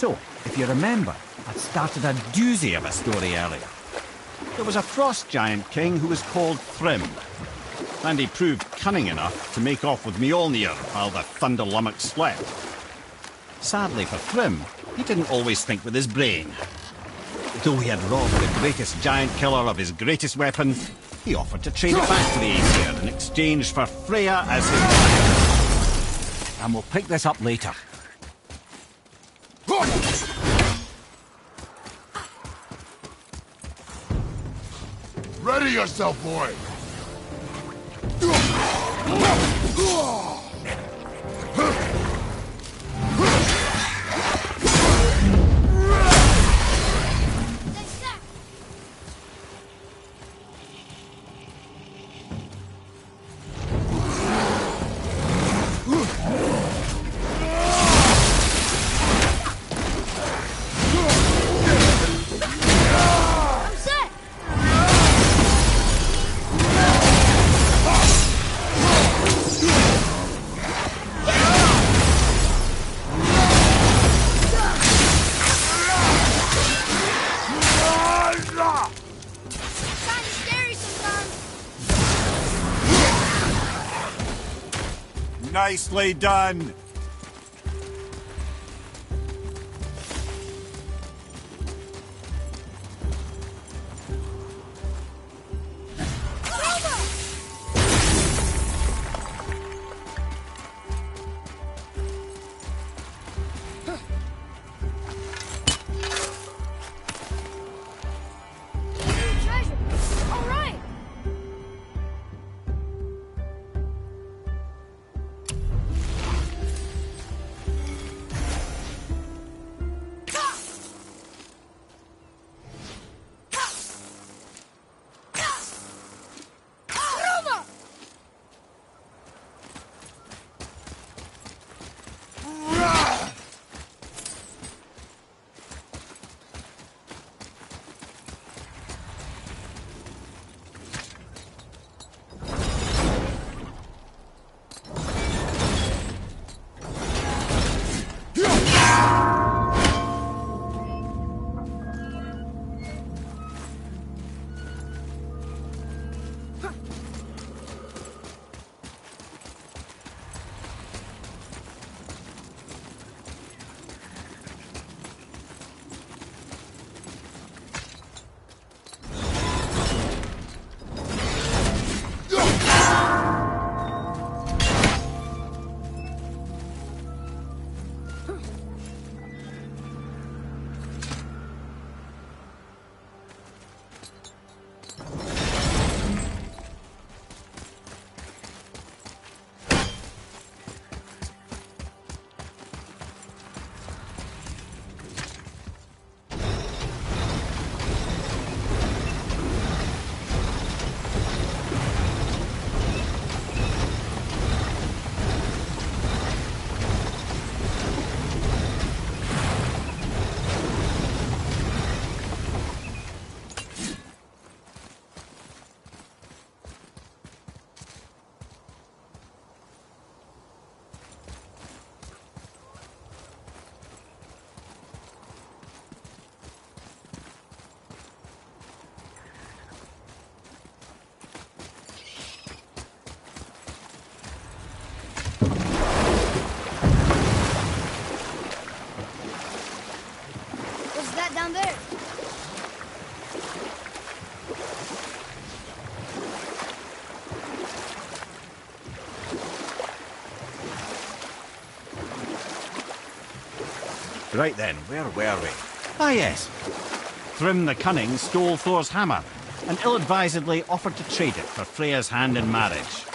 So, if you remember, I'd started a doozy of a story earlier. There was a frost giant king who was called Thrym, and he proved cunning enough to make off with Mjolnir while the Thunder Lummox slept. Sadly for Thrym, he didn't always think with his brain. Though he had robbed the greatest giant killer of his greatest weapon, he offered to trade it back to the Aesir in exchange for Freya as his wife. and we'll pick this up later. Ready yourself, boy! Nicely done! Treasure! All right! Down there. Right then, where were we? Ah yes. Thrym the Cunning stole Thor's hammer, and ill-advisedly offered to trade it for Freya's hand in marriage.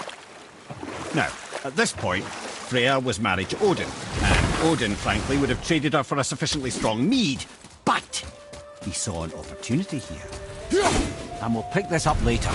Now, at this point, Freya was married to Odin, and Odin, frankly, would have traded her for a sufficiently strong mead, but he saw an opportunity here. And we'll pick this up later.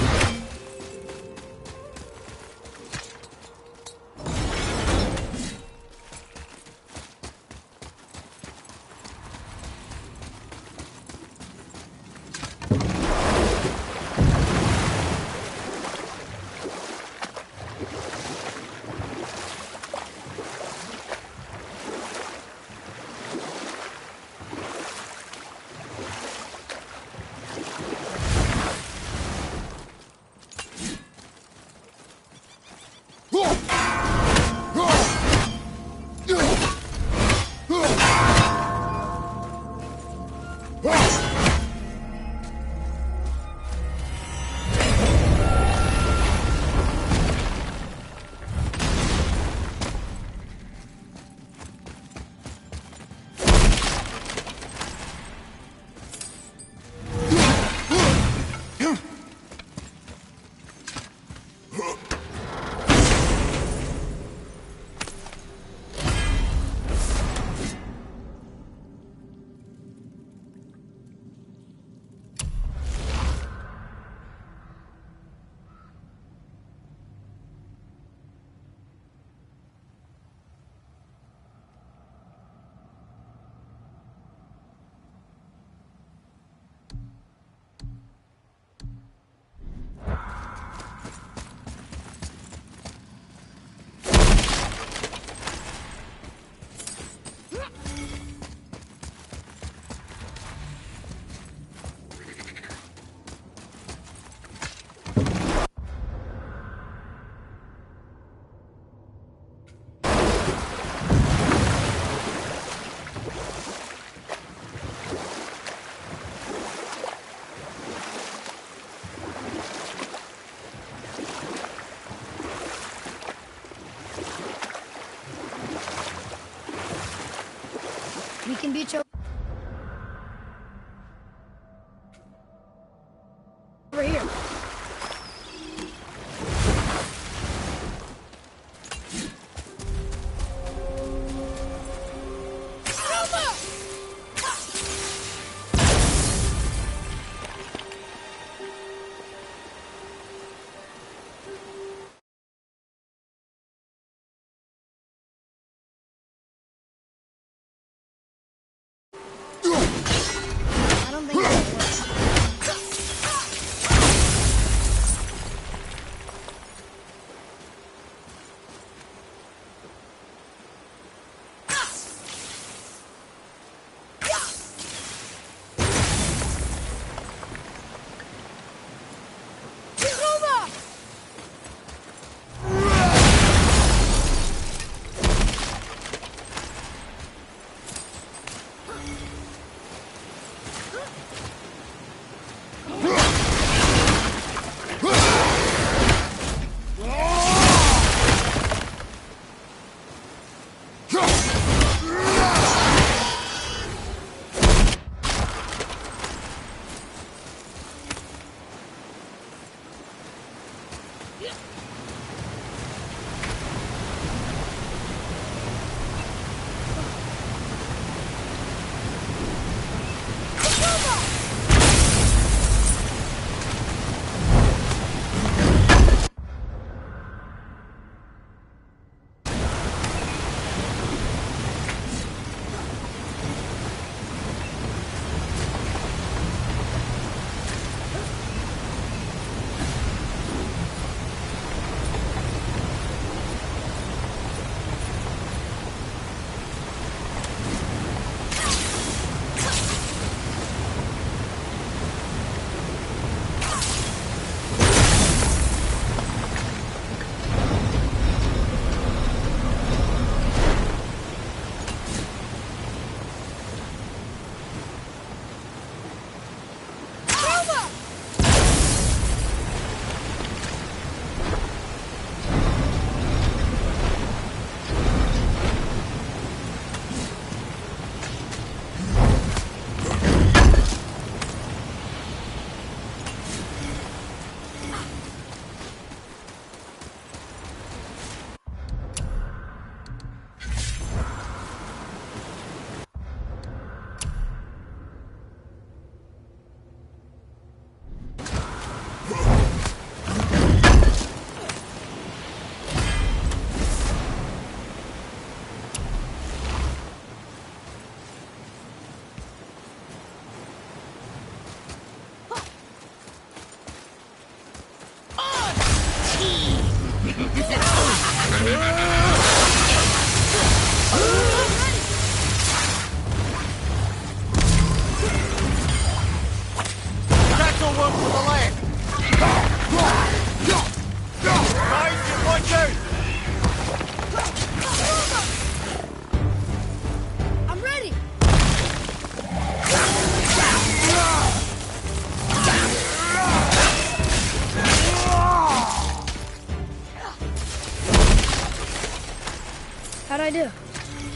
How'd I do?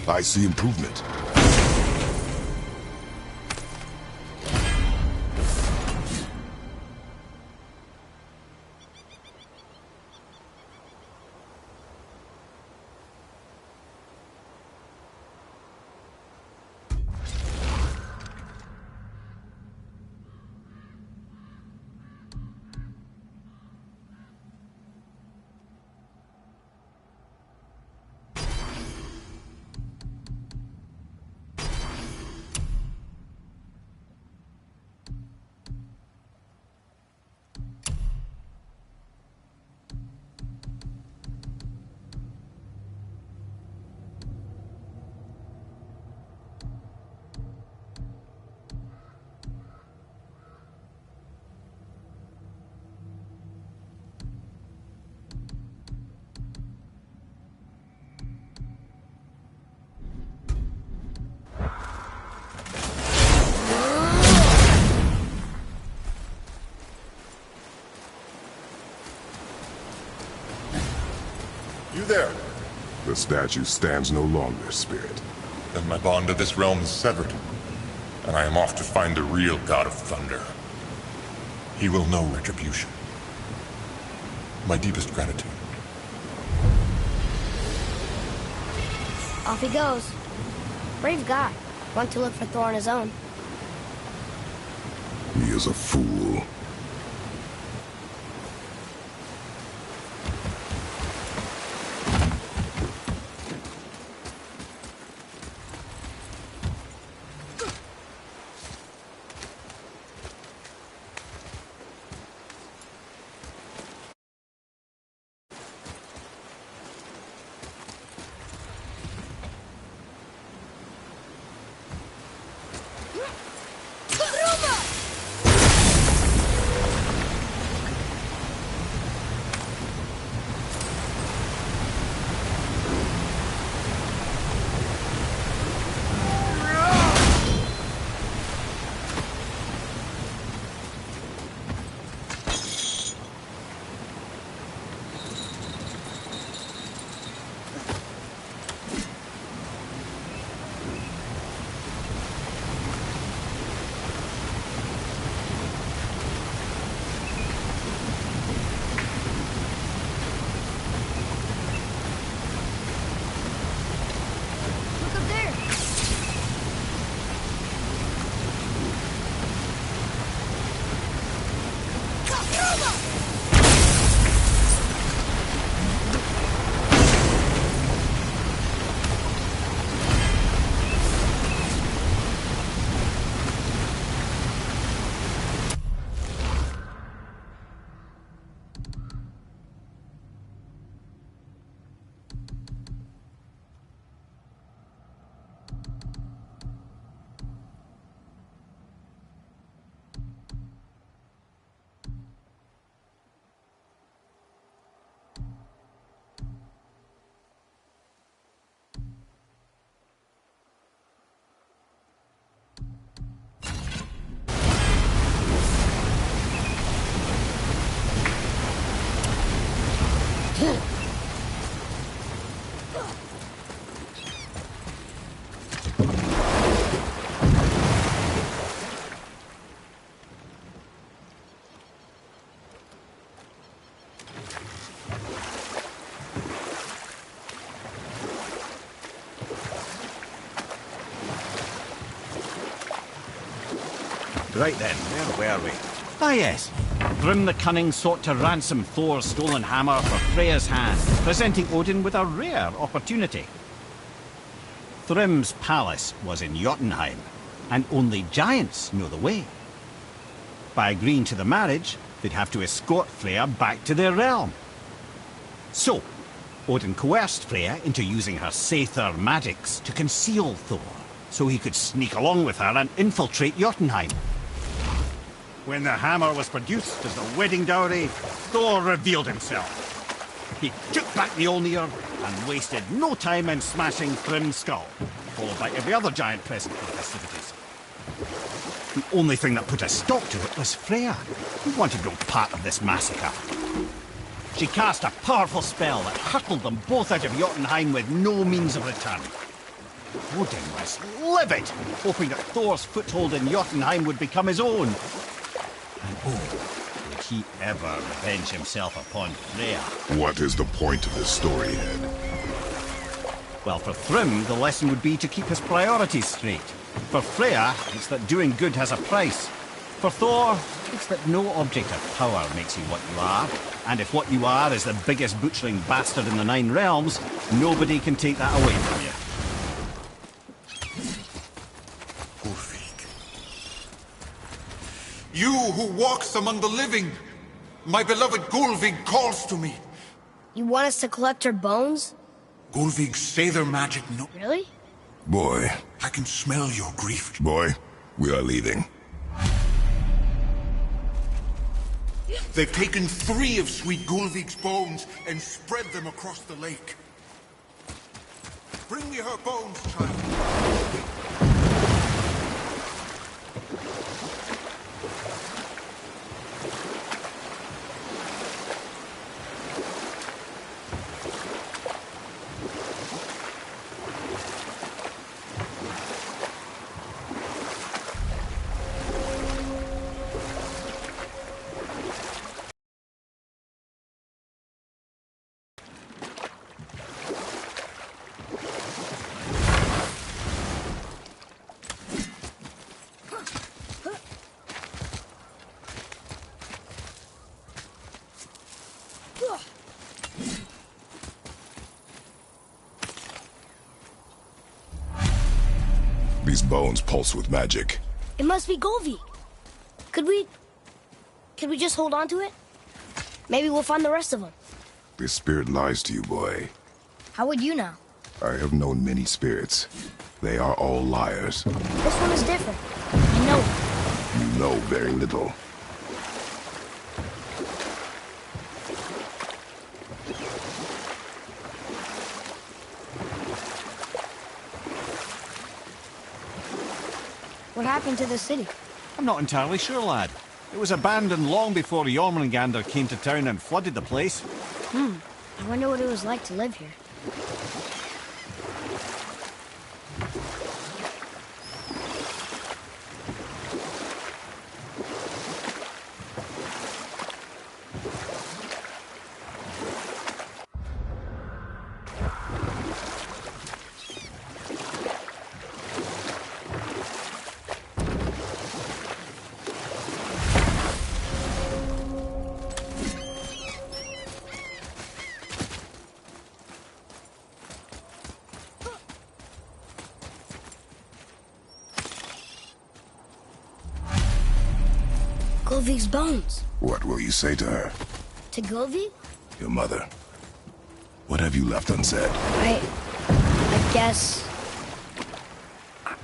I see improvement. You there? The statue stands no longer, Spirit. Then my bond to this realm is severed, and I am off to find the real God of Thunder. He will know retribution. My deepest gratitude. Off he goes. Brave guy. Went to look for Thor on his own. He is a fool. Right then, where were we? Ah yes, Thrym the Cunning sought to ransom Thor's stolen hammer for Freya's hand, presenting Odin with a rare opportunity. Thrym's palace was in Jotunheim, and only giants know the way. By agreeing to the marriage, they'd have to escort Freya back to their realm. So, Odin coerced Freya into using her Saether magics to conceal Thor, so he could sneak along with her and infiltrate Jotunheim. When the hammer was produced as the wedding dowry, Thor revealed himself. He took back the Olnir and wasted no time in smashing Thrym's skull, followed by every other giant present for the festivities. The only thing that put a stop to it was Freya, who wanted no part of this massacre. She cast a powerful spell that hurtled them both out of Jotunheim with no means of return. Odin was livid, hoping that Thor's foothold in Jotunheim would become his own. And oh, would he ever revenge himself upon Freya? What is the point of this story, Ed? Well, for Thrym, the lesson would be to keep his priorities straight. For Freya, it's that doing good has a price. For Thor, it's that no object of power makes you what you are. And if what you are is the biggest butchering bastard in the Nine Realms, nobody can take that away from you. You who walks among the living, my beloved Gulvig calls to me. You want us to collect her bones? Gulvig Saether magic no... Really? Boy. I can smell your grief. Boy, we are leaving. They've taken 3 of sweet Gulvig's bones and spread them across the lake. Bring me her bones, child. These bones pulse with magic. It must be Gulvig. Could we just hold on to it? Maybe we'll find the rest of them. This spirit lies to you, boy. How would you know? I have known many spirits. They are all liars. This one is different. I know it. You know very little. What happened to the city? I'm not entirely sure, lad. It was abandoned long before Jormungandr came to town and flooded the place. I wonder what it was like to live here. Gulvig's bones. What will you say to her? To Gulvig? Your mother. What have you left unsaid? I guess...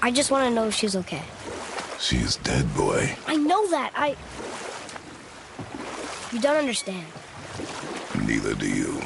I just want to know if she's okay. She is dead, boy. I know that, You don't understand. Neither do you.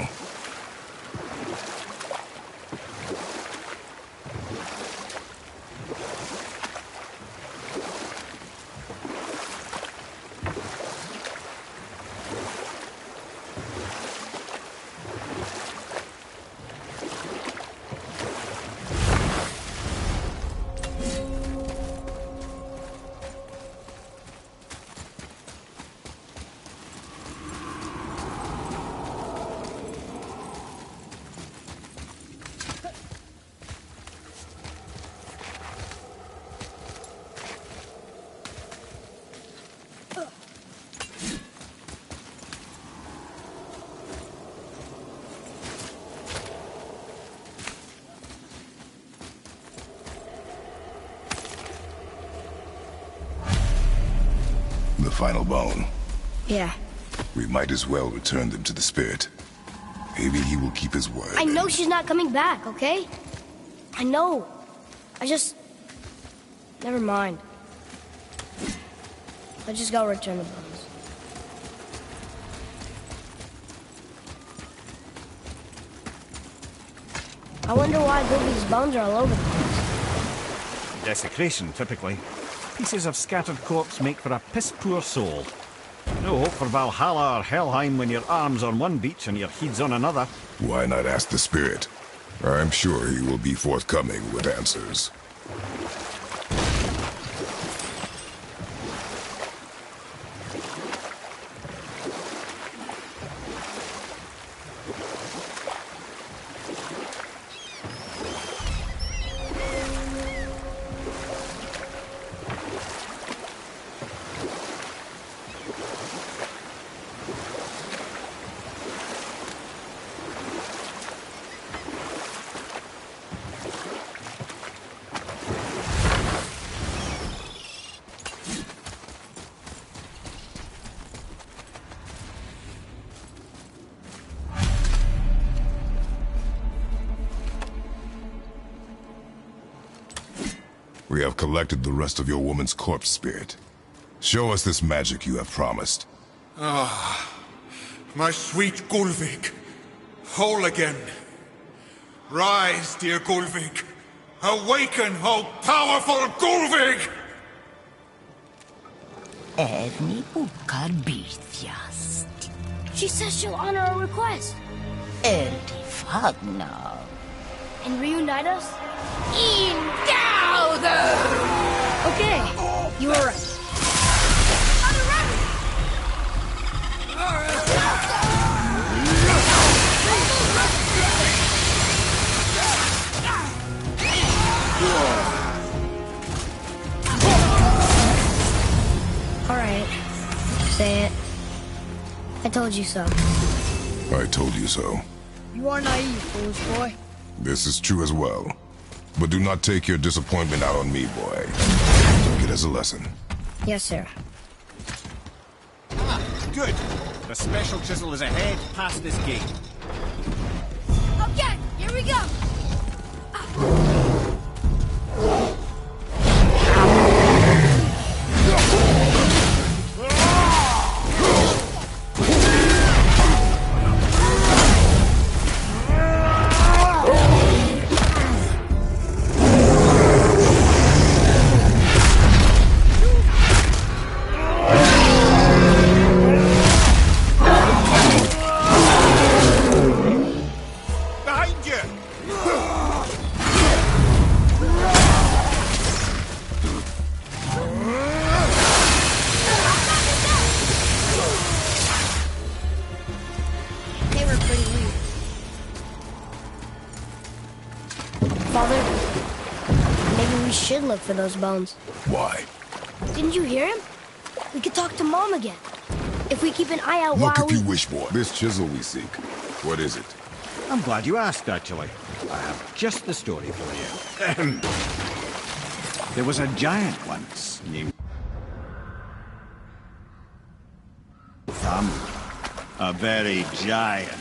The final bone. Yeah. We might as well return them to the spirit. Maybe he will keep his word. I know she's not coming back, okay? I know. I just... Never mind. Let's just go return the bones. I wonder why Goofy's bones are all over the place. Desecration, typically. Pieces of scattered corpse make for a piss-poor soul. No hope for Valhalla or Helheim when your arm's on one beach and your head's on another. Why not ask the spirit? I'm sure he will be forthcoming with answers. We have collected the rest of your woman's corpse, spirit. Show us this magic you have promised. Ah, my sweet Gulvik. Whole again. Rise, dear Gulvik. Awaken, O powerful Gulvik! She says she'll honor our request. And reunite us? Okay, you were right. Alright, say it. I told you so. I told you so. You are naive, foolish boy. This is true as well. But do not take your disappointment out on me, boy. Take it as a lesson. Yes, sir. Ah, good. The special chisel is ahead, past this gate. Okay, here we go. Look for those bones. Why? Didn't you hear him? We could talk to Mom again. If we keep an eye out while Look if you wish, boy. This chisel we seek. What is it? I'm glad you asked, actually. I have just the story for you. There was a giant once named a very giant,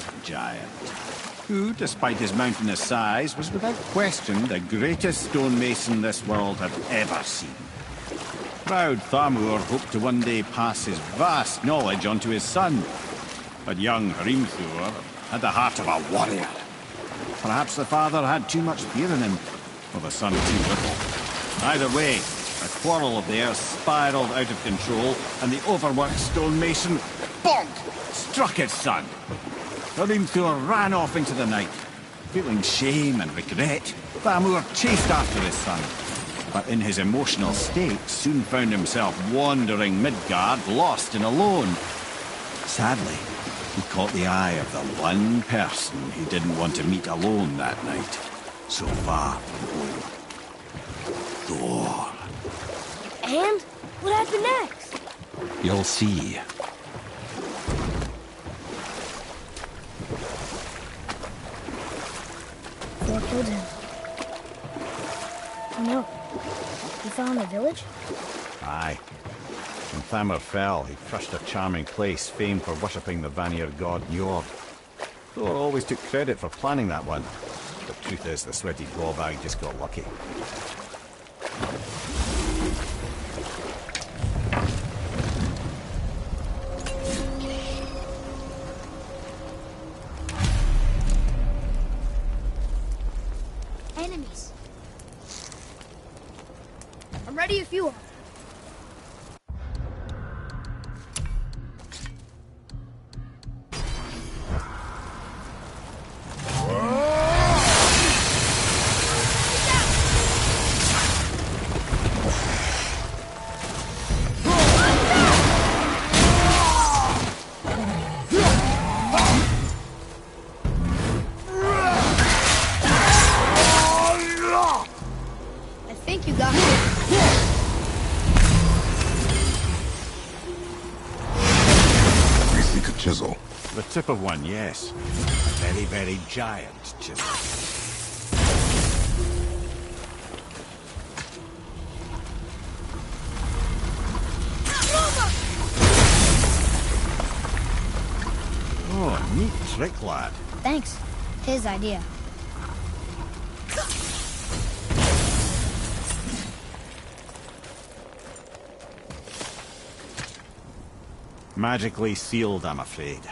who, despite his mountainous size, was without question the greatest stonemason this world had ever seen. Proud Thamur hoped to one day pass his vast knowledge on to his son, but young Hrimthur had the heart of a warrior. Perhaps the father had too much fear in him, or the son too little. Either way, a quarrel of theirs spiraled out of control, and the overworked stonemason, bonk, struck his son. Hrimthur ran off into the night. Feeling shame and regret, Thamur chased after his son, but in his emotional state soon found himself wandering Midgard, lost and alone. Sadly, he caught the eye of the one person he didn't want to meet alone that night, so far from home. Thor. And? What happened next? You'll see. Thor killed him. Oh no. He fell in the village? Aye. When Thamur fell, he crushed a charming place famed for worshipping the Vanir god Njord. Thor always took credit for planning that one. But truth is, the sweaty ballbag just got lucky. Enemies. I'm ready if you are. Tip of one, yes. A very, very giant chisel. Oh, neat trick, lad. Thanks. His idea. Magically sealed, I'm afraid.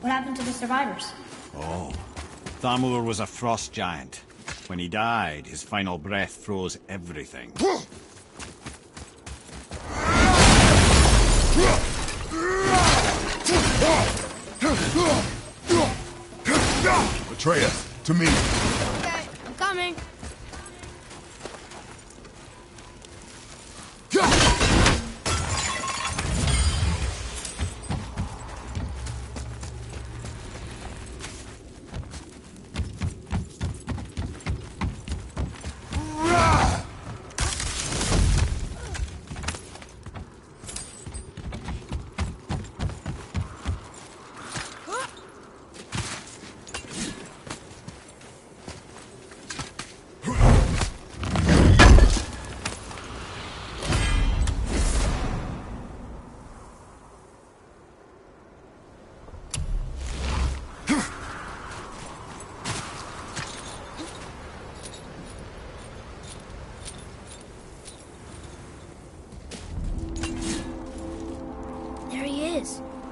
What happened to the survivors? Oh, Thamur was a frost giant. When he died, his final breath froze everything. Atreus, to me. Okay, I'm coming.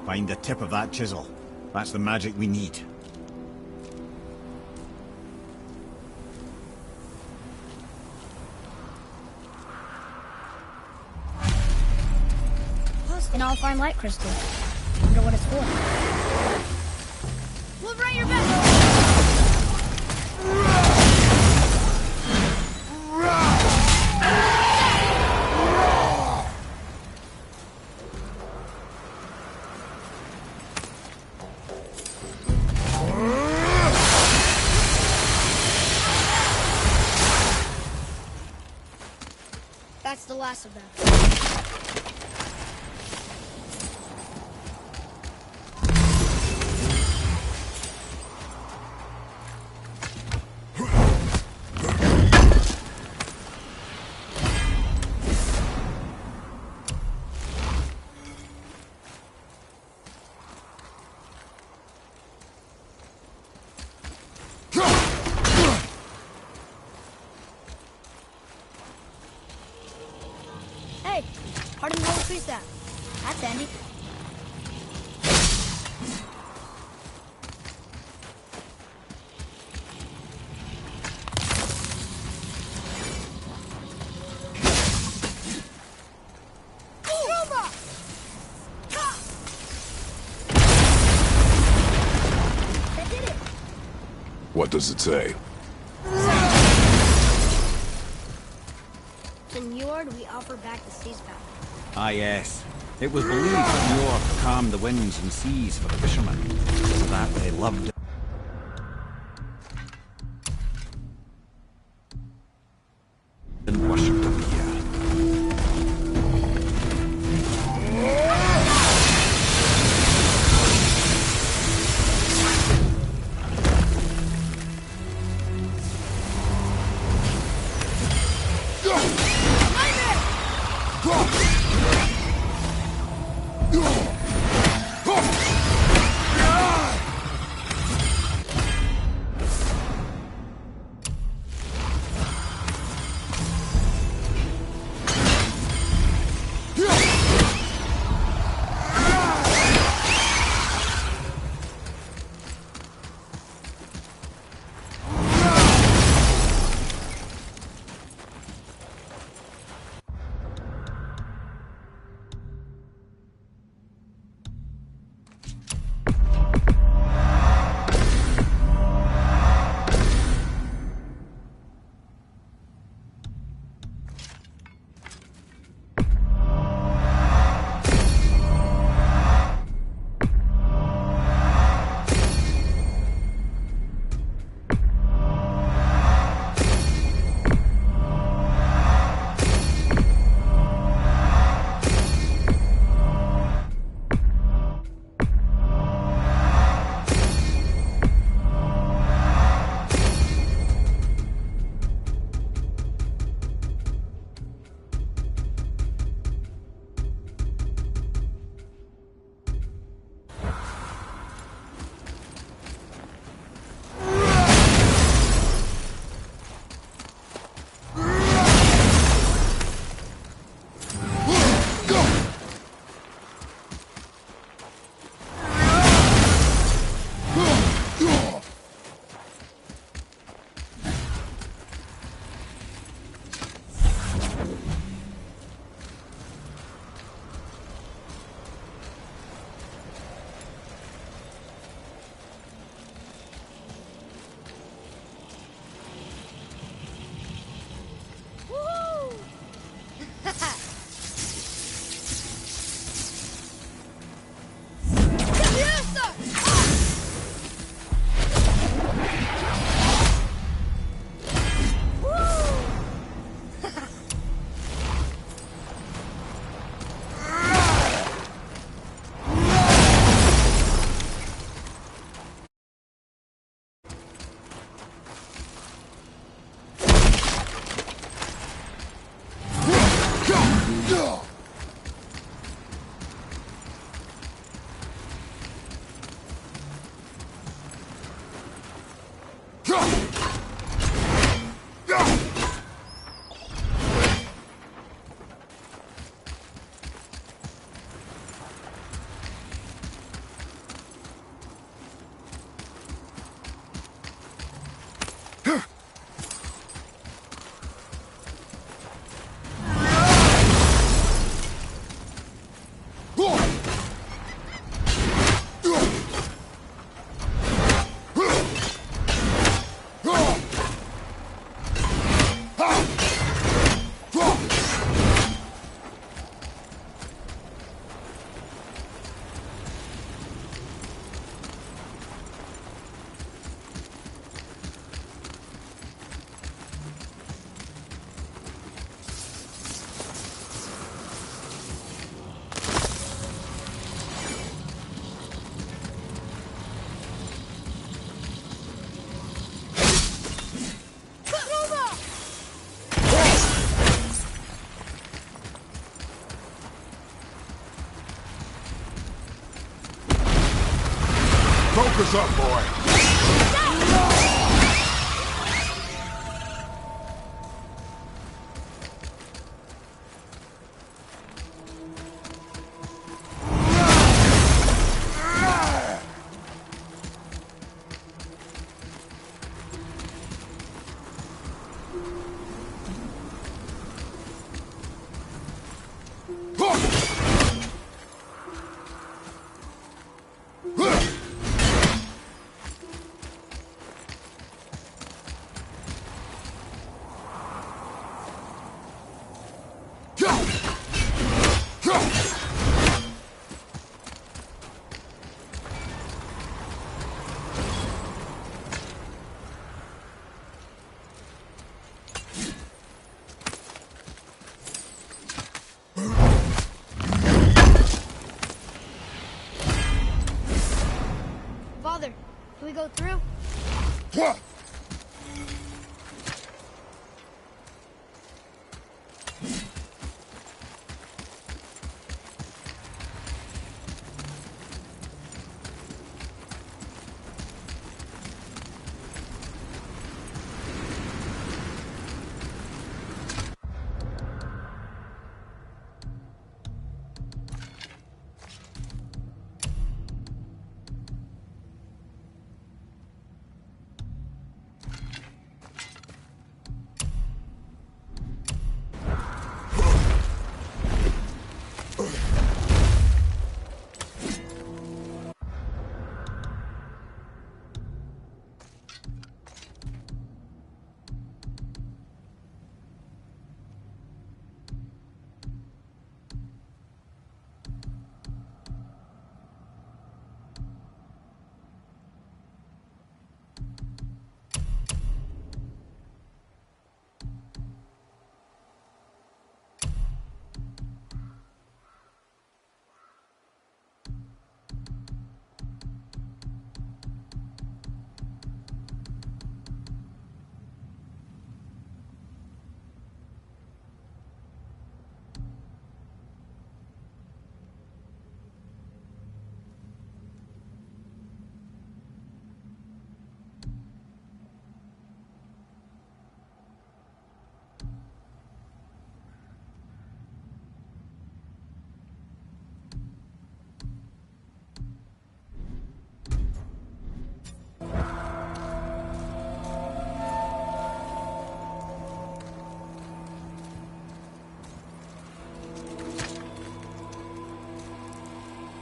Find the tip of that chisel. That's the magic we need. And I'll find light crystal. Wonder what it's for. We'll right your back. That's the last of them. Hey, pardon the old tree staff. That's handy. What does it say? To Njord, we offer back the sea's power. Ah, yes. It was believed that Njord calmed the winds and seas for the fishermen, so that they loved it. Focus up, boy. Father, can we go through? What?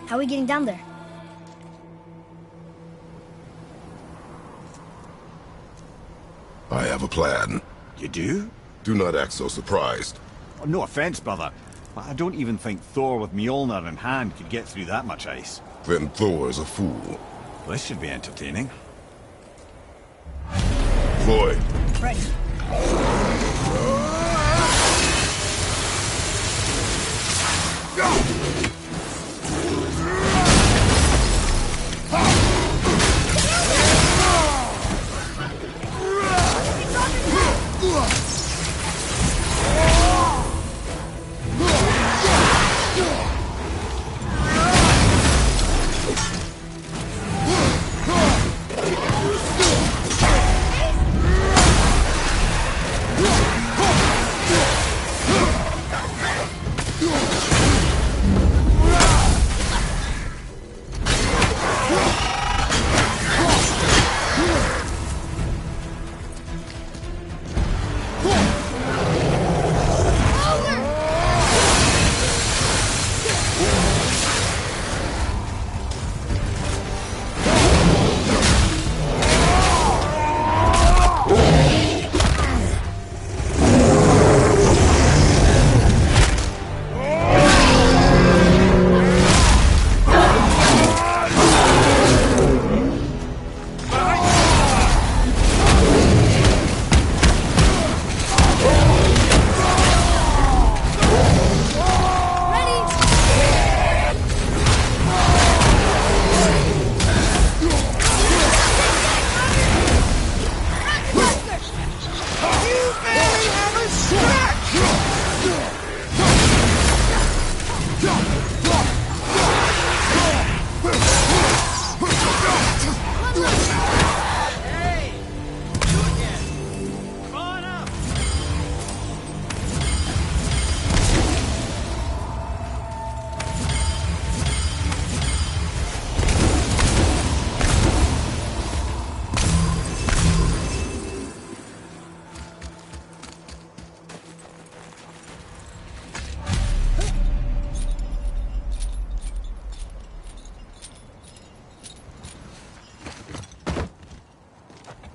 How are we getting down there? I have a plan. You do? Do not act so surprised. Oh, no offense, brother, but I don't even think Thor with Mjolnir in hand could get through that much ice. Then Thor's a fool. This should be entertaining. Floyd. Ready.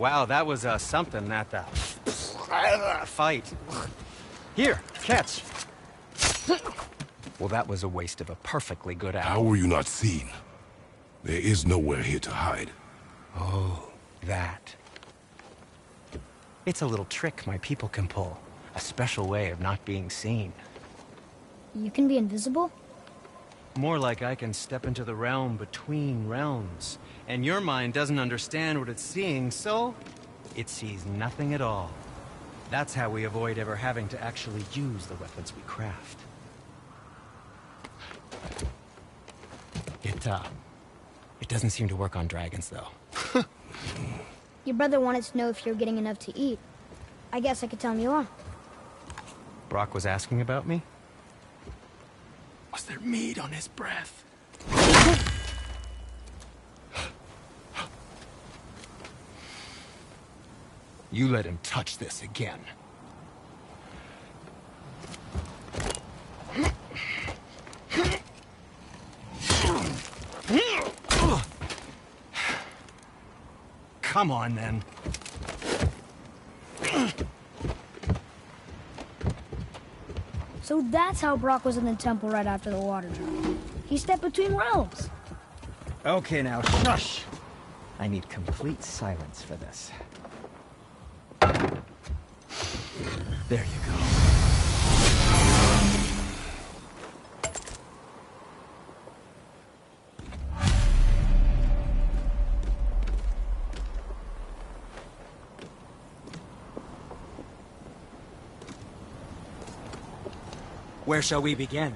Wow, that was something, that fight. Here, catch. Well, that was a waste of a perfectly good apple. How were you not seen? There is nowhere here to hide. Oh, that. It's a little trick my people can pull. A special way of not being seen. You can be invisible? More like I can step into the realm between realms. And your mind doesn't understand what it's seeing, so it sees nothing at all. That's how we avoid ever having to actually use the weapons we craft. It doesn't seem to work on dragons, though. Your brother wanted to know if you're getting enough to eat. I guess I could tell him you are. Brock was asking about me? Was there meat on his breath? You let him touch this again. Come on, then. So that's how Brock was in the temple right after the water drop. He stepped between realms. Okay, now, shush! I need complete silence for this. There you go. Where shall we begin?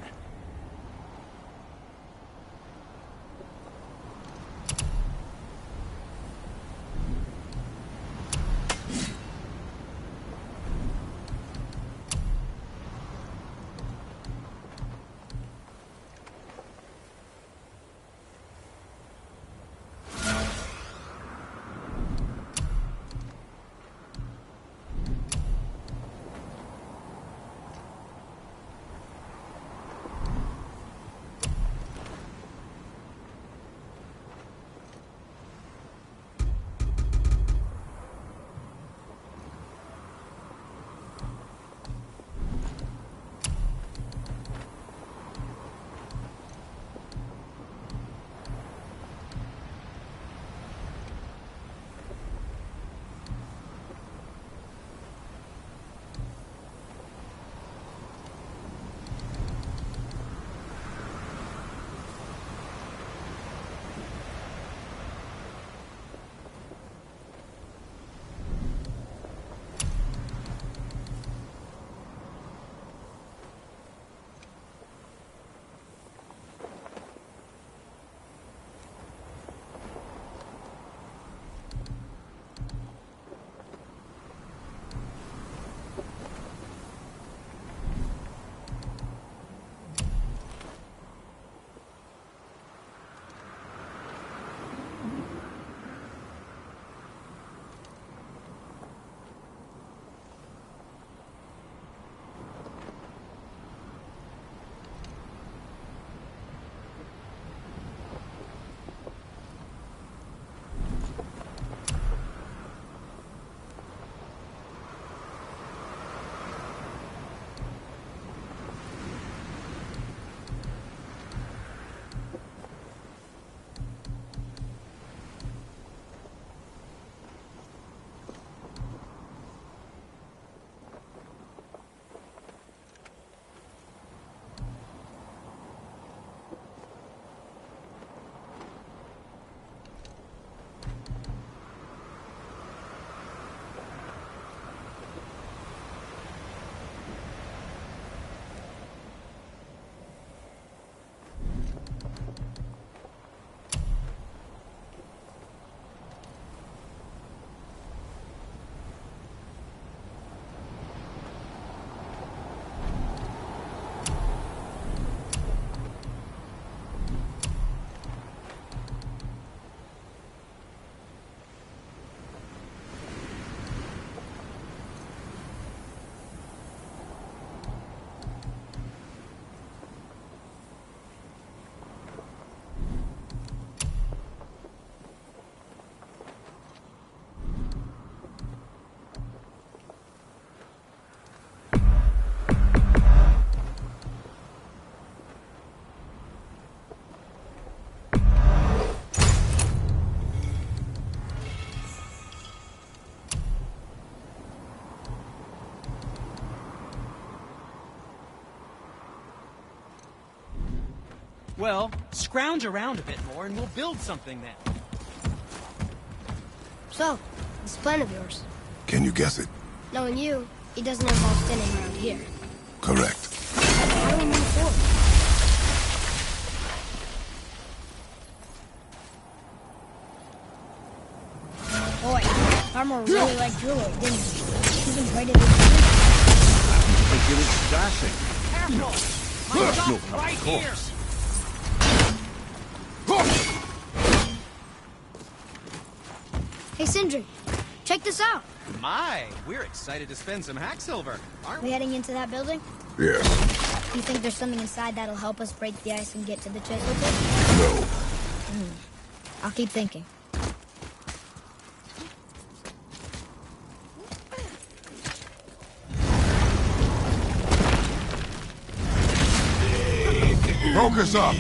Well, scrounge around a bit more and we'll build something then. So, this plan of yours. Can you guess it? Knowing you, it doesn't involve standing around here. Correct. How do we move forward? Boy, Armor really liked Driller, didn't he? Even traded his I think he was dashing. Careful! My stuff's No, right of here! course. Hey, Sindri, check this out. My, we're excited to spend some hack silver, aren't We we? heading into that building? Yes. You think there's something inside that'll help us break the ice and get to the chisel pit? No. I'll keep thinking. Focus up.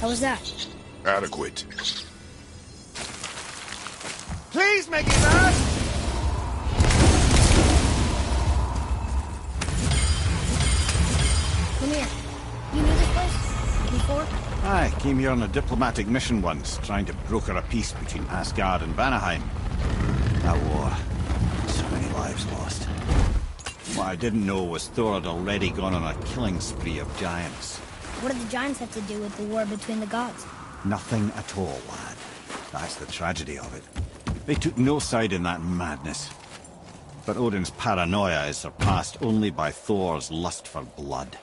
How was that? Adequate. Please make it fast! Come here. You knew this place? Before? I came here on a diplomatic mission once, trying to broker a peace between Asgard and Vanaheim. That war. So many lives lost. What I didn't know was Thor had already gone on a killing spree of giants. What do the giants have to do with the war between the gods? Nothing at all, lad. That's the tragedy of it. They took no side in that madness. But Odin's paranoia is surpassed only by Thor's lust for blood.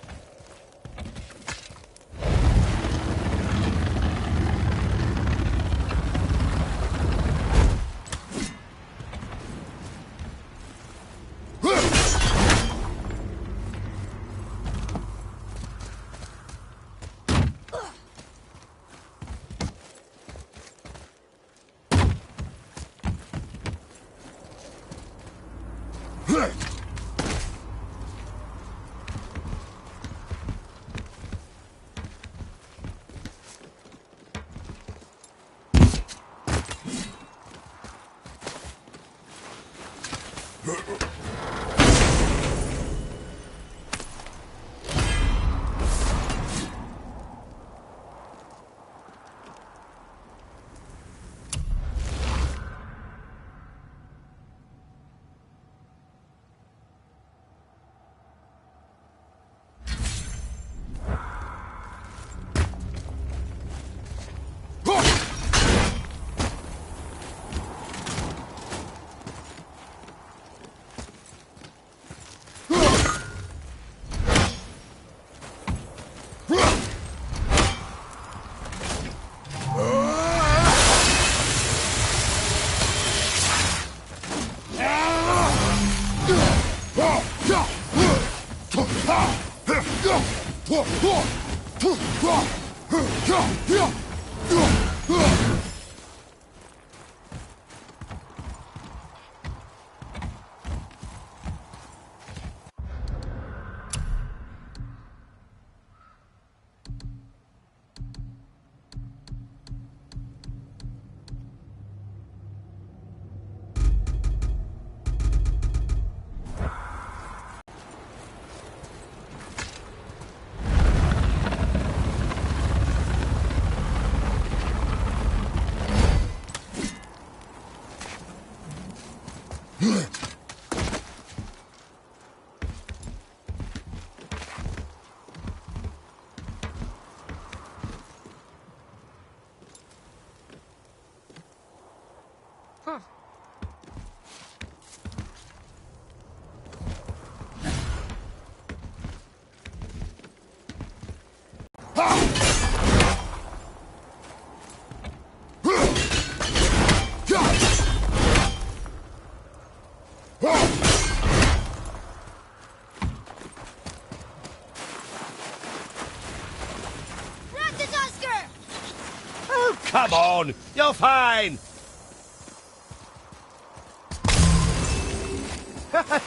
come on! You're fine!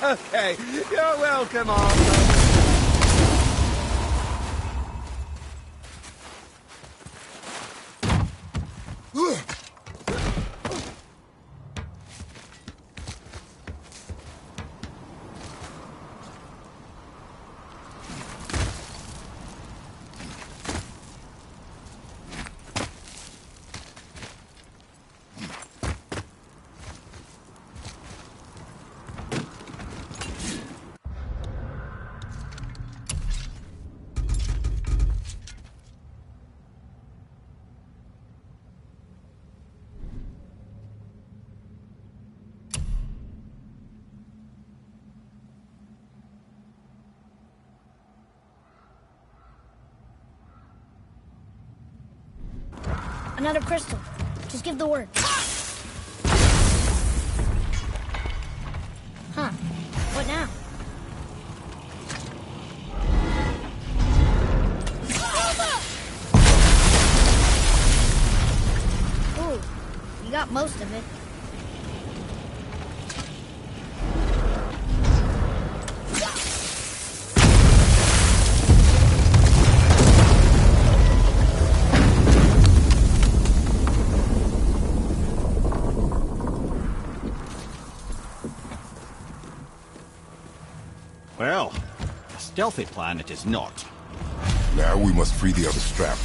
Okay, you're welcome, Arthur. Another crystal. Just give the word. Huh. What now? Ooh, you got most of it. Well, a stealthy plan it is not. Now we must free the other strap.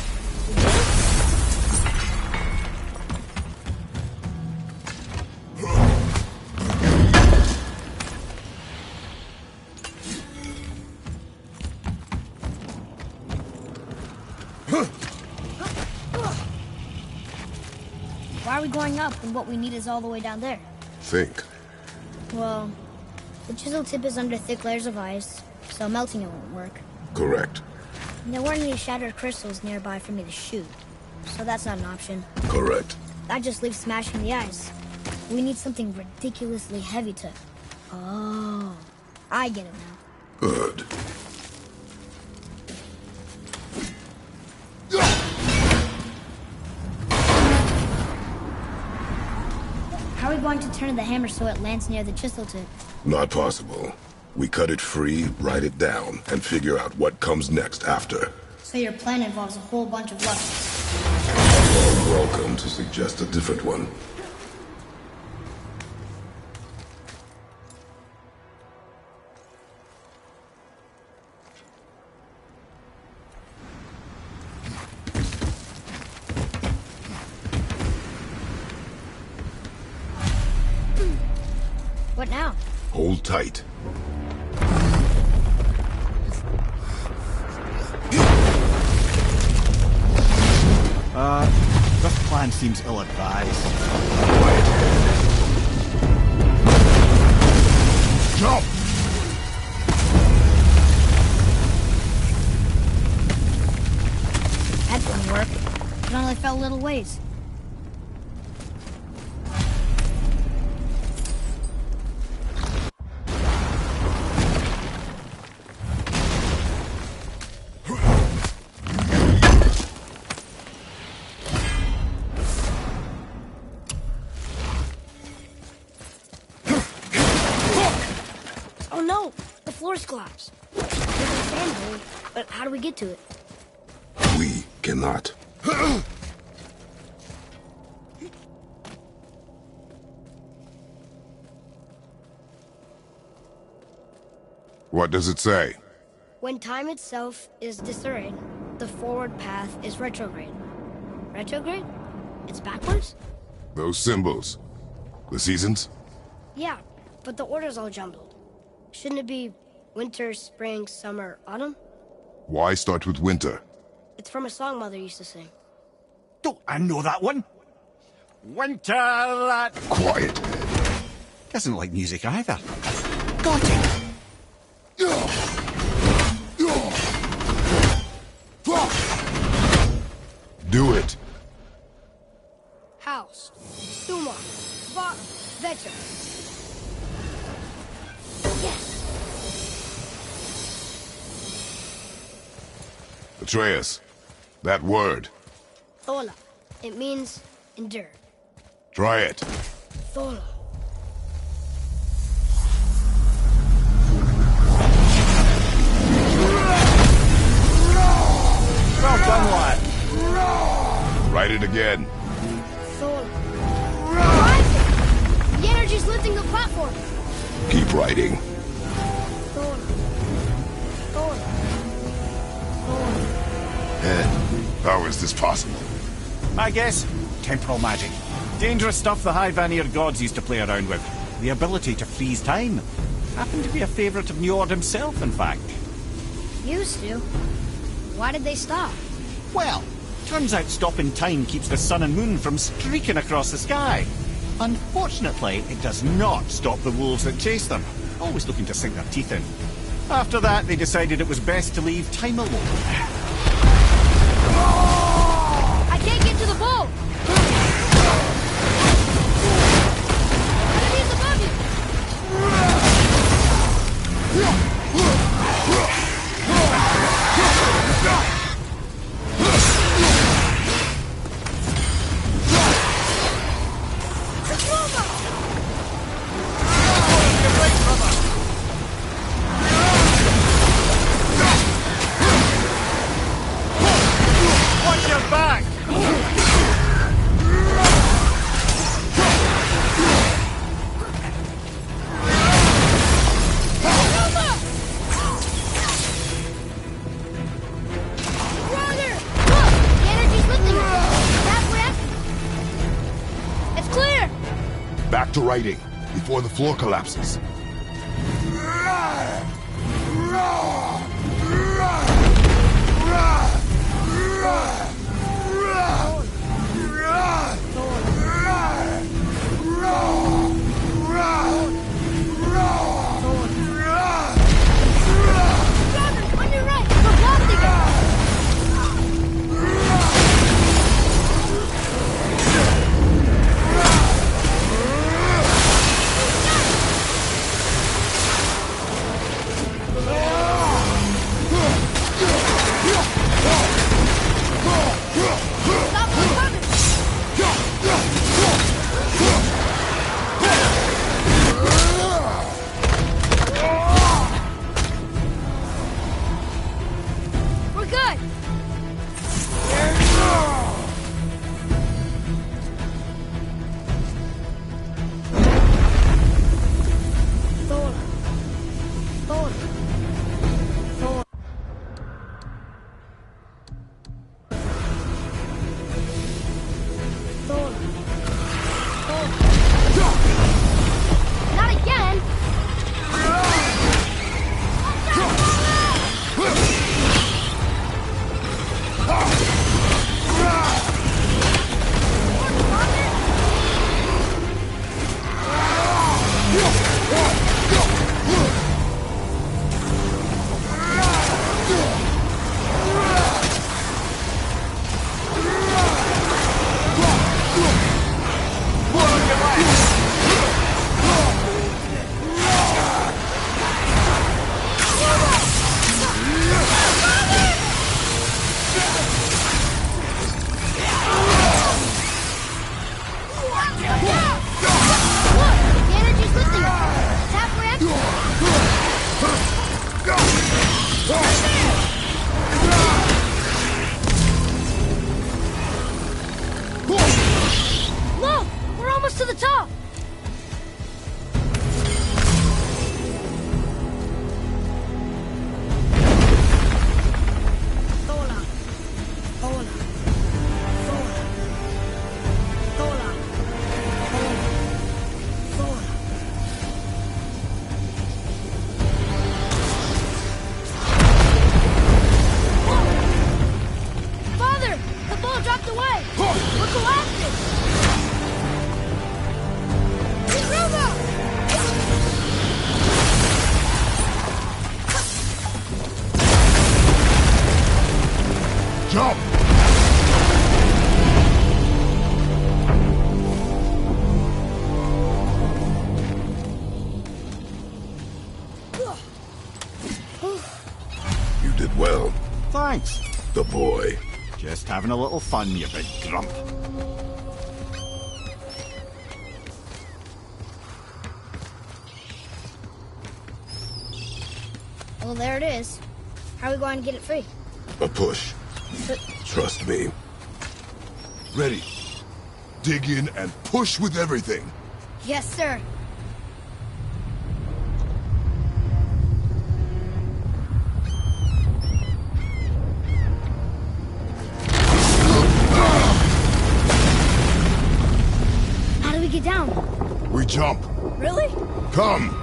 Why are we going up when what we need is all the way down there? Think. Well, the chisel tip is under thick layers of ice, so melting it won't work. Correct. And there weren't any shattered crystals nearby for me to shoot, so that's not an option. Correct. That just leaves smashing the ice. We need something ridiculously heavy to... Oh, I get it now. Good. How are we going to turn the hammer so it lands near the chisel tip? Not possible. We cut it free, write it down, and figure out what comes next after. So your plan involves a whole bunch of luck. You're welcome to suggest a different one. What now? Hold tight. This plan seems ill-advised. Jump! That didn't work. It only fell a little ways. Oh no! The floor's collapsed. There's a sand hole, but how do we get to it? We cannot. What does it say? When time itself is disarrayed, the forward path is retrograde. Retrograde? It's backwards? Those symbols. The seasons? Yeah, but the order's all jumbled. Shouldn't it be winter, spring, summer, autumn? Why start with winter? It's from a song Mother used to sing. Don't I know that one? Winter that... Quiet. Doesn't like music either. Got it! Do it. House, Stuma, Va, Vetter. Yes! Atreus, that word. Thola. It means endure. Try it. Thola. Well done, lad. Write it again. Thola. Rising! The energy's lifting the platform. Keep writing. Thola. Thola. Ed, how is this possible? My guess? Temporal magic. Dangerous stuff the High Vanir gods used to play around with. The ability to freeze time. Happened to be a favourite of Njord himself, in fact. Used to. Why did they stop? Well, turns out stopping time keeps the sun and moon from streaking across the sky. Unfortunately, it does not stop the wolves that chase them, always looking to sink their teeth in. After that, they decided it was best to leave time alone. I can't get to the boat! Enemies above you! Watch your back! Back to writing, before the floor collapses. On your right! We're blocked again! We're good! Thola. Thola. Thola. Thola. Thola. Not again! Look! We're almost to the top! Thola. Thola. Thola. Thola. Thola. Father! The ball dropped away! We're collapsing! Jump! You did well. Thanks. The boy. Just having a little fun, you big grump. Well, there it is. How are we going to get it free? A push. But Trust me. Ready. Dig in and push with everything. yes, sir. How do we get down? We jump. Really? Come.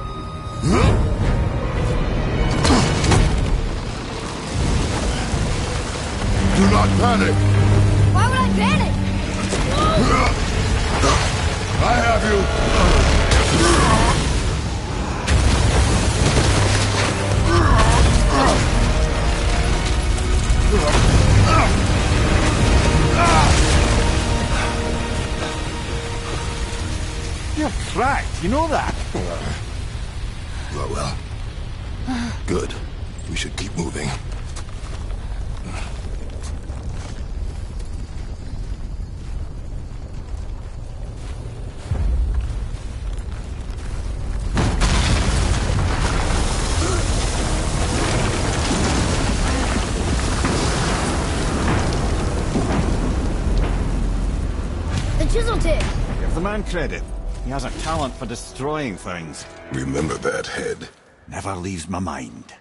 Do not panic. Why would I panic? I have you. You're cracked, you know that? Well. Good. We should keep moving. Chisel tip. Give the man credit. He has a talent for destroying things. Remember that head. Never leaves my mind.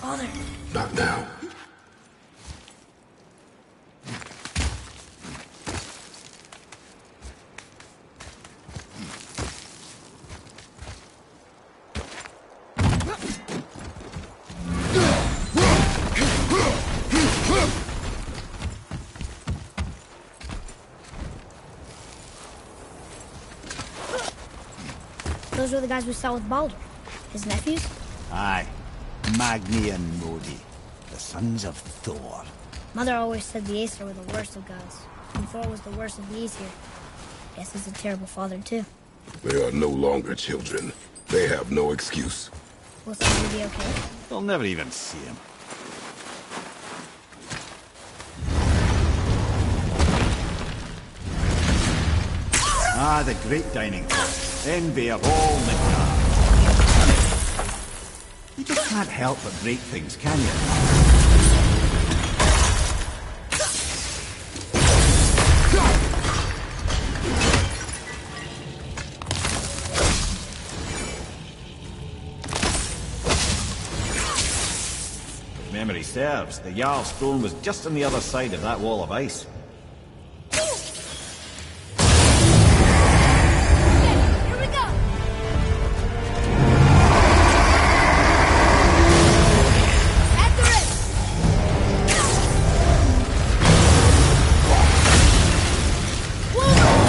Father. Not now. Those were the guys we saw with Baldur. His nephews? Aye. Magni and Modi. The sons of Thor. Mother always said the Aesir were the worst of gods. And Thor was the worst of the Aesir. Guess he's a terrible father, too. They are no longer children. They have no excuse. Will Caesar be okay? They'll never even see him. Ah, the great dining hall. Envy of all Midgard. You just can't help but break things, can you? If memory serves, the Jarl's throne was just on the other side of that wall of ice. Whoa!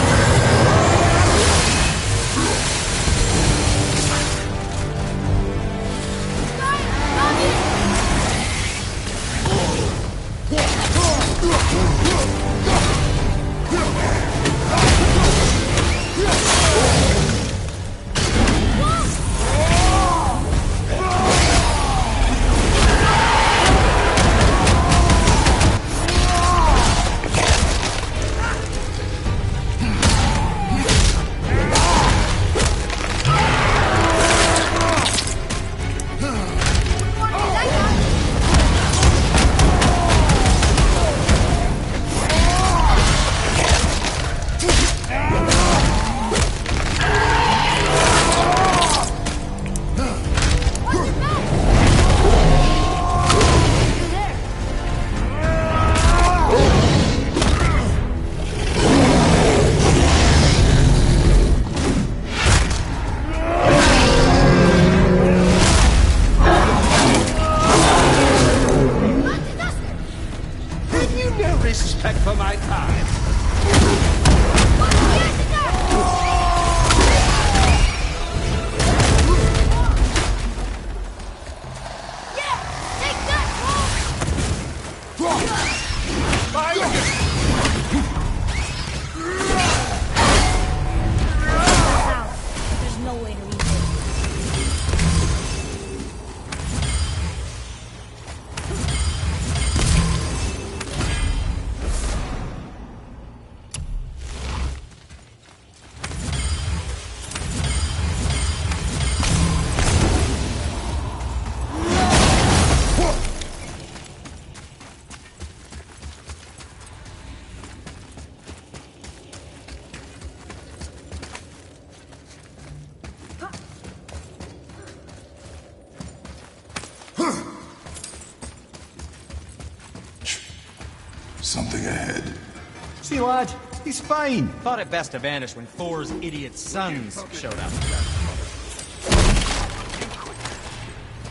See, lad, he's fine. Thought it best to vanish when Thor's idiot sons showed up.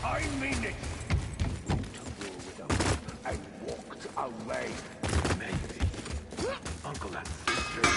I mean it. I walked away. Maybe. Uncle and sister.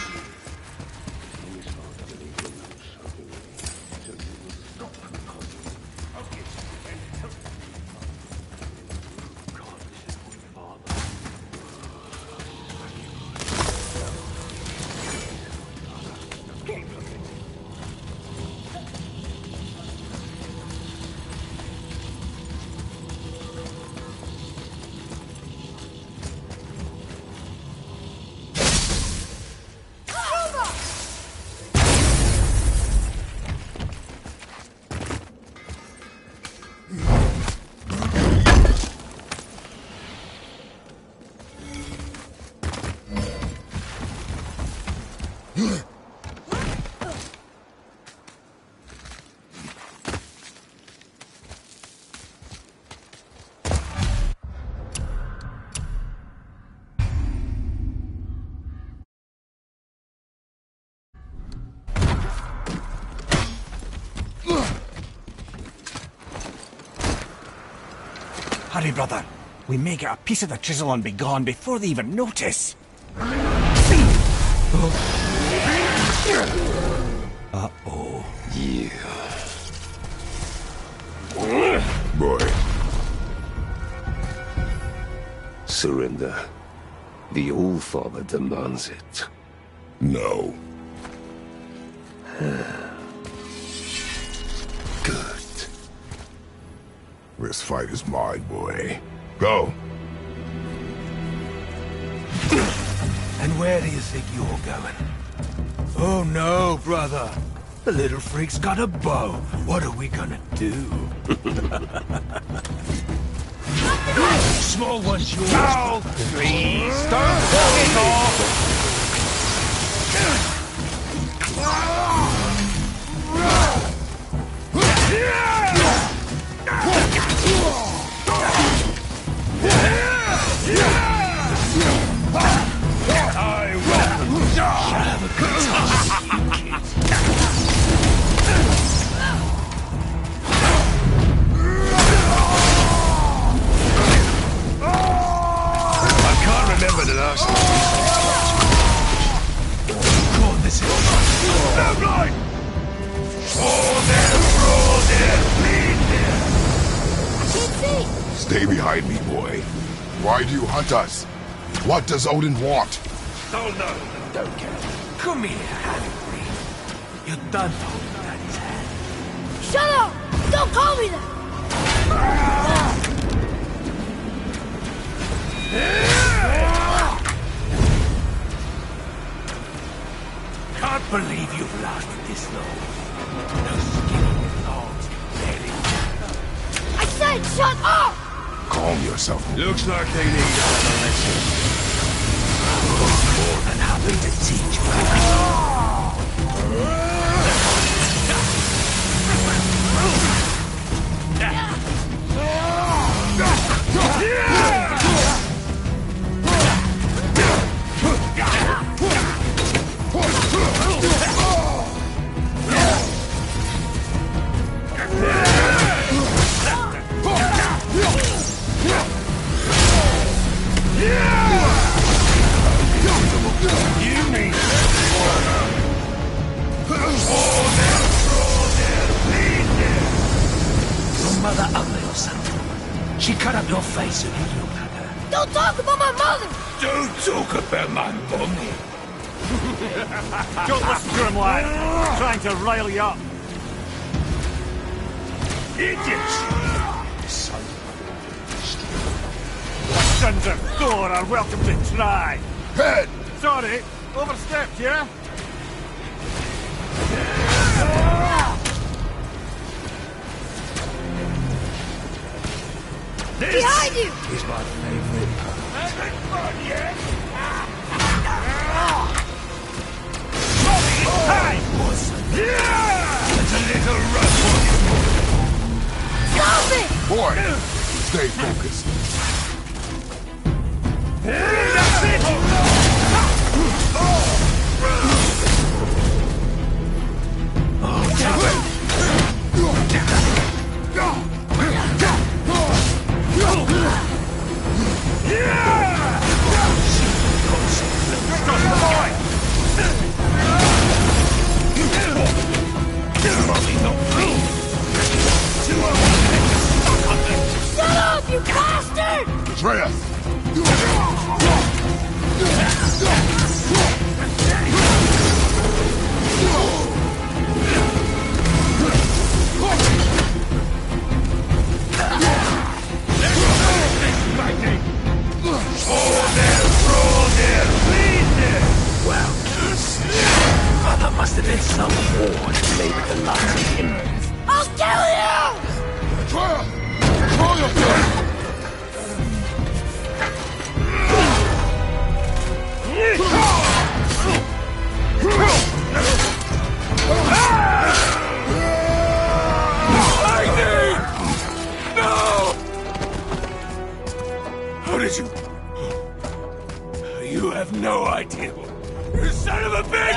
Hurry, brother. We may get a piece of the chisel and be gone before they even notice. Uh-oh. Yeah. Boy. Surrender. The All-Father demands it. No. Good. This fight is mine, boy. Go. And where do you think you're going? Oh no, brother. The little freak's got a bow. What are we gonna do? Small one's yours. Oh, please, don't fuck it off! Remember the last time. God, this is... No, right! Stay behind me, boy. Why do you hunt us? What does Odin want? Oh no, don't care. Come here, Harry. You're done holding Daddy's hand. Shut up! Don't call me that! Can't believe you've lasted this long. No skinny thoughts, really. I said shut up! Calm yourself. Looks like they need another lesson. More than happy to teach Mother ugly or something. She cut up your face and you looked at her. Don't talk about my mother! Don't talk about my mommy. Don't listen to him, lad. He's trying to rile you up. Idiots! Sons of Thor are welcome to try. Head! Sorry, overstepped, yeah? This Behind you! Is my favorite. Having fun yet? Hey! It's a little rough Stop it! Boy, stay focused. That's it! There must have been some horde played with the likes of him. I'll kill you! Control yourself! Lightning! No! How did you... You have no idea. You son of a bitch!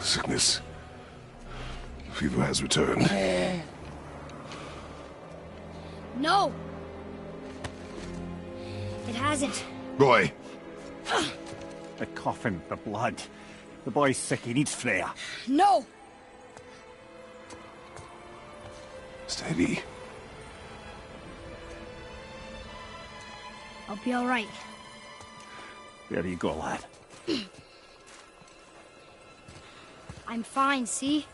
Sickness. Fever has returned. No! It hasn't. Roy! The coughing, the blood. The boy's sick, he needs Freya. No! Steady. I'll be alright. There you go, lad. I'm fine, see?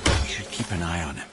You should keep an eye on him.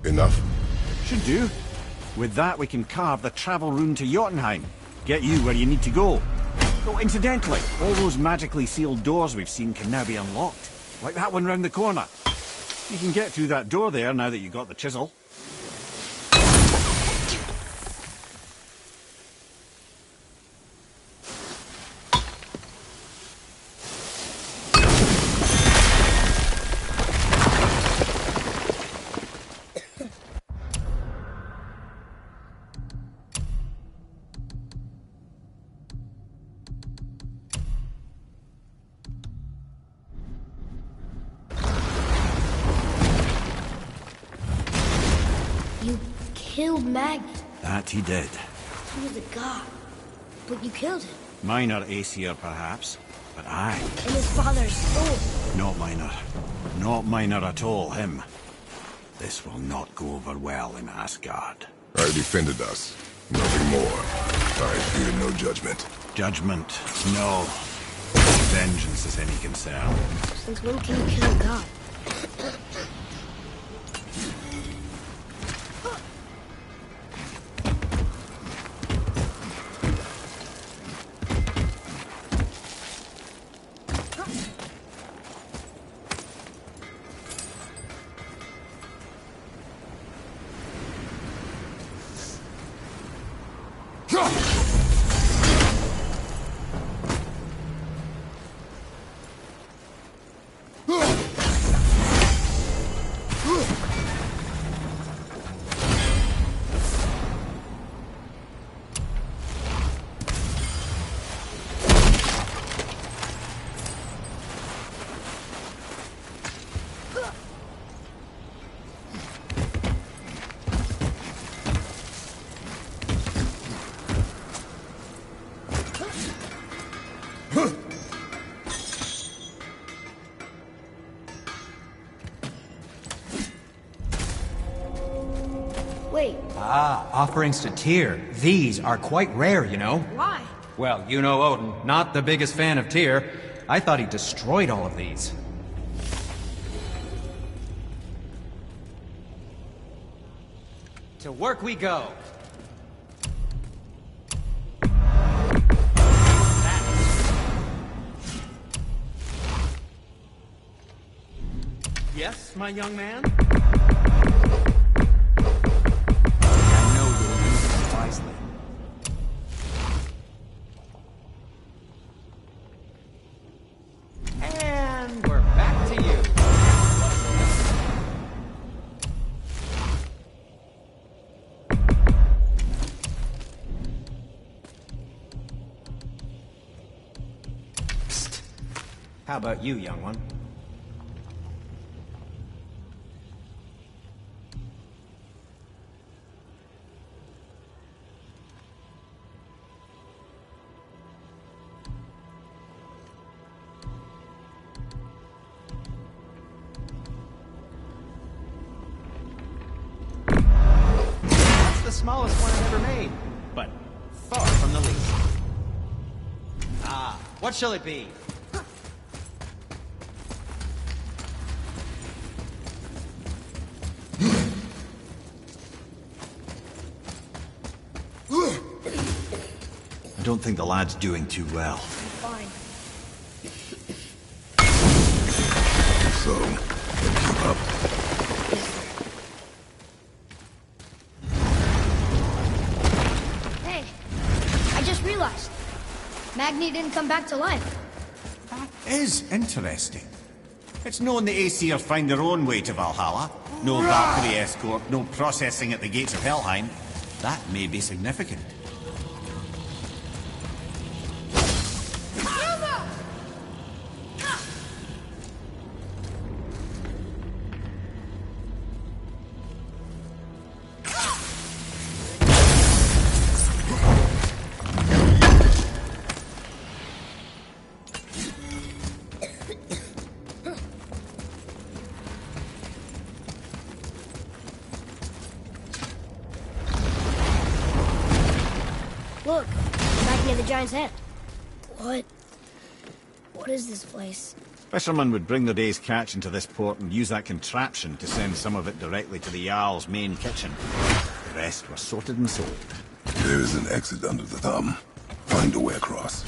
Enough? Should do. With that, we can carve the travel rune to Jotunheim. Get you where you need to go. Oh, incidentally, all those magically sealed doors we've seen can now be unlocked. Like that one round the corner. You can get through that door there now that you've got the chisel. Killed Maggie. That he did. He was a god. But you killed him. Minor Aesir, perhaps. But I... And his father's soul. Not minor. Not minor at all, him. This will not go over well in Asgard. I defended us. Nothing more. I fear no judgment. Judgment, no. Vengeance is any concern. Since when can you kill a god? Wait. Ah, offerings to Tyr. These are quite rare, you know. Why? Well, you know Odin, not the biggest fan of Tyr. I thought he destroyed all of these. To work we go. this, my young man? I know you'll use this wisely. And we're back to you. Psst. How about you, young one? The smallest one I've ever made, but far from the least. Ah, what shall it be? I don't think the lad's doing too well. Fine. So, keep up. Hey, I just realized. Magni didn't come back to life. That is interesting. It's known the Aesir find their own way to Valhalla. No Valkyrie escort, no processing at the gates of Helheim. That may be significant. Look, back near the giant's head. What? What is this place? Fishermen would bring their day's catch into this port and use that contraption to send some of it directly to the Jarl's main kitchen. The rest were sorted and sold. There is an exit under the thumb. Find a way across.